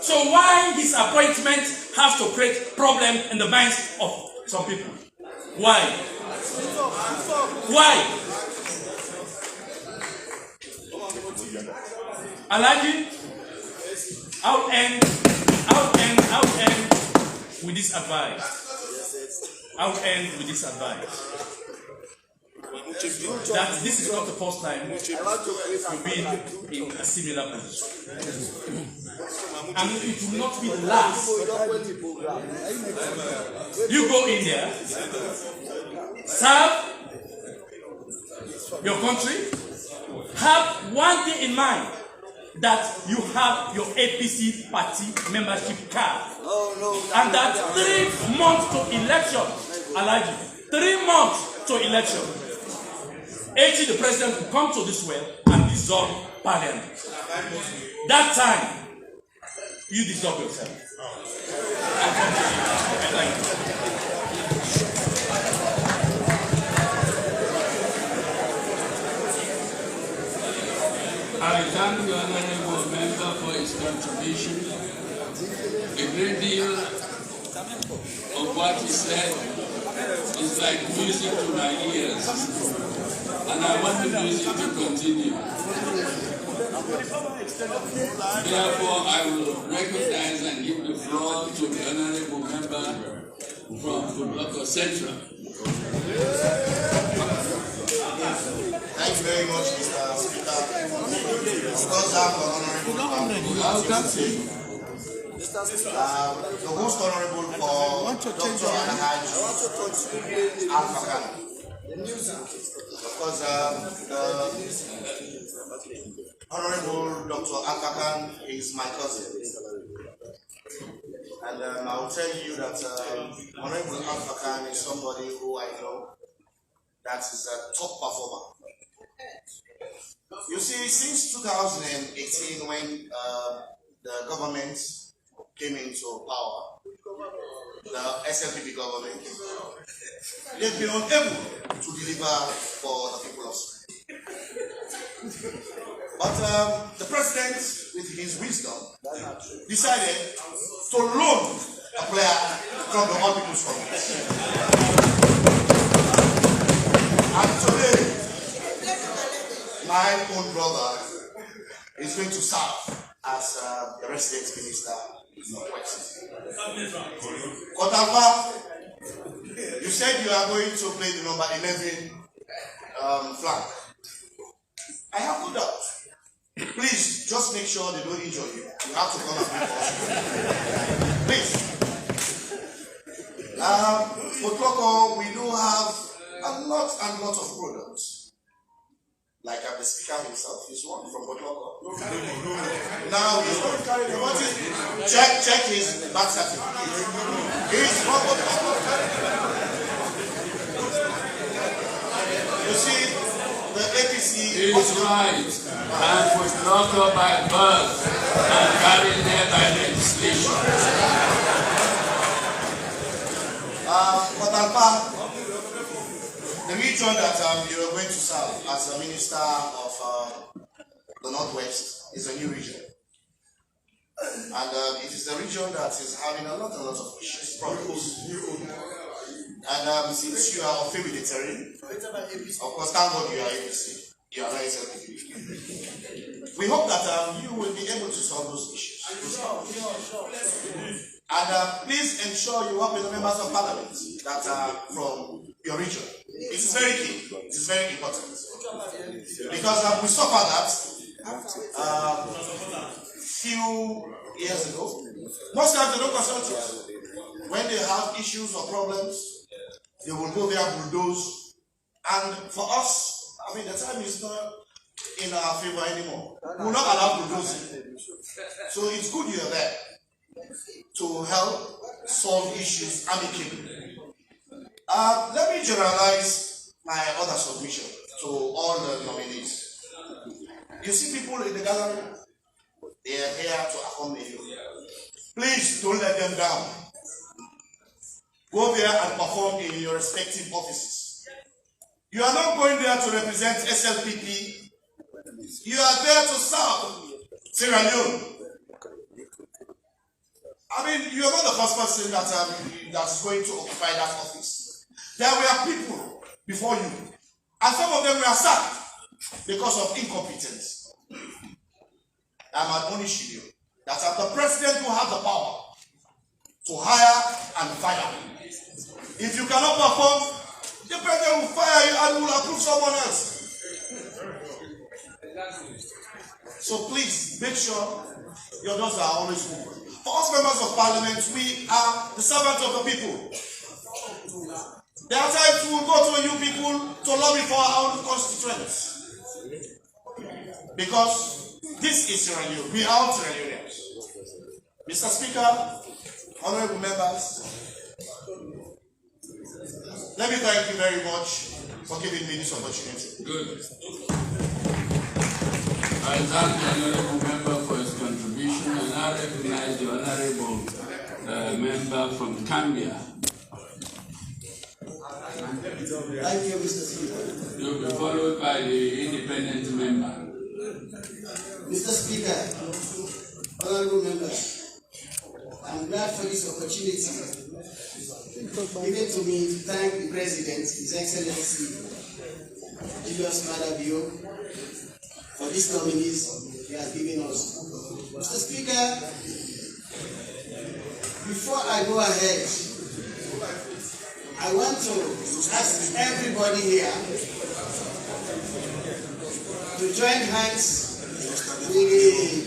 So why his appointment has to create problem in the minds of some people? Why? Why? Alaji, I'll end with this advice. I'll end with this advice. That this is not the first time you've been in a similar position. And it will not be the last. You go in there, serve your country, have one thing in mind, that you have your APC party membership card. And that 3 months to election, Alaji, 3 months to election, AG the president will come to this well and dissolve parliament. That time, you dissolve yourself. Thank you. I thank the honorable member for his contribution. A great deal of what he said is like music to my ears, and I want the music to continue. Therefore, I will recognize and give the floor to the honorable member from Budloko Central. Thank you very much, Mr. Speaker. Because I'm the honorable the most honorable for Dr. Alhaj Alpha Kanu. Because Honorable Dr. Alpha Kanu is my cousin. And I will tell you that Honorable Alpha Kanu is somebody who I know that is a top performer. You see, since 2018, when the government came into power, the SLPP government, they've been unable to deliver for the people of Spain. But the president, with his wisdom, decided to loan a player from the All People's Congress. And today, my own brother is going to serve as the resident minister in Northwest. Kotafa, you said you are going to play the number 11 flank. I have no doubt. Please, just make sure they don't injure you. You have to come and play for us. Please. Budloko, we do have a lot of products. Like the speaker himself is one from Budloko. Now check his birth certificate. He's from Budloko. You see, the APC is right. And Budloko by birth and carried there by legislation. Kotalpa, the region that you are going to serve as a minister of the Northwest is a new region. And it is a region that is having a lot of issues, problems. And since you are okay with the terrain, of course, thank God you are APC. You are not SLP. We hope that you will be able to solve those issues. And please ensure you work with the members of parliament that are from your region. It is very key. It is very important. Because we suffered that few years ago. Most times they don't consult us. When they have issues or problems, they will go there, bulldoze. And for us, I mean, the time is not in our favor anymore. We will not allow bulldozing. So it's good you're there to help solve issues amicably. Let me generalize my other submission to all the nominees. You see people in the gallery, they are here to accompany you. Please don't let them down. Go there and perform in your respective offices. You are not going there to represent SLPP. You are there to serve Sierra Leone. I mean, you are not the first person that is going to occupy that office. There were people before you, and some of them were sacked because of incompetence. I'm admonishing you that I'm the president who has the power to hire and fire. If you cannot perform, the president will fire you and will approve someone else. So please make sure your doors are always open. For us members of parliament, we are the servants of the people. There are times we will go to you people to lobby for our own constituents. Because this is Sierra Leone. We are all Sierra Leoneans. Mr. Speaker, honorable members, let me thank you very much for giving me this opportunity. Good. I thank the honorable member for his contribution, and I recognize the honorable member from Cambia. Thank you, Mr. Speaker. You'll be followed by the independent member. Mr. Speaker, honorable members, I'm glad for this opportunity given to me to thank the President, His Excellency Julius Madabio, for these nominees he has given us. Mr. Speaker, before I go ahead, I want to ask everybody here to join hands with the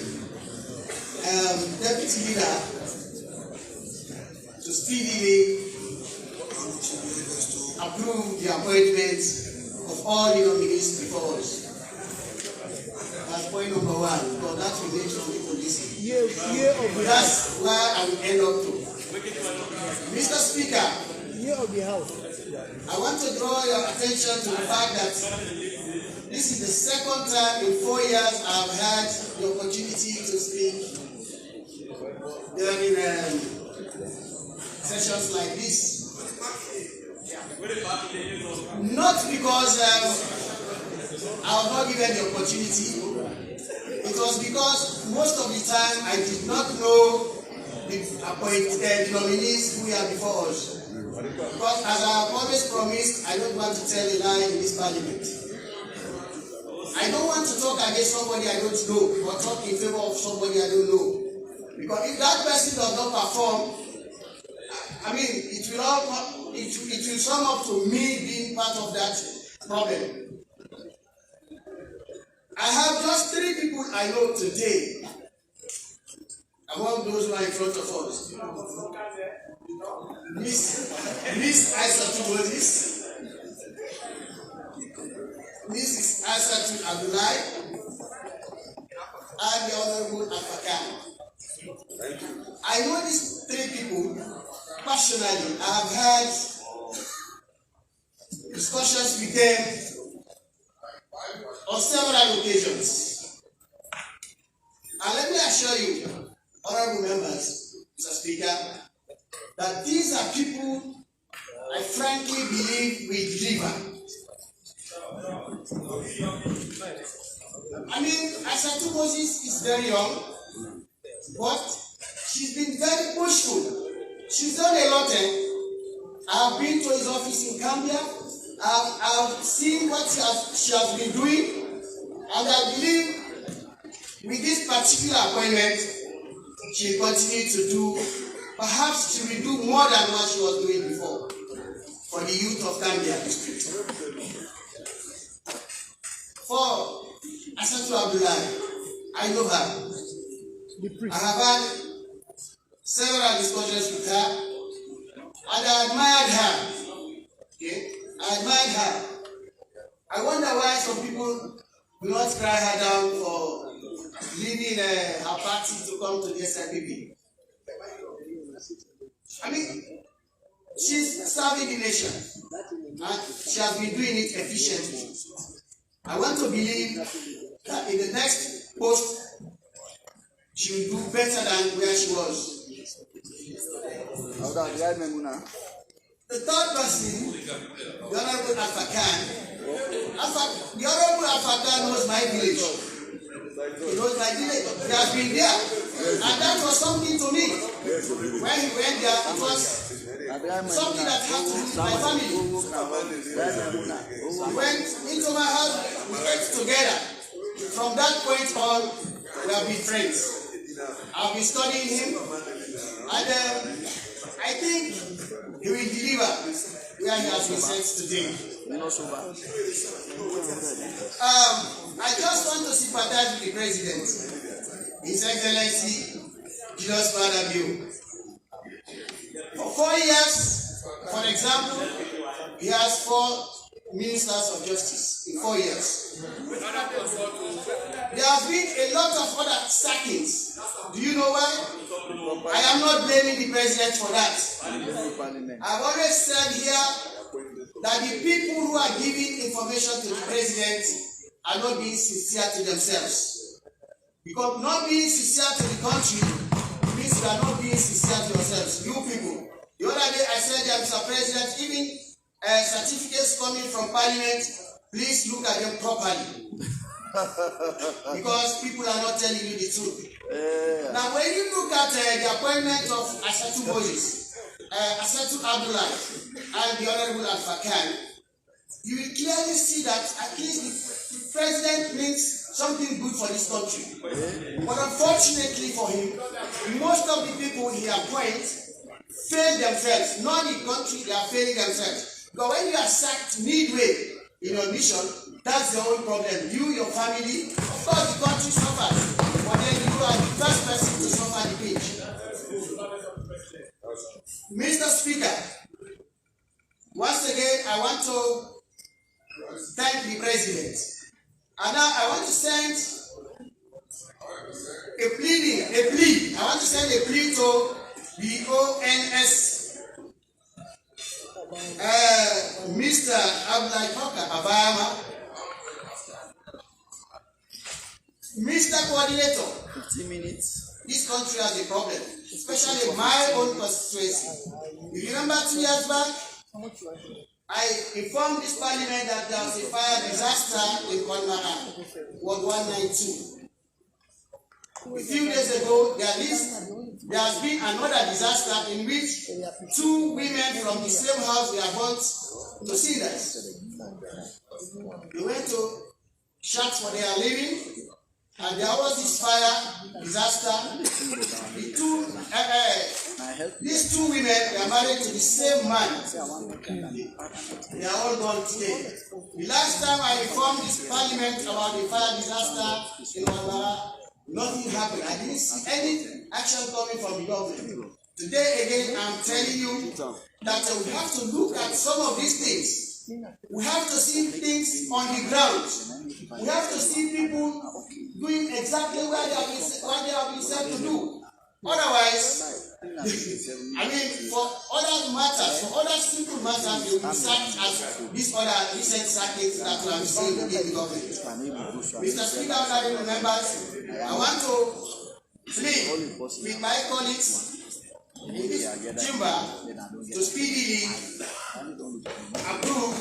deputy leader to speedily approve the appointment of all the nominees before us. That's point number one, because that will make some people listen. That's where I will end up to. Mr. Speaker, I want to draw your attention to the fact that this is the second time in 4 years I've had the opportunity to speak during sessions like this. Not because I was not given the opportunity, it was because most of the time I did not know the nominees who are before us. Because as I have always promised, I don't want to tell a lie in this parliament. I don't want to talk against somebody I don't know, or talk in favor of somebody I don't know. Because if that person does not perform, I mean, it will sum up to me being part of that problem. I have just 3 people I know today, among those who are in front of us. Miss Aissatou Moses, Mrs. Aissatou Abdullahi, and the Honorable Afakan. I know these 3 people personally. I have had discussions with them on several occasions. And let me assure you, honorable members, Mr. Speaker, that these are people I frankly believe will deliver. I mean, Aissatou Moses is very young. But she's been very pushful. She's done a lot. I've been to his office in Gambia. I've seen what she has been doing. And I believe with this particular appointment, she will continue to do, perhaps she will do more than what she was doing before for the youth of Gambia district. For Asatu Abdullahi, I know her. I have had several discussions with her, and I admired her. Okay? I admired her. I wonder why some people will not cry her down for leaving her party to come to the SIPP. I mean, she's serving the nation, and she has been doing it efficiently. I want to believe that in the next post, she will do better than where she was. The third person, the Honorable Al-Fakan. The Honorable Al-Fakan knows my village. He knows my village. He has been there. And that was something to me. When he went there, it was something that had to do with my family. He went into my house, we ate together. From that point on, we have been friends. I've been studying him, and I think he will deliver where he has been sent today. I just want to sympathize with the President, His Excellency Julius Maada Bio. For 4 years, for example, he has 4 ministers of justice in 4 years. There has been a lot of other sackings. Do you know why? I am not blaming the president for that. I've always said here that the people who are giving information to the president are not being sincere to themselves. Because not being sincere to the country means you are not being sincere to yourselves. You people. The other day I said that, Mr. President, even certificates coming from Parliament, please look at them properly. Because people are not telling you the truth. Now, when you look at the appointment of Asatu Moses, Asatu Abdullahi, and the Honorable Al-Fakan, you will clearly see that at least the president means something good for this country. But unfortunately for him, most of the people he appoints fail themselves. Not the country, they are failing themselves. But when you are sacked midway in your mission, that's your own problem. You, your family, of course the country suffers. But then you are the first person to suffer the pinch. Mr. Speaker, once again I want to thank the President. And now I want to send a plea. I want to send a plea to the ONS, Mr. Abdullahi Abama, Mr. Coordinator. 15 minutes. This country has a problem, especially my own constituency. If you remember 2 years back, I informed this parliament that there was a fire disaster in Konmara, Ward 192. A few days ago, there has been another disaster in which 2 women from the same house were burnt to cinders. They went to shout for their living, and there was this fire disaster. These 2 women were married to the same man. They are all gone today. The last time I informed this parliament about the fire disaster in Wandara, nothing happened. I didn't see any action coming from the government. Today again, I'm telling you that we have to look at some of these things. We have to see things on the ground. We have to see people doing exactly what they have been said to do. Otherwise, I mean, for other matters, for other simple matters, they will be sacked as these other recent sackings that we have seen within the government. Mr. Speaker, honorable members, I want to plead with my colleagues in this chamber to speedily approve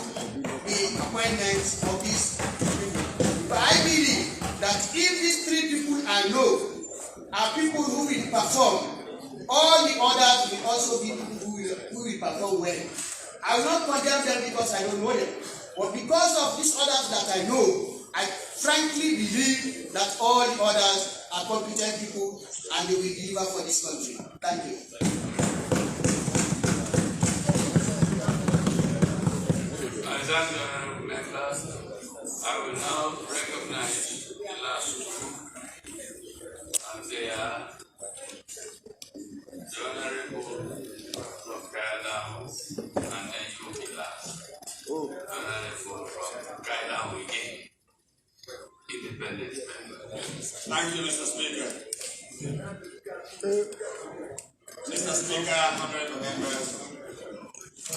the appointment of these people. But I believe that if these 3 people I know are people who will perform. All the others will also be people who will perform well. I will not condemn them because I don't know them. But because of these others that I know, I frankly believe that all the others are competent people and they will deliver for this country. Thank you. Members, I will now recognize the last two, and they are the Honorable from Kailamu and then you will be last. Honorable from Kailamu again, independent member. Thank you, Mr. Speaker. Mr. Speaker, honorable members,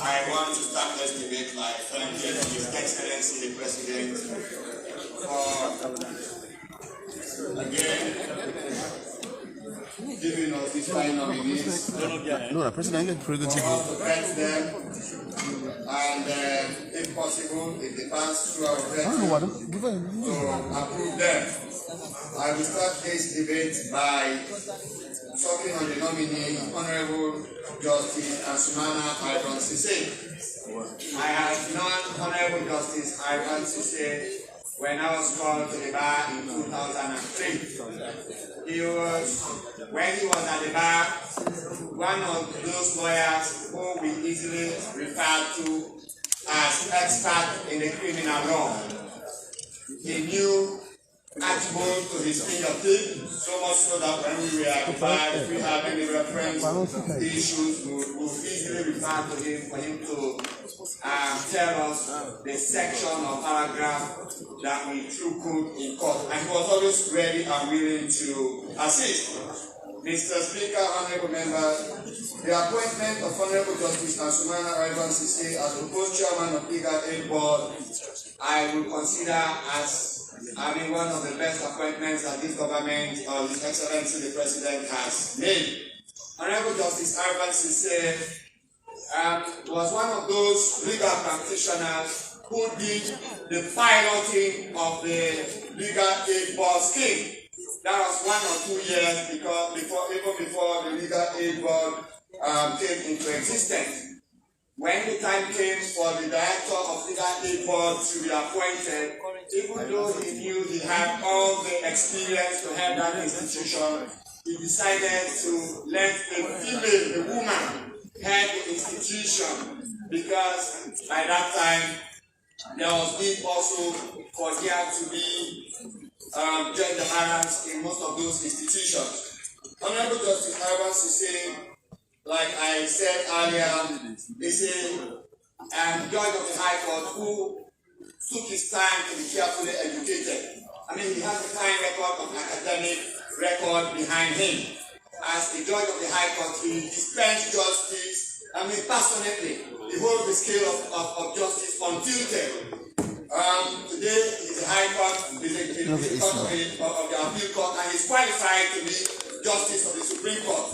I want to start this debate by thanking His Excellency the President for again giving us these fine nominees. No, the President gets prerogative. To vet them and if possible, if they pass through our vetting, to approve them. I will start this debate by talking on the nominee, Honorable Justice Asumana Ivan Sise. I have known Honorable Justice Ivan Sise when I was called to the bar in 2003. When he was at the bar, one of those lawyers who we easily refer to as expert in the criminal law. He knew Archibald to his fingertips, so much so that when we were at the bar, if we have any reference issues, we would easily refer to him for him to tell us the section or paragraph that we threw code in court. And he was always ready and willing to assist. Mr. Speaker, honorable members, the appointment of Honorable Justice Asumana Ivan Sise as proposed chairman of Legal Aid Board, I will consider as having one of the best appointments that this government or His Excellency the President has made. Honorable Justice Ivan Sise was one of those legal practitioners who did the piloting of the Legal Aid Board scheme. That was 1 or 2 years even before the Legal Aid Board came into existence. When the time came for the director of Legal Aid Board to be appointed, even though he knew he had all the experience to head that institution, he decided to let a female, a woman, head the institution because by that time there was need also for there to be gender balance in most of those institutions. Honorable Justice Ivan Sise, like I said earlier, is a judge of the High Court who took his time to be carefully educated. I mean, he has a fine record of academic record behind him. As the judge of the High Court, he dispensed justice, I mean, passionately. He holds the scale of justice untilted. Today, he's a High Court, he's a court of the Appeal Court, and he's qualified to be Justice of the Supreme Court.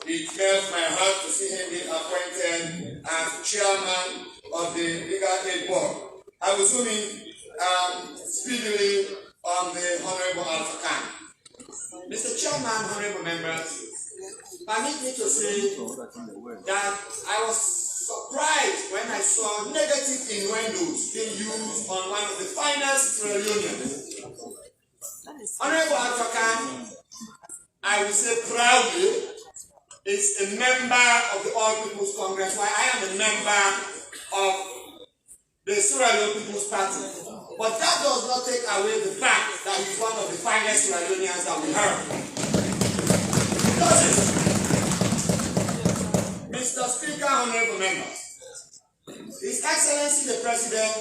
It melts my heart to see him being appointed as chairman of the Legal Aid Board. I was zooming speedily on the Honorable Alpha Khan. Mr. Chairman, honorable members, permit me to say that I was surprised when I saw negative innuendos being used on one of the finest unions. Honorable Alpha Khan, I will say proudly, is a member of the All People's Congress, while I am a member of the Sierra Leone People's Party. But that does not take away the fact that he's one of the finest Sierra Leoneans that we heard. Does it? Mr. Speaker, honorable members, His Excellency the President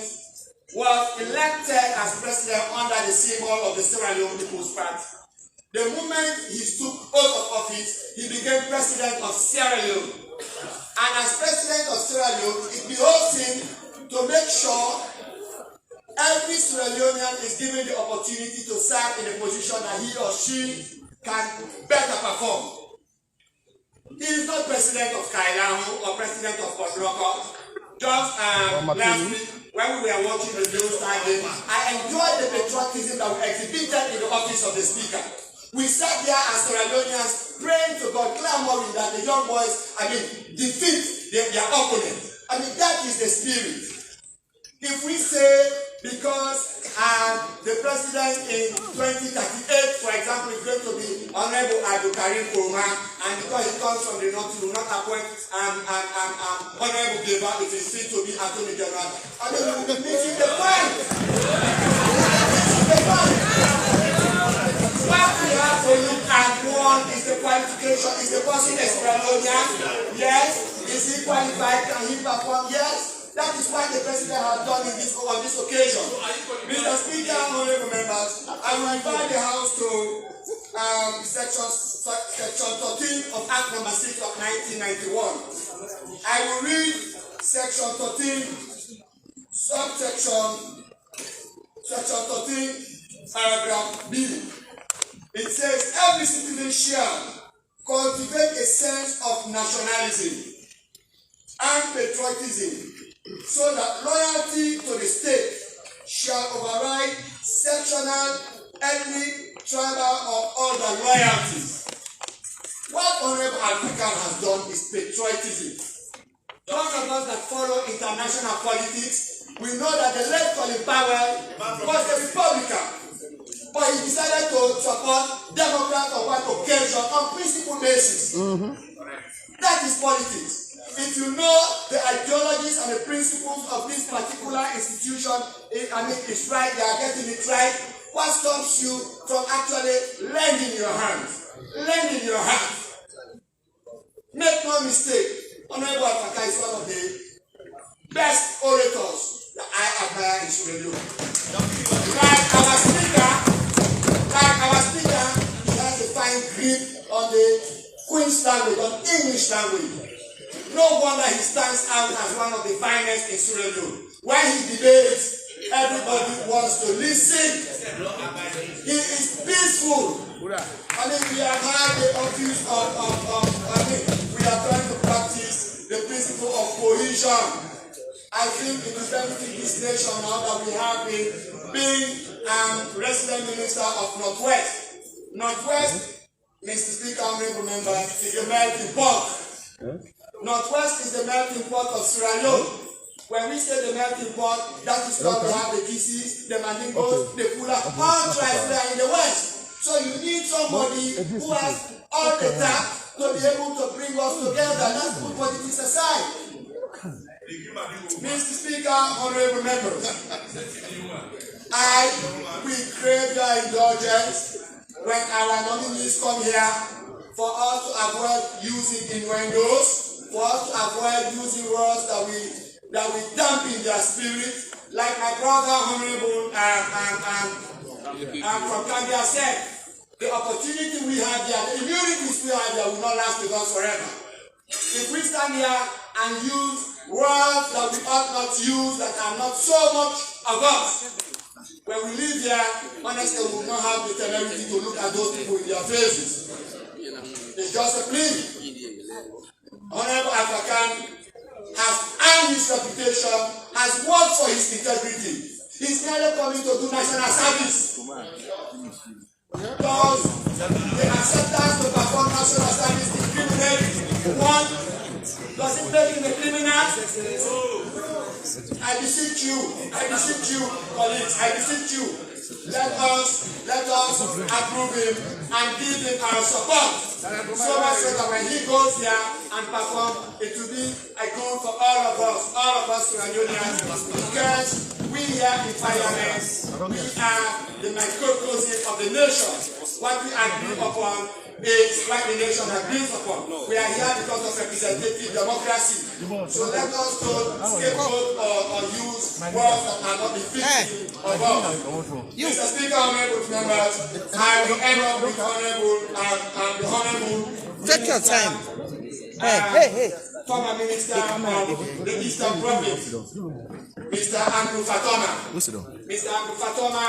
was elected as president under the symbol of the Sierra Leone People's Party. The moment he took oath of office, he became president of Sierra Leone. And as president of Sierra Leone, it behoves him to make sure every Sierra Leonean is given the opportunity to serve in a position that he or she can better perform. He is not president of Kailamu or president of Port Rock. Just last week, when we were watching the news target, I enjoyed the patriotism that we exhibited in the office of the speaker. We sat there as Sierra Leoneans praying to God, clamoring that the young boys, defeat their opponent. That is the spirit. If we say because the president in 2038, for example, is going to be Honorable Abdul Karim Kurma, and because he comes from the north, he will not appoint Honorable Deba, it is fit to be Attorney General. We will be missing the point. What we have to look at, one, is the qualification. Is the person a Sierra Leonean? Yes. Is he qualified? Can he perform? Yes. That is what the president has done on this occasion. Mr. Speaker, honorable members, I will invite the House to section 13 of Act number 6 of 1991. I will read section 13, section 13, paragraph B. It says, every citizen shall cultivate a sense of nationalism and patriotism, so that loyalty to the state shall override sectional, ethnic, tribal, or other loyalties. What Honorable African has done is patriotism. Those of us that follow international politics, we know that the late Colin Powell was a Republican, but he decided to support Democrats on one occasion on principle basis. That is politics. If you know the ideologies and the principles of this particular institution, it's right, they are getting it right, what stops you from actually lending your hands? Lending your hands. Make no mistake, Honorable Afaka is one of the best orators that I admire in Sierra Leone. Like our speaker, he has a fine grip on the Queen's language, on English language. No wonder he stands out as one of the finest in Sierra Leone. When he debates, everybody wants to listen. He is peaceful. We have had the office we are trying to practice the principle of cohesion. I think it is benefiting this nation now that we have being resident minister of Northwest. Northwest, Mr. Speaker, honorable members, is a melting pot. Northwest is the melting pot of Sierra Leone. When we say the melting pot, that is why we have the Kisses, the Mandingos, the Fula, all tribes there in the West. So you need somebody who has all the tact to be able to bring us together. Let's put politics aside. Mr. Speaker, honorable members, we crave your indulgence when our nominees come here for us to avoid using innuendos, for us to avoid using words that we dampen their spirit, like my brother, honorable from Gambia said. The opportunity we have here, the immunities we have here will not last with us forever. If we stand here and use words that we ought not use, that are not so much of us, when we live here, honestly, we will not have the temerity to look at those people in their faces. It's just a plea. Honorable African has earned his reputation, has worked for his integrity. He's nearly coming to do national service. Does the acceptance to perform national service incriminate one? Does it make him a criminal? I beseech you, colleagues, I beseech you. Let us approve him and give him our support. So much so that when he goes there and perform, it will be a goal for all of us Sierra Leoneans, because we here in Parliament, we are the microcosm of the nation. What we agree upon is what the nation agrees upon. We are here because of representative democracy. So let us don't scapegoat or use words that are not befitting of us. Mr. Speaker, honorable members, I will end up with the honorable. Take your time. Former Minister of the Eastern Province, Mr. Andrew Fatoma. Mr. Andrew Fatoma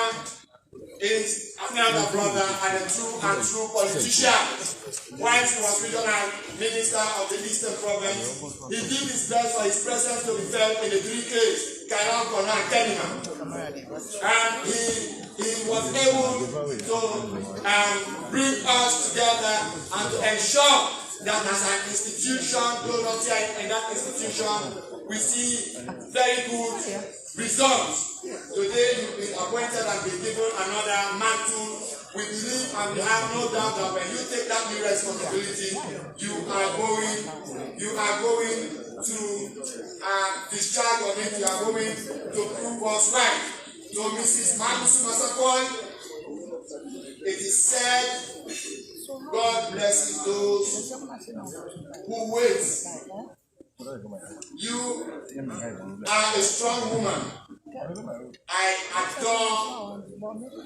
is an elder brother and a true politician. While he was regional minister of the Eastern Province, he did his best for his presence to be felt in the 3 cases, Kairan, Kona, and Kenima. And he was able to bring us together and to ensure that as an institution, though not yet in that institution, we see very good results. Today you've been appointed and been given another mantle. We believe and we have no doubt that when you take that new responsibility, you are going to discharge on it. You are going to prove us right. So Mrs. Magusu Masakoi, it is said, God blesses those who wait. You are a strong woman. I adore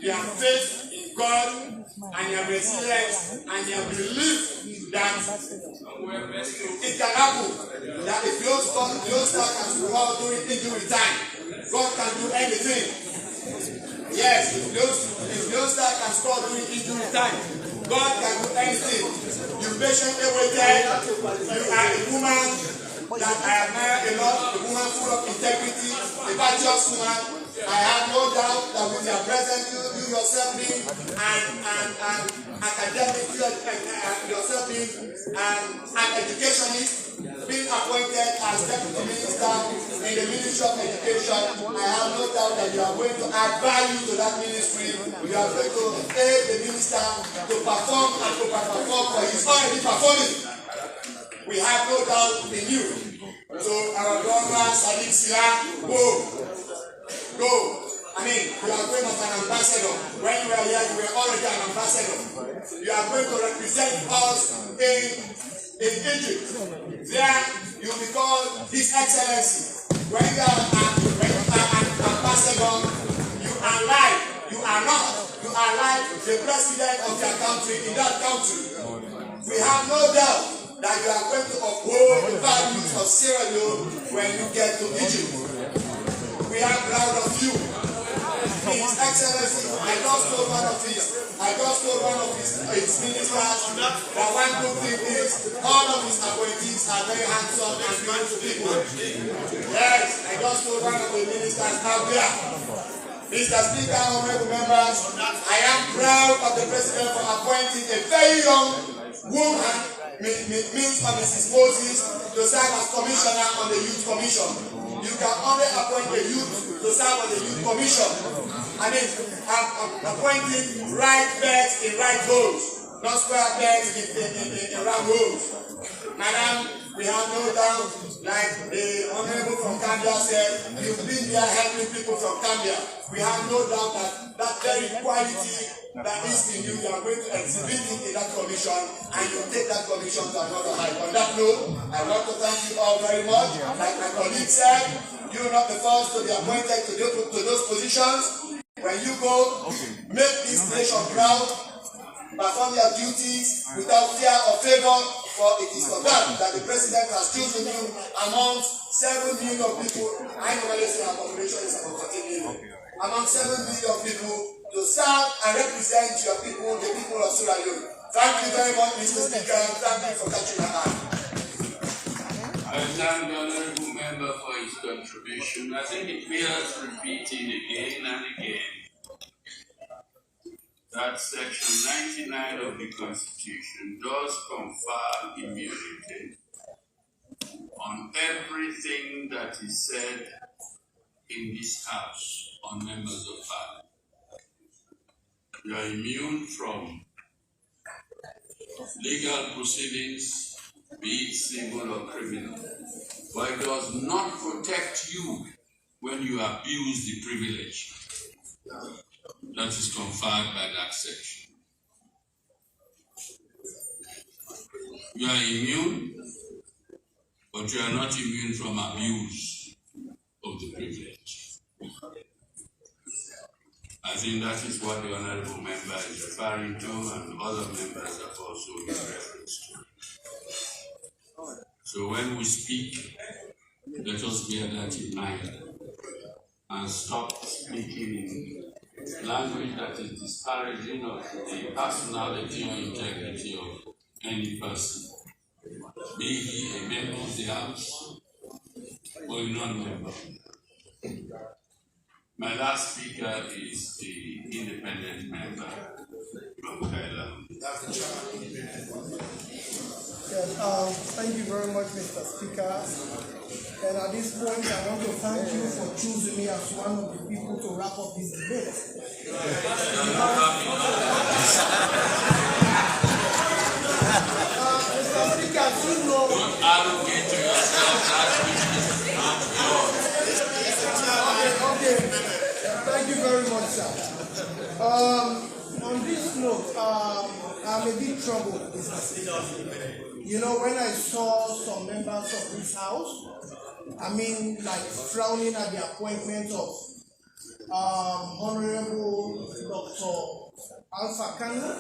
your faith in God and your resilience and your belief that it can happen. That if your star can go during injury time, God can do anything. Yes, if your star can score during injury time, God can do anything. You patiently waited. You are a woman that I admire a lot, a woman full of integrity, a virtuous woman. I have no doubt that with your presence, you yourself being an academic, yourself being an educationist, being appointed as deputy minister in the Ministry of Education, I have no doubt that you are going to add value to that ministry. You are going to aid the minister to perform and to perform for his already performing. We have no doubt in you. So our governor Sadiq Sira, go. I mean, you are going as an ambassador. When you were here, you were already an ambassador. You are going to represent us in Egypt. There, you will be called His Excellency. When you are an ambassador, you are like the president of your country in that country. We have no doubt that you are going to uphold the values of Sierra Leone when you get to Egypt. We are proud of you. His Excellency, I just told one of his ministers that one good thing is all of his appointees are very handsome and beautiful people. Yes, I just told one of the ministers out there. Mr. Speaker, honorable members, I am proud of the President for appointing a very young woman, Ms. Moses, to serve as Commissioner on the Youth Commission. You can only appoint a youth to serve on the Youth Commission. I mean, appointing right pegs in right holes, not square pegs in round holes. Madam, we have no doubt, like the Honorable from Cambia said, you've been there helping people from Cambia. We have no doubt that that very quality that is in you, you are going to exhibit it in that commission, and you take that commission to another height. On that note, I want to thank you all very much. Like my colleague said, you are not the first to be appointed to those positions. When you go, make this nation proud, perform your duties without fear or favor, for it is for that the president has chosen you amongst 7 million people. I normally say our population is about 14 million. Among 7 million people to serve and represent your people, the people of Sierra Leone. Thank you very much, Mr. Speaker. Thank you for catching my eye. I thank the honorable member for his contribution. I think it bears repeating again and again that Section 99 of the Constitution does confer immunity on everything that is said in this House on members of Parliament. You are immune from legal proceedings, be it civil or criminal, but it does not protect you when you abuse the privilege that is conferred by that section. You are immune, but you are not immune from abuse of the privilege. I think that is what the honorable member is referring to, and other members have also made reference to. So when we speak, let us bear that in mind and stop speaking in language that is disparaging of the personality or integrity of any person, be he a member of the House or a non-member. My last speaker is the independent member. Thank you very much, Mr. Speaker. And at this point, I want to thank you for choosing me as one of the people to wrap up this debate. Mr. Speaker, you know. Don't arrogate to yourself Okay. Thank you very much, sir. On this note, I'm a bit troubled, Mr. Speaker. You know, when I saw some members of this house, like frowning at the appointment of Honorable Dr. Alpha Kano,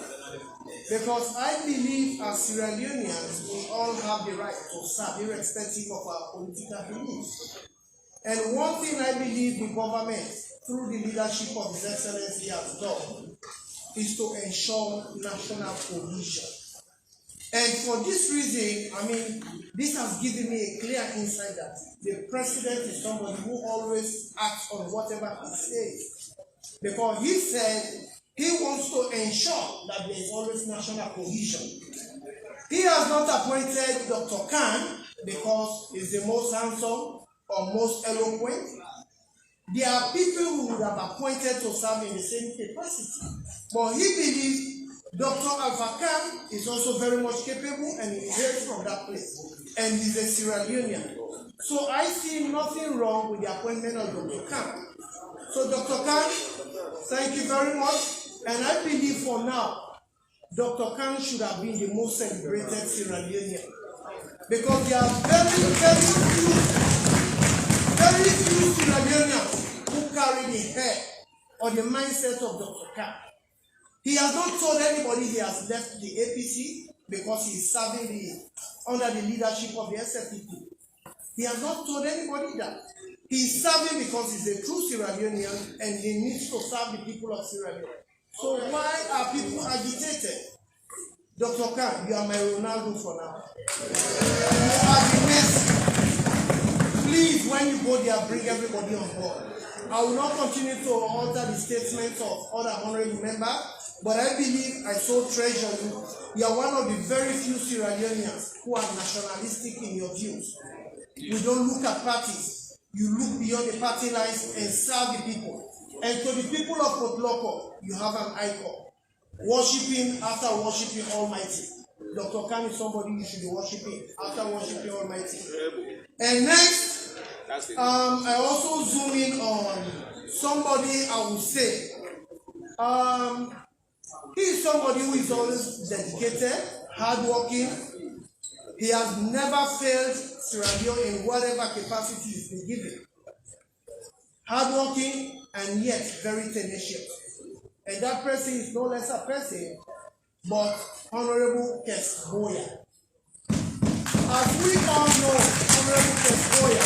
because I believe as Sierra Leoneans, we all have the right to serve irrespective of our political beliefs. And one thing I believe the government, through the leadership of His Excellency, has done is to ensure national cohesion. And for this reason, this has given me a clear insight that the president is somebody who always acts on whatever he says. Because he said he wants to ensure that there is always national cohesion. He has not appointed Dr. Khan because he's the most handsome or most eloquent. There are people who would have appointed to serve in the same capacity. But he believes Dr. Alpha Khan is also very much capable and he hails from that place. And he's a Sierra Leonean. So I see nothing wrong with the appointment of Dr. Khan. So Dr. Khan, thank you very much. And I believe for now, Dr. Khan should have been the most celebrated Sierra Leonean. Because there are very few Sierra Leoneans who carry the head or the mindset of Dr. Khan. He has not told anybody he has left the APC because he is serving under the leadership of the SFPP. He has not told anybody that. He is serving because he's a true Sierra Leonean and he needs to serve the people of Sierra Leone. So why are people agitated? Dr. Khan, you are my Ronaldo for now. You are the Messi. Please, when you go there, bring everybody on board. I will not continue to alter the statements of other honorable members. But I believe I so treasure you. You are one of the very few Sierra Leoneans who are nationalistic in your views. You don't look at parties. You look beyond the party lines and serve the people. And to the people of Potloko, you have an icon. Worshiping after worshiping Almighty. Dr. Khan is somebody you should be worshiping after worshiping Almighty. And next, I also zoom in on somebody I would say. He is somebody who is always dedicated, hardworking. He has never failed Sierra Leone in whatever capacity he's been given. Hardworking and yet very tenacious. And that person is no less a person, but Honorable Kesboya. As we all know, Honorable Kesboya,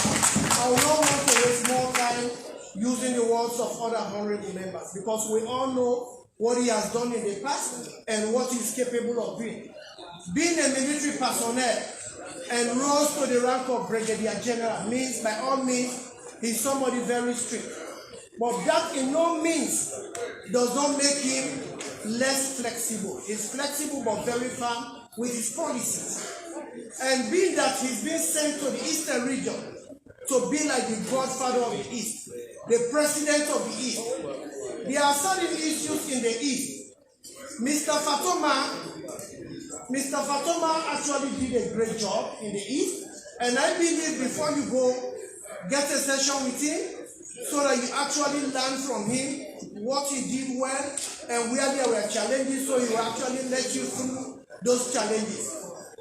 I will not want to waste more time using the words of other honorable members because we all know what he has done in the past and what he is capable of doing. Being a military personnel and rose to the rank of Brigadier General means, by all means, he's somebody very strict. But that in no means does not make him less flexible. He's flexible but very firm with his policies. And being that he's been sent to the Eastern region to be like the godfather of the East, the president of the East, there are certain issues in the East. Mr. Fatoma actually did a great job in the East, and I believe before you go, get a session with him so that you actually learn from him what he did well and where there were challenges, so he will actually let you through those challenges.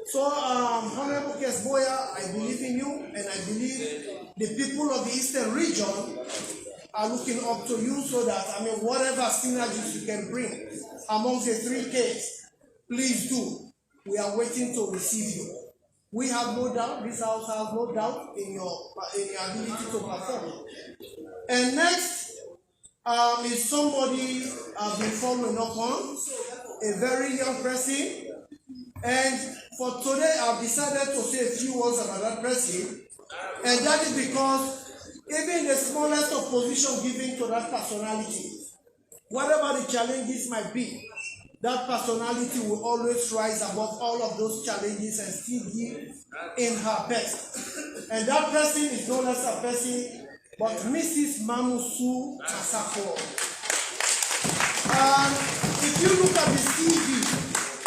So, Honorable Kesboya, I believe in you, and I believe the people of the Eastern region are looking up to you so that, whatever synergies you can bring amongst the 3Ks, please do. We are waiting to receive you. We have no doubt, this house has no doubt in your ability to perform. And next, is somebody I've been following up on, a very young person. And for today, I've decided to say a few words about that person. And that is because even the smallest of position given to that personality, whatever the challenges might be, that personality will always rise above all of those challenges and still give in her best. And that person is no less a person but Mrs. Mamusu Asako. If you look at the CV,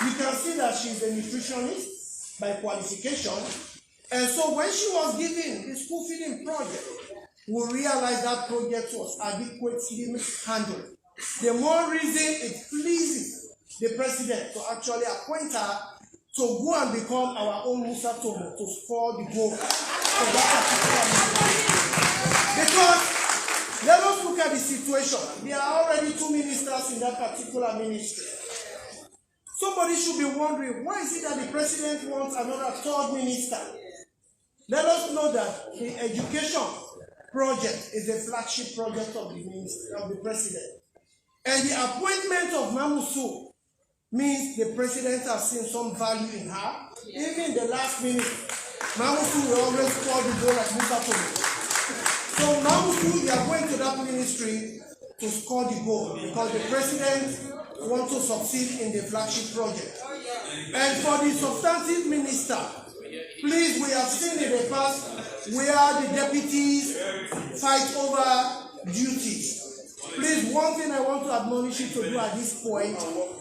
you can see that she's a nutritionist by qualification. And so when she was given the school feeding project, we realized that project was adequately handled. The more reason it pleases the president to actually appoint her to go and become our own Musa Tomo to score the goal for that particular. Because let us look at the situation. There are already 2 ministers in that particular ministry. Somebody should be wondering, why is it that the president wants another 3rd minister? Let us know that the education project is a flagship project of the president. And the appointment of Mamusu means the president has seen some value in her. Even the last minute, Mamusu will always score the goal like Musa Tomo. So Mamusu, you are going to that ministry to score the goal because the president wants to succeed in the flagship project. And for the substantive minister, please, we have seen in the past where the deputies fight over duties. Please, one thing I want to admonish you to do at this point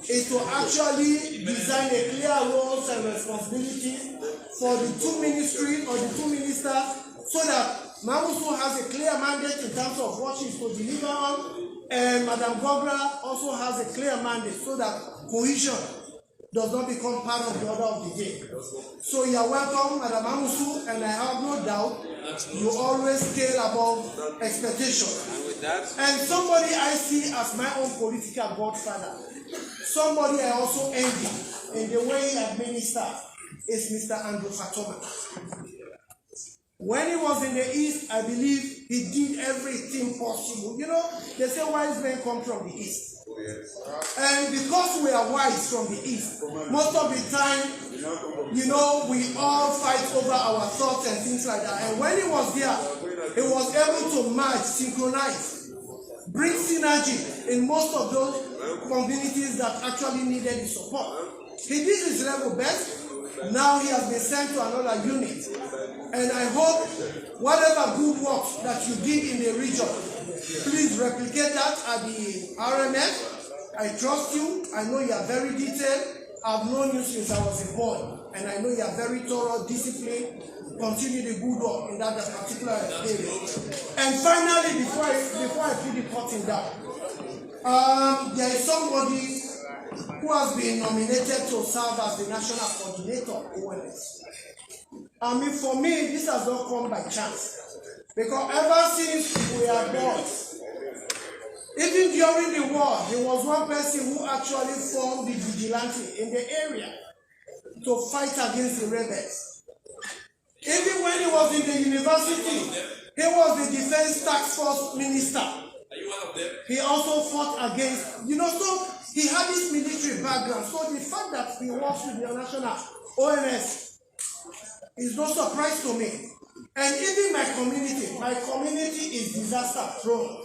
is to actually design a clear roles and responsibilities for the 2 ministries or the 2 ministers so that Mamusu has a clear mandate in terms of what she's to deliver on, and Madam Gogra also has a clear mandate so that cohesion does not become part of the order of the day. So you are welcome, Madam Mamusu, and I have no doubt you always scale above expectation. And somebody I see as my own political godfather, somebody I also envy in the way he administers, is Mr. Andrew Fatoma. When he was in the East, I believe he did everything possible. You know, they say wise men come from the East. And because we are wise from the East, most of the time, you know, we all fight over our thoughts and things like that. And when he was there, he was able to merge, synchronize, bring synergy in most of those communities that actually needed his support. He did his level best. Now he has been sent to another unit. And I hope whatever good work that you did in the region, please replicate that at the RMF. I trust you. I know you are very detailed. I've known you since I was a boy. And I know you are very thorough, disciplined. Continue the good work in that particular area. And finally, before I put the curtain down, there is somebody who has been nominated to serve as the national coordinator of ONS. I mean, for me, this has not come by chance. Because ever since we are born, even during the war, there was one person who actually formed the vigilante in the area to fight against the rebels. Even when he was in the university, he was the defense task force minister. Are you one of them? He also fought against, you know, so he had this military background. So the fact that he works with the national ONS is no surprise to me. And even my community is disaster prone.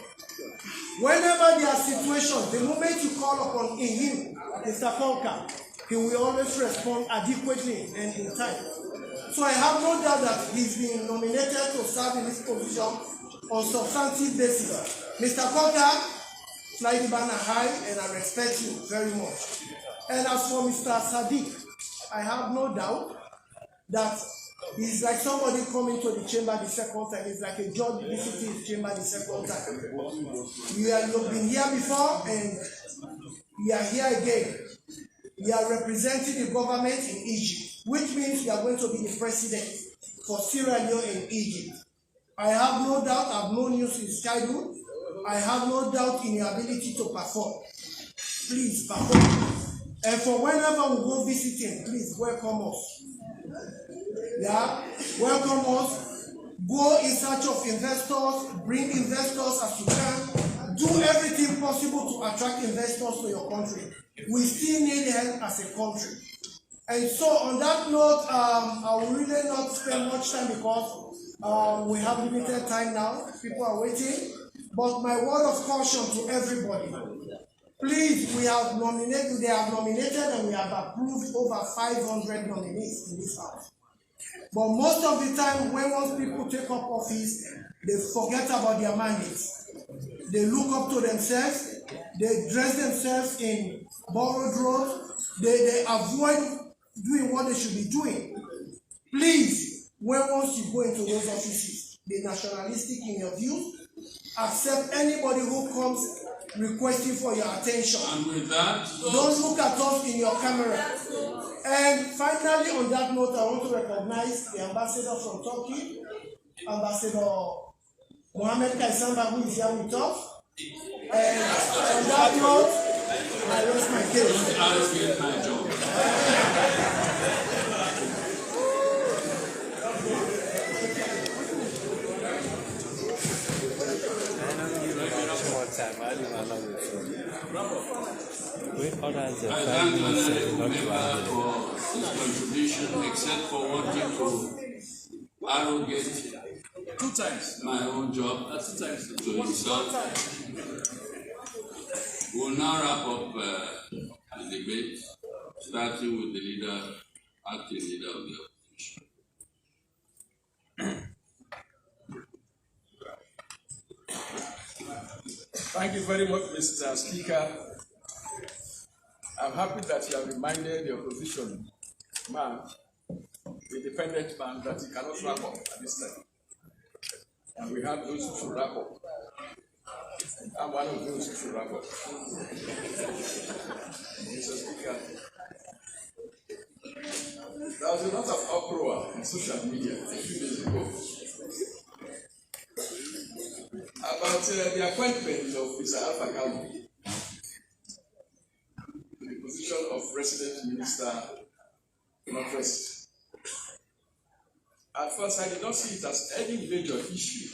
Whenever there are situations, the moment you call upon him, Mr. Polka, he will always respond adequately and in time. So I have no doubt that he's been nominated to serve in this position on substantive basis. Mr. Polka, fly the banner high, and I respect you very much. And as for Mr. Sadiq, I have no doubt that he's like somebody coming to the chamber the second time. It's like a judge visiting his chamber the second time. You've been here before, and we are here again. We are representing the government in Egypt, which means we are going to be the president for Sierra Leone and Egypt. I have no doubt, I've known you since childhood. I have no doubt in your ability to perform. Please perform. And for whenever we go visiting, please welcome us. Yeah, welcome us. Go in search of investors, bring investors as you can. do everything possible to attract investors to your country. We still need help as a country. And so on that note, I will really not spend much time because we have limited time now. People are waiting. But my word of caution to everybody, please, they have nominated and we have approved over 500 nominees in this house. But most of the time, when once people take up office, they forget about their mandates. They look up to themselves, they dress themselves in borrowed robes, they avoid doing what they should be doing. Please, when once you go into those offices, be nationalistic in your views, accept anybody who comes requesting for your attention. And with that, don't look at us in your camera. And finally, on that note, I want to recognize the ambassador from Turkey, Ambassador Mohammed Kaisamba, who is here with us. And on that note, I rest my case. I'll get my job. I thank the member for his contribution, except for wanting to arrogate 2 times my own job to himself. We'll now wrap up the debate, starting with the acting leader of the opposition. Thank you very much, Mr. Speaker. I'm happy that you have reminded the opposition man, the independent man, that he cannot wrap up at this time. And we have those who should wrap up. I'm one of those who should wrap up. Mr. Speaker, there was a lot of uproar on social media a few days ago about the appointment of Mr. Alpha Kalu to the position of Resident Minister Northwest. At first, I did not see it as any major issue,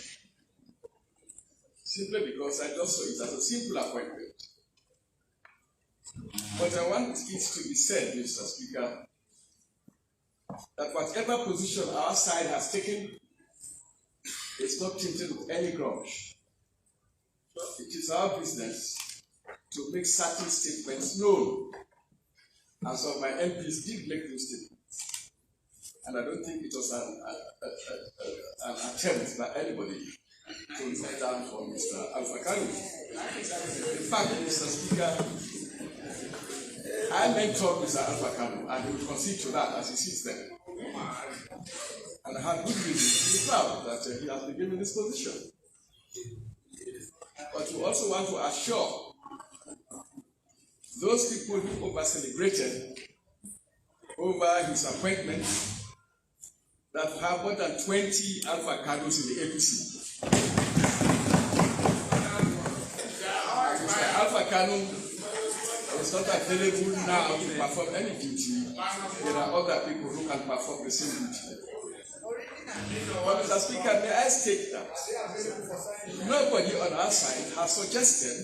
simply because I just saw it as a simple appointment. But I want it to be said, Mr. Speaker, that whatever position our side has taken is not tainted with any grudge. It is our business to make certain statements known. And some of my MPs did make those statements. And I don't think it was an attempt by anybody to look down for Mr. Alpha Kalu. In fact, Mr. Speaker, I mentored Mr. Alpha Kalu, and he will concede to that as he sits there. And I have good reason to be proud that he has been given this position. But we also want to assure those people who over-celebrated over his appointment that we have more than 20 Alpha Kalus in the APC. Mr. Alpha Kalu is not available now to perform any duty. There are other people who can perform the same duty. But Mr. Speaker, may I state that nobody on our side has suggested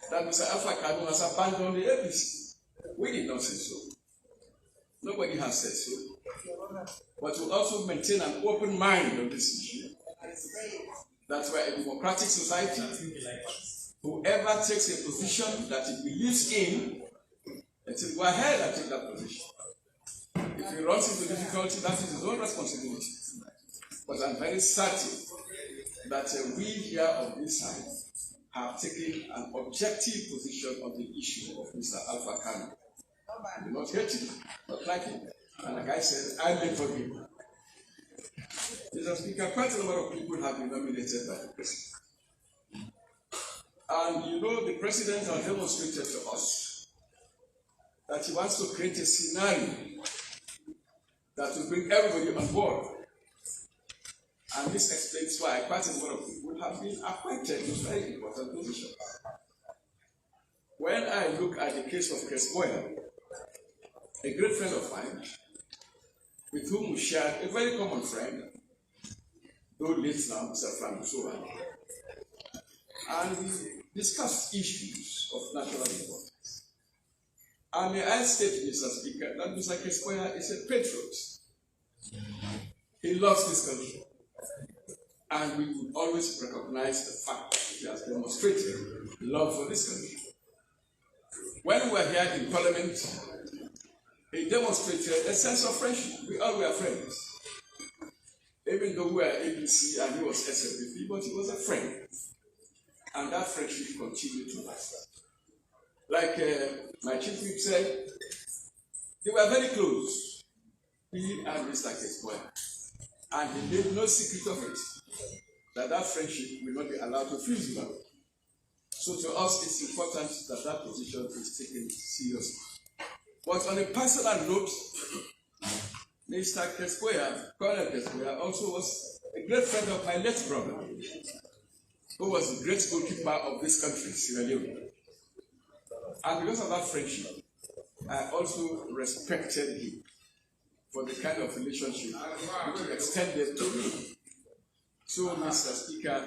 that Mr. Alpha Kalu has abandoned the APC. We did not say so. Nobody has said so. But we also maintain an open mind on this issue. That's why a democratic society, whoever takes a position that he believes in, let him go ahead and take that position. If he runs into difficulty, that is his own responsibility. But I'm very certain that we here on this side have taken an objective position on the issue of Mr. Alpha Kalu. I do not hate him, not like him. And like I said, I mentor him. Mr. Speaker, quite a number of people have been nominated by the President. And you know, the President has demonstrated to us that he wants to create a scenario that will bring everybody on board. And this explains why quite a number of people have been appointed in very important positions. When I look at the case of Chris Boyle, a great friend of mine, with whom we shared a very common friend, though late now, Mr. Frank Sowa. and we discussed issues of national importance. And may I state, Mr. Speaker, that Mr. Kespoya is a patriot. He loves this country. And we would always recognize the fact that he has demonstrated love for this country. When we were here in Parliament, he demonstrated a sense of friendship. We all were friends. Even though we were ABC and he was SFDP, but he was a friend. And that friendship continued to last. Like my chief whip said, they were very close, he and Mr. Kespoya. And he made no secret of it, that friendship will not be allowed to fizzle out. So to us, it's important that that position is taken seriously. But on a personal note, Mr. Kespoya, Colonel Kespoya, also was a great friend of my late brother, who was the great goalkeeper of this country, Sierra Leone. And because of that friendship, I also respected him for the kind of relationship which he extended to me. So, Mr. Speaker,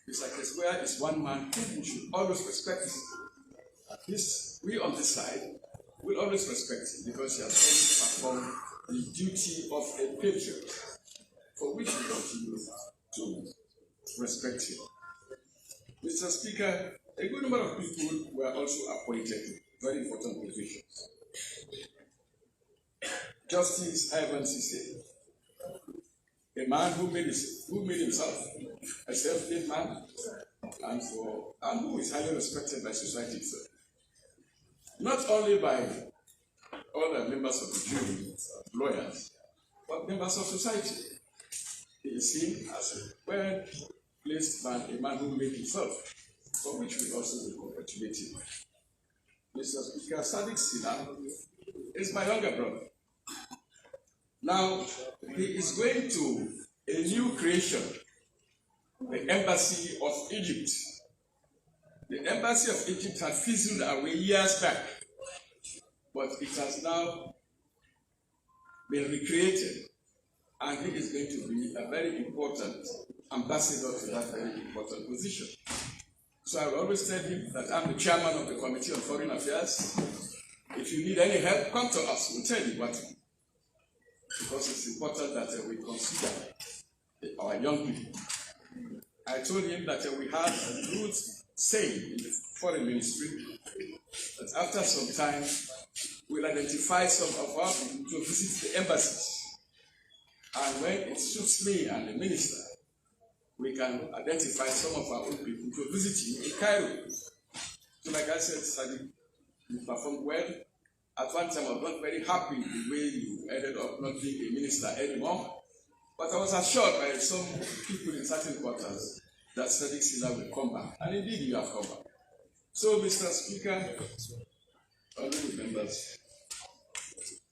Mr. Kespoya is one man who we should always respect. We on this side will always respect him because he has always performed the duty of a patriot, for which we continue to respect him. Mr. Speaker, a good number of people were also appointed to very important positions. Justice Ivan Sise, a man who made himself a self-made man, and who is highly respected by society itself. Not only by all the members of the jury, lawyers, but members of society. He is seen as a well-placed man, a man who made himself, for which we also will congratulate him. Mr. Speaker, Sadiq Sina is my younger brother. Now, he is going to a new creation, the Embassy of Egypt. The Embassy of Egypt had fizzled away years back, but it has now been recreated, and he is going to be a very important ambassador to that very important position. So I will always tell him that I'm the chairman of the Committee on Foreign Affairs. If you need any help, come to us. We'll tell you what to do. Because it's important that we consider our young people. I told him that we have a good say in the foreign ministry, that after some time, we'll identify some of our people to visit the embassies. And when it suits me and the minister, we can identify some of our own people to visit you in Cairo. So like I said, Sadiq, you performed well. At one time, I was not very happy the way you ended up not being a minister anymore. But I was assured by some people in certain quarters that Sadiq Sina will come back. And indeed, you have come back. So, Mr. Speaker, honorable members,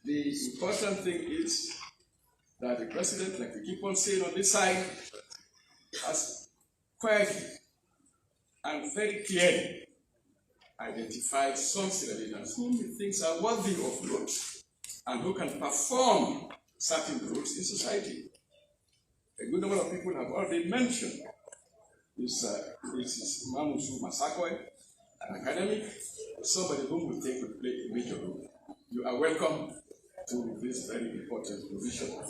the important thing is that the president, like we keep on saying on this side, has quietly and very clearly identified some Sierra Leoneans whom he thinks are worthy of note and who can perform certain roles in society. A good number of people have already mentioned this is Mamusu Masakwe, an academic, somebody whom we think will play a major role. You are welcome to this very important position.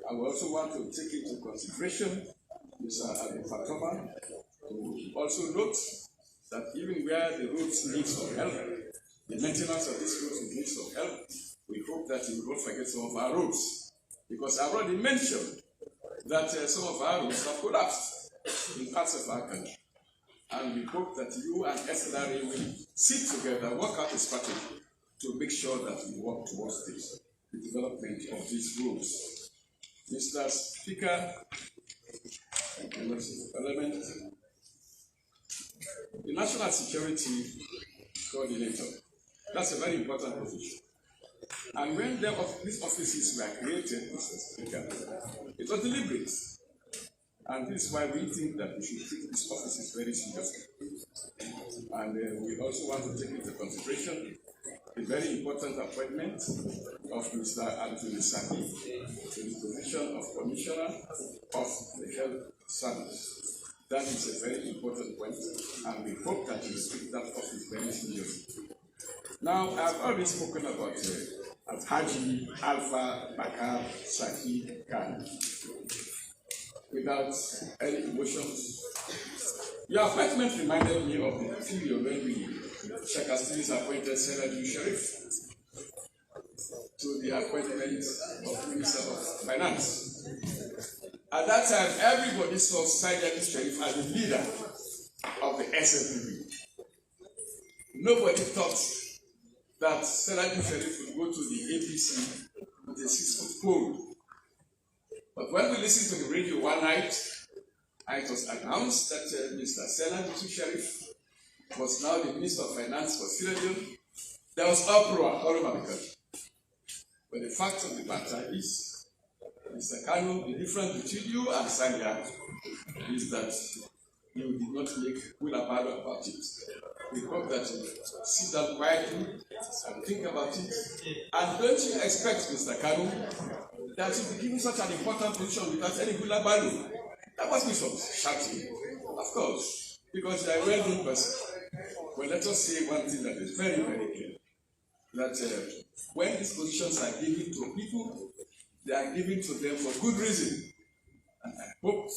I will also want to take into consideration Mr. Abdul Fatoma, to also note that even where the roads need some help, the maintenance of these roads will need some help. We hope that you will not forget some of our roads, because I already mentioned that some of our roads have collapsed in parts of our country. And we hope that you and SLRA will sit together, work out a strategy to make sure that we work towards this, the development of these roads. Mr. Speaker, members of Parliament, the National Security Coordinator, that's a very important position. And when these offices were created, Mr. Speaker, it was deliberate. And this is why we think that we should treat these offices very seriously. And we also want to take into consideration the very important appointment of Mr. Anthony Saki to the position of Commissioner of the Health Service. That is a very important point, and we hope that you speak that office very seriously. Now, I've already spoken about Haji Alpha Bakar Saki Khan. Without any emotions, your appointment reminded me of the period when Sheikh Astilis appointed Senator Sharif to the appointment of Minister of Finance. At that time, everybody saw Senator Sharif as the leader of the SNPP. Nobody thought that Senator Sharif would go to the APC with a 6-foot pole. But when we listened to the radio one night, it was announced that Mr. Senator Sharif was now the Minister of Finance for Sierra Leone. There was uproar all over the country. But the fact of the matter is, Mr. Kanu, the difference between you and Sanya is that you did not make wheelbarrow about it. We hope that you sit down quietly and think about it. And don't you expect, Mr. Kanu, that you be given such an important position without any wheelbarrow? That must be some shouting, of course, because you are a well-known person. Well, let us say one thing that is very, very clear. That when these positions are given to people, they are given to them for good reason. And I hope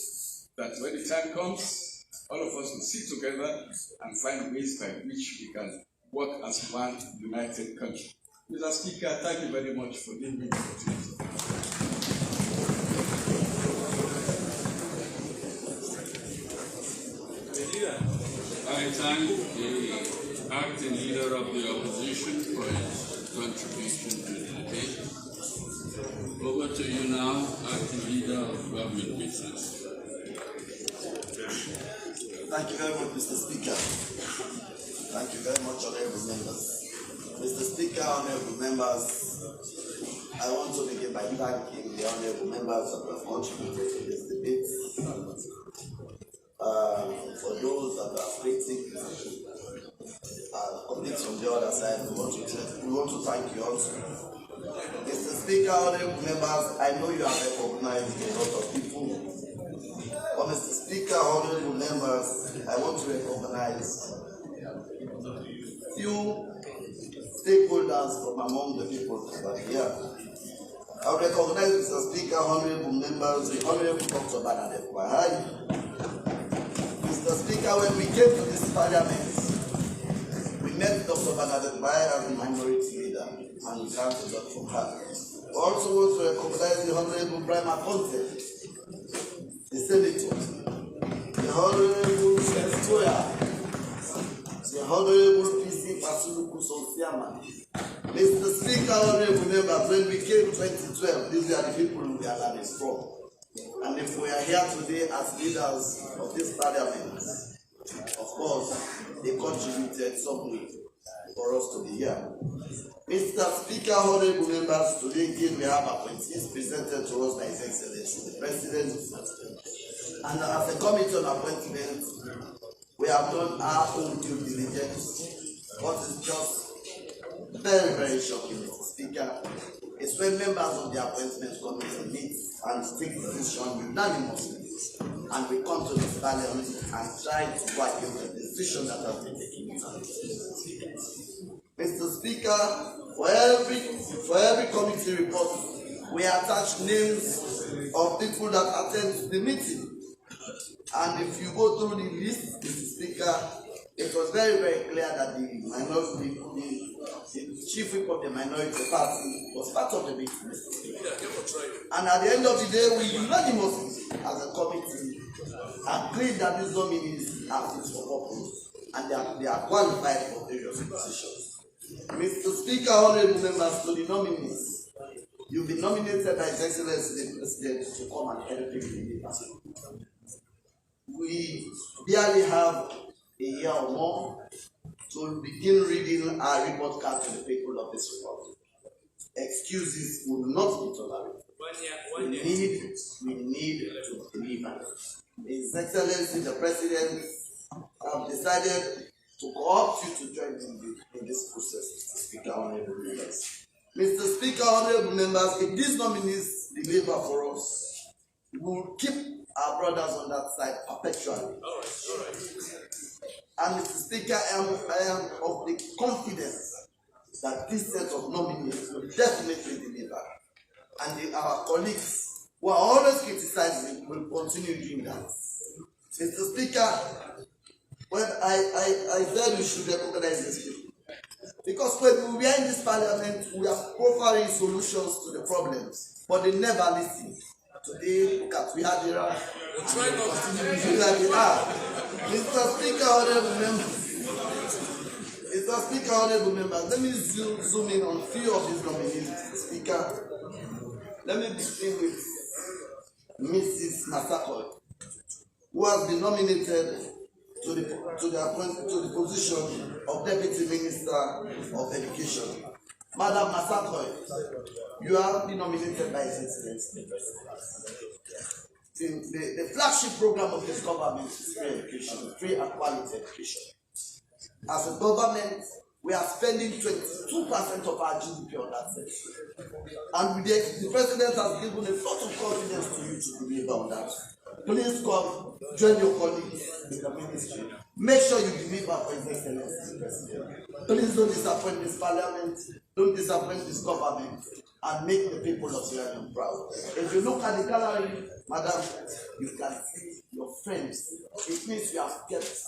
that when the time comes, all of us will sit together and find ways by which we can work as one united country. Mr. Speaker, thank you very much for giving me the opportunity. I thank the acting leader of the opposition for his contribution to the debate. Over to you now, acting leader of government business. Thank you very much, Mr. Speaker. Thank you very much, honorable members. Mr. Speaker, honorable members, I want to begin by thanking the honorable members that have contributed to this debate. For those that are critics, colleagues from the other side, we want to thank you also. Mr. Speaker, honorable members, I know you have recognized a lot of people. But Mr. Speaker, honorable members, I want to recognize few stakeholders from among the people that are here. I recognize, Mr. Speaker, honorable members, the Honorable Dr. Bernadette Wahai. Mr. Speaker, when we came to this parliament, we met Dr. Bernadette Wahai as the minority leader, and we thank God for her. We also want to recognize the Honorable Brian Aponte, the Senator, the Honorable Senstoya, the Honorable PC Pasuluku Sosiama. Mr. Speaker, honorable members, when we came 2012, these are the people we are learning from. And if we are here today as leaders of this parliament, of course, they contributed some way for us to be here. Mr. Speaker, honorable members, today again we have appointees presented to us by His Excellency, the President. And as a committee on appointment, we have done our own due diligence. What is just very, very shocking, Mr. Speaker, is when members of the appointment committee meet and take decision unanimously, and we come to this parliament and try to work with the decision that has been taken. Mr. Speaker, for every committee report, we attach names of people that attend the meeting. And if you go through the list, Mr. Speaker, it was very, very clear that the chief whip of the minority party was part of the meeting, Mr. Speaker. And at the end of the day, we unanimously, as a committee, agreed that these nominees are fit for purpose and they are qualified for various positions. Mr. Speaker, honorable members, to the nominees, you've been nominated by His Excellency the President to come and help him in the party. We barely have a year or more to begin reading our report card to the people of this republic. Excuses will not be tolerated. We need to deliver. His Excellency the President have decided to co-opt you to join in this process, Mr. Speaker, honorable members. Mr. Speaker, honorable members, if these nominees deliver for us, we will keep our brothers on that side perpetually. And Mr. Speaker, I am of the confidence that this set of nominees will definitely deliver. And our colleagues who are always criticizing will continue doing that. Mr. Speaker, when I said we should recognize these people, because when we are in this parliament, we are offering solutions to the problems, but they never listen. Today, look at we had the Mr. Speaker, honorable members. Mr. Speaker, honorable members, let me zoom in on a few of these nominees, Mr. Speaker. Let me begin with Mrs. Massakoy, who has been nominated to the position of Deputy Minister of Education. Madam Massakoy, you have been nominated by His Excellency. The flagship program of this government is free education, free and quality education. As a government, we are spending 22% of our GDP on that sector. And the President has given a lot of confidence to you to deliver on that. Please come, join your colleagues in the ministry. Make sure you deliver for His Excellency, President. Please don't disappoint this parliament, don't disappoint this government, and make the people of Sierra Leone proud. If you look at the gallery, Madam, you can see your friends. It means you have kept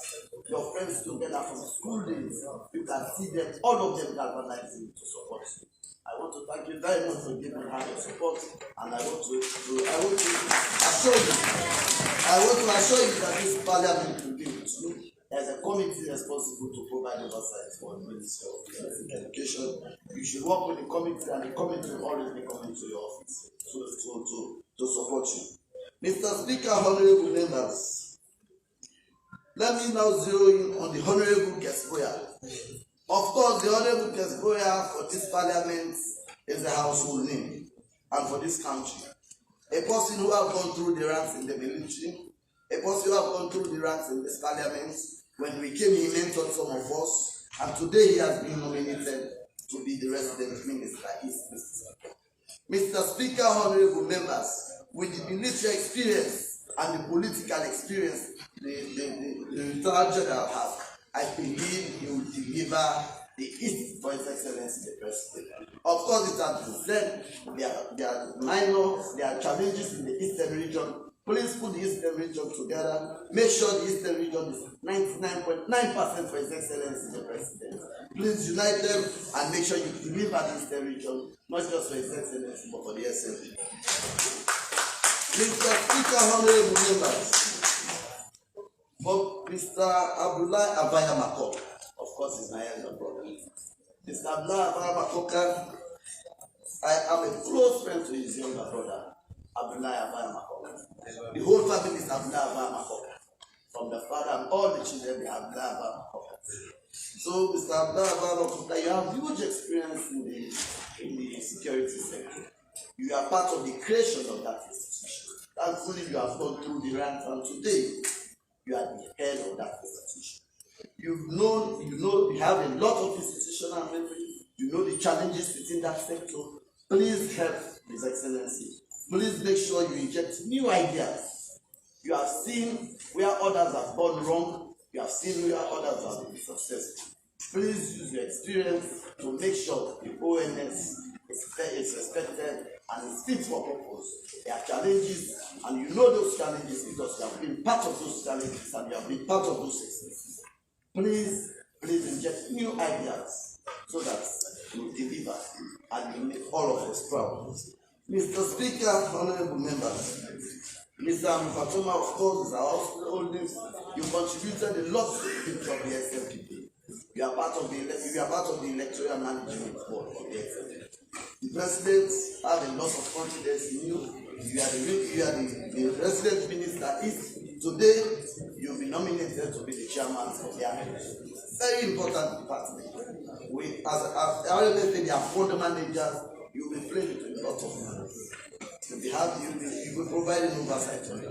your friends together from school days. You can see them, all of them galvanizing to support you. I want to thank you very much for giving her your support, and I want to assure you that this parliament will be with you. There's a committee responsible to provide oversight for the Ministry of Education. You should work with the committee, and the committee will always be coming to your office to support you. Mr. Speaker, honorable members, let me now zero in on the Honorable Kesboya. Of course, the Honorable Kesboya for this parliament is a household name, and for this country. A person who has gone through the ranks in the military, a person who has gone through the ranks in this parliament. When we came, he mentored some of us, and today he has been nominated to be the resident minister. Mr. Speaker, honorable members, with the military experience and the political experience the retired general has, I believe he will deliver the East for His Excellency the President. Of course, it has been said there are minor, there are challenges in the Eastern region. Please put the Eastern region together. Make sure the Eastern region is 99.9% for His Excellency the President. Please unite them and make sure you deliver the Eastern region, not just for His Excellency, but for the Assembly. Mr. Speaker, honorable members, for Mr. Abdullah Abaya Makok, of course, is my elder brother. Mr. Abdullah Abaya Makok, I am a close friend to his younger brother, Abdullah Abaya Makok. The whole family is Abdullah Abaya Makok. From the father and all the children, they have Abdullah Abaya Makok. So, Mr. Abdullah Abaya Makok, you have huge experience in the security sector. You are part of the creation of that institution. Thankfully, you have gone through the ranks, and today you are the head of that institution. You know, we have a lot of institutional memory. You know the challenges within that sector. Please help His Excellency. Please make sure you inject new ideas. You have seen where others have gone wrong. You have seen where others have been successful. Please use your experience to make sure the ONS is respected and is fit for purpose. There are challenges, and you know those challenges because you have been part of those challenges and you have been part of those successes. Please inject new ideas so that you deliver and you make all of us proud. Mr. Speaker, honorable members, Mr. Fatoma, of course, is our oldest. You contributed a lot to the future of the SLPP. You are part of the electoral management board of the SLPP. The president has a lot of confidence in you. You are the resident minister. Today, you'll be nominated to be the chairman of the army. Very important department. We, as RMFA, they are board managers. You will be playing with a lot of money. You will provide an oversight on it.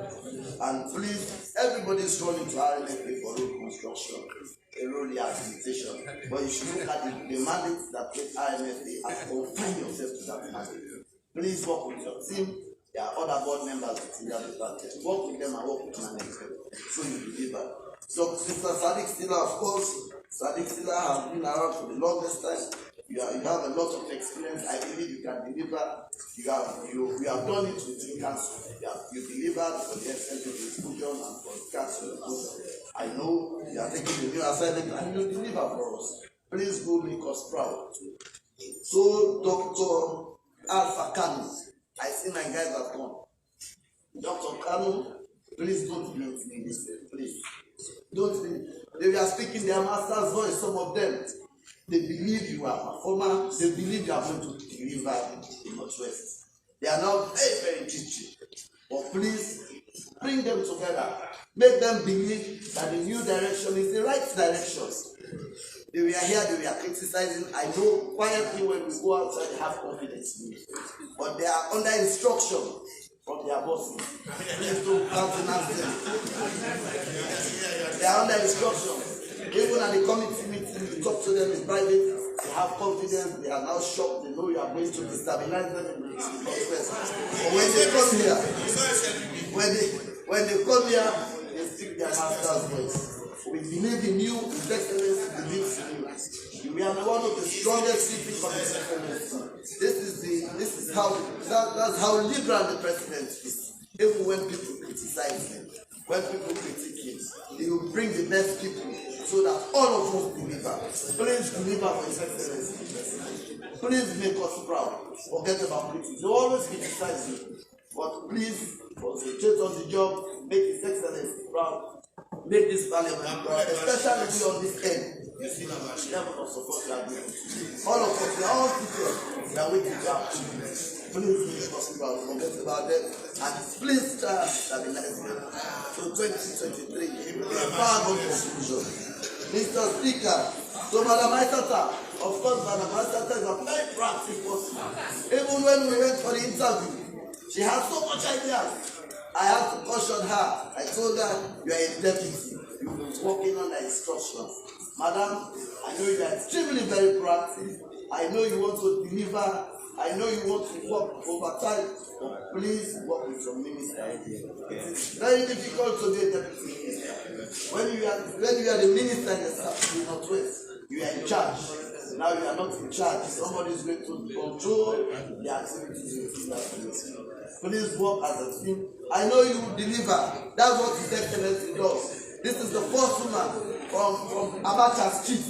And please, everybody's running to RMFA for road construction, a road rehabilitation. But you should look at the mandates that make RMFA and confine yourself to that mandate. Please work with your team There are other board members in the department. Work with them and work with management. So you deliver. So Mr. Sadiq Stiller, of course, Sadiq Stiller has been around for the longest time. You have a lot of experience. I believe you can deliver. You have done it with the council. You delivered for the executive institution and for the council. I know you are taking the new assignment and you deliver for us. Please go make us proud. So Dr. Alpha Kanu, I see my guys have gone. Dr. Kanu, please don't be intimidated. Please. Don't be. They were speaking their master's voice, some of them. They believe you are a performer. They believe you are going to deliver in Northwest. They are now very, very teaching. But please bring them together. Make them believe that the new direction is the right direction. They were here, they were criticizing. I know quietly when we go outside, they have confidence in me. But they are under instruction from their bosses. Please don't countenance them. They are under instruction. Even at the committee meeting, you talk to them in private, they have confidence, they are now shocked, they know you are going to destabilize them in the process. But when they come here, when they come here, they speak their master's voice. We believe in you, His Excellency believes in you. We are one of the strongest people of His Excellency. That's how liberal the president is. Even when people criticize him, when people critique him, he will bring the best people so that all of us deliver. Please deliver for His Excellency. Please make us proud. Forget about critics. They always criticize you. But please concentrate on the job, make His Excellency proud. Make this parliament proud, especially on this end. You see the level of support you are giving. All of us, we are all people, we are waiting to have please make us proud, forget about them, and please try to stabilize them. So 2023, a far good conclusion. Mr. Speaker, so Madam Aitata, of course, Madam Aitata is a very practical person. Even when we went for the interview, she had so much ideas. I had to caution her. I told her, you are a deputy. You will be working on the instructions. Madam, I know you are extremely very proactive. I know you want to deliver. I know you want to work overtime. But please work with your minister. It is very difficult to be a deputy minister. When you are the minister in the Northwest, you are in charge. Now you are not in charge. Somebody is going to control the activities within that place. Please work as a team. I know you will deliver. That's what His Excellency does. This is the first woman from Abacha Street.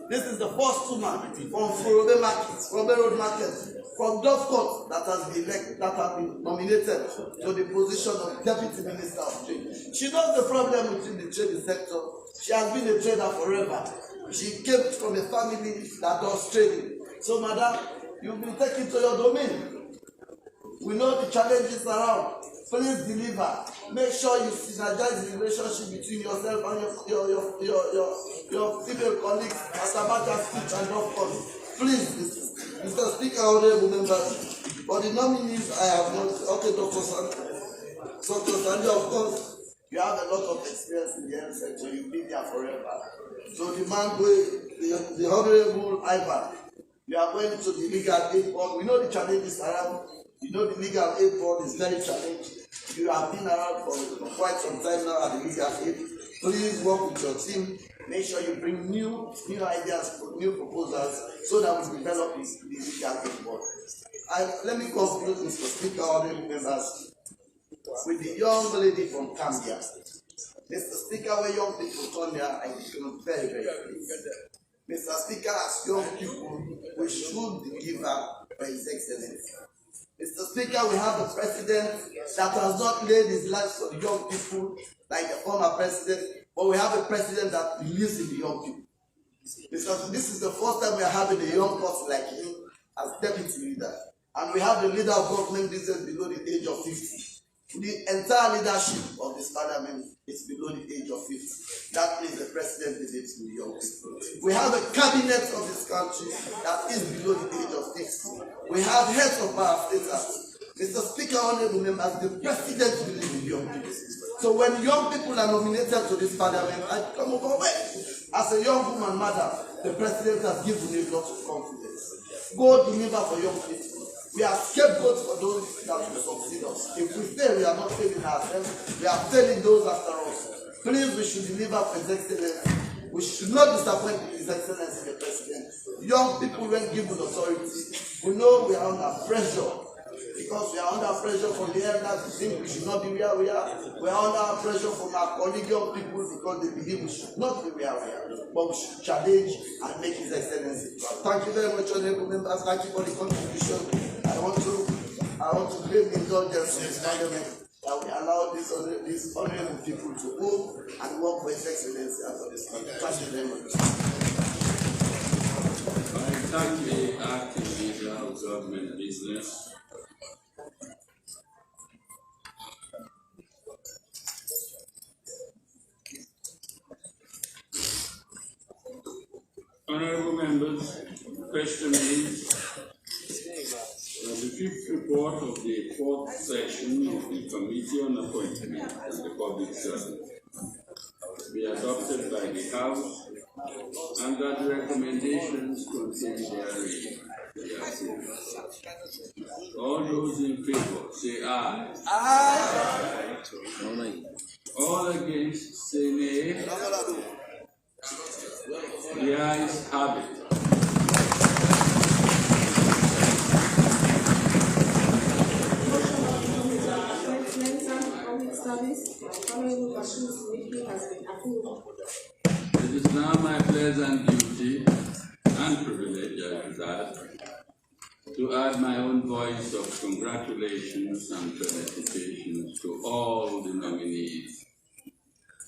This is the first woman from Forobe Market, Forobe Road Market, from Dovecot that has been nominated to the position of Deputy Minister of Trade. She knows the problem within the trading sector. She has been a trader forever. She came from a family that does trading. So, madam, you'll be taken to your domain. We know the challenges around. Please deliver. Make sure you synergize the relationship between yourself and your female colleagues at Abacha Street and Dovecot. Please, Mr. Speaker, honorable members, for the nominees, I have not. Okay, Dr. Sandy, of course, you have a lot of experience in the health sector. You've been there forever. So the man with the honorable Ivan, you are going to the legal aid board. We know the challenges around. You know the legal aid board is very challenging. You have been around for quite some time now at the legal aid. Please work with your team. Make sure you bring new ideas, new proposals, so that we develop this legal aid board. Let me conclude, Mr. Speaker, honorable members, with the young lady from Cambia. Mr. Speaker, where young people turn there, I become very, very pleased. Mr. Speaker, as young people, we should deliver for His Excellency. Mr. Speaker, we have a president that has not laid his life for the young people like the former president, but we have a president that believes in the young people. Because this is the first time we are having a young person like him as deputy leader. And we have the leader of government business below the age of 50. The entire leadership of this parliament is below the age of 50. That means the president believes in the young people. We have a cabinet of this country that is below the age of 50. We have heads of our status. Mr. Speaker, honorable members, the president believes in young people. So when young people are nominated to this parliament, I come over as a young woman, madam, the president has given me a lot of confidence. Go deliver for young people. We are scapegoats for those that will succeed us. If we fail, we are not failing ourselves. We are failing those after us. Please, we should deliver for His Excellency. We should not disappoint His Excellency the President. Young people, when given authority, we know we are under pressure. Because we are under pressure from the elders who think we should not be where we are. We are under pressure from our collegial people because they believe we should not be where we are. But we should challenge and make His Excellency proud. Thank you very much, honorable members. Thank you for the contribution. I want to claim indulgence in this parliament that we allow these honorable people to go and work for His Excellency and for this country. Thank you very much. I thank the acting leader of government business. Honorable members, the question is the fifth report of the fourth session of the Committee on Appointment and the Public Service be adopted by the House and that the recommendations contained therein be approved. All those in favor say aye. Aye. All against say nay. The ayes have it. It is now my pleasure and duty and privilege, I should add, to add my own voice of congratulations and felicitations to all the nominees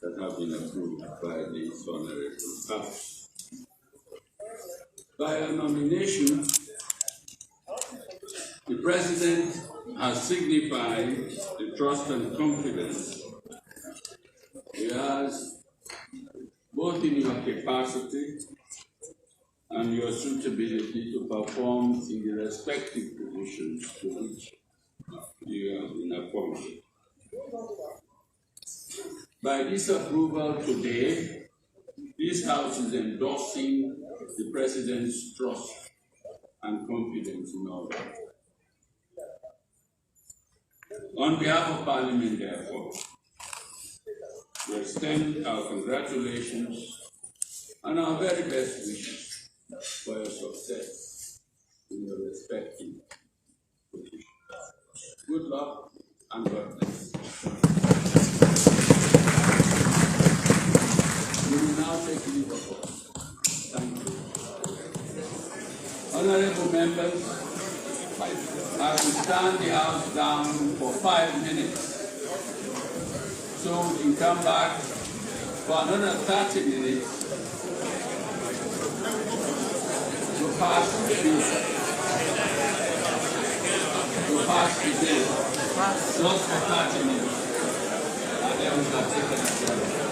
that have been approved by this honorable House. By a nomination, the President has signified the trust and confidence he has both in your capacity and your suitability to perform in the respective positions to which you have been appointed. By this approval today, this House is endorsing the President's trust and confidence in all that. On behalf of Parliament, therefore, we extend our congratulations and our very best wishes for your success in your respective positions. Good luck and God bless. We will now take leave of us. Thank you. Honorable members, I will stand the House down for 5 minutes, so we can come back for another 30 minutes to pass the bill. Just for 30 minutes, and then we can take it.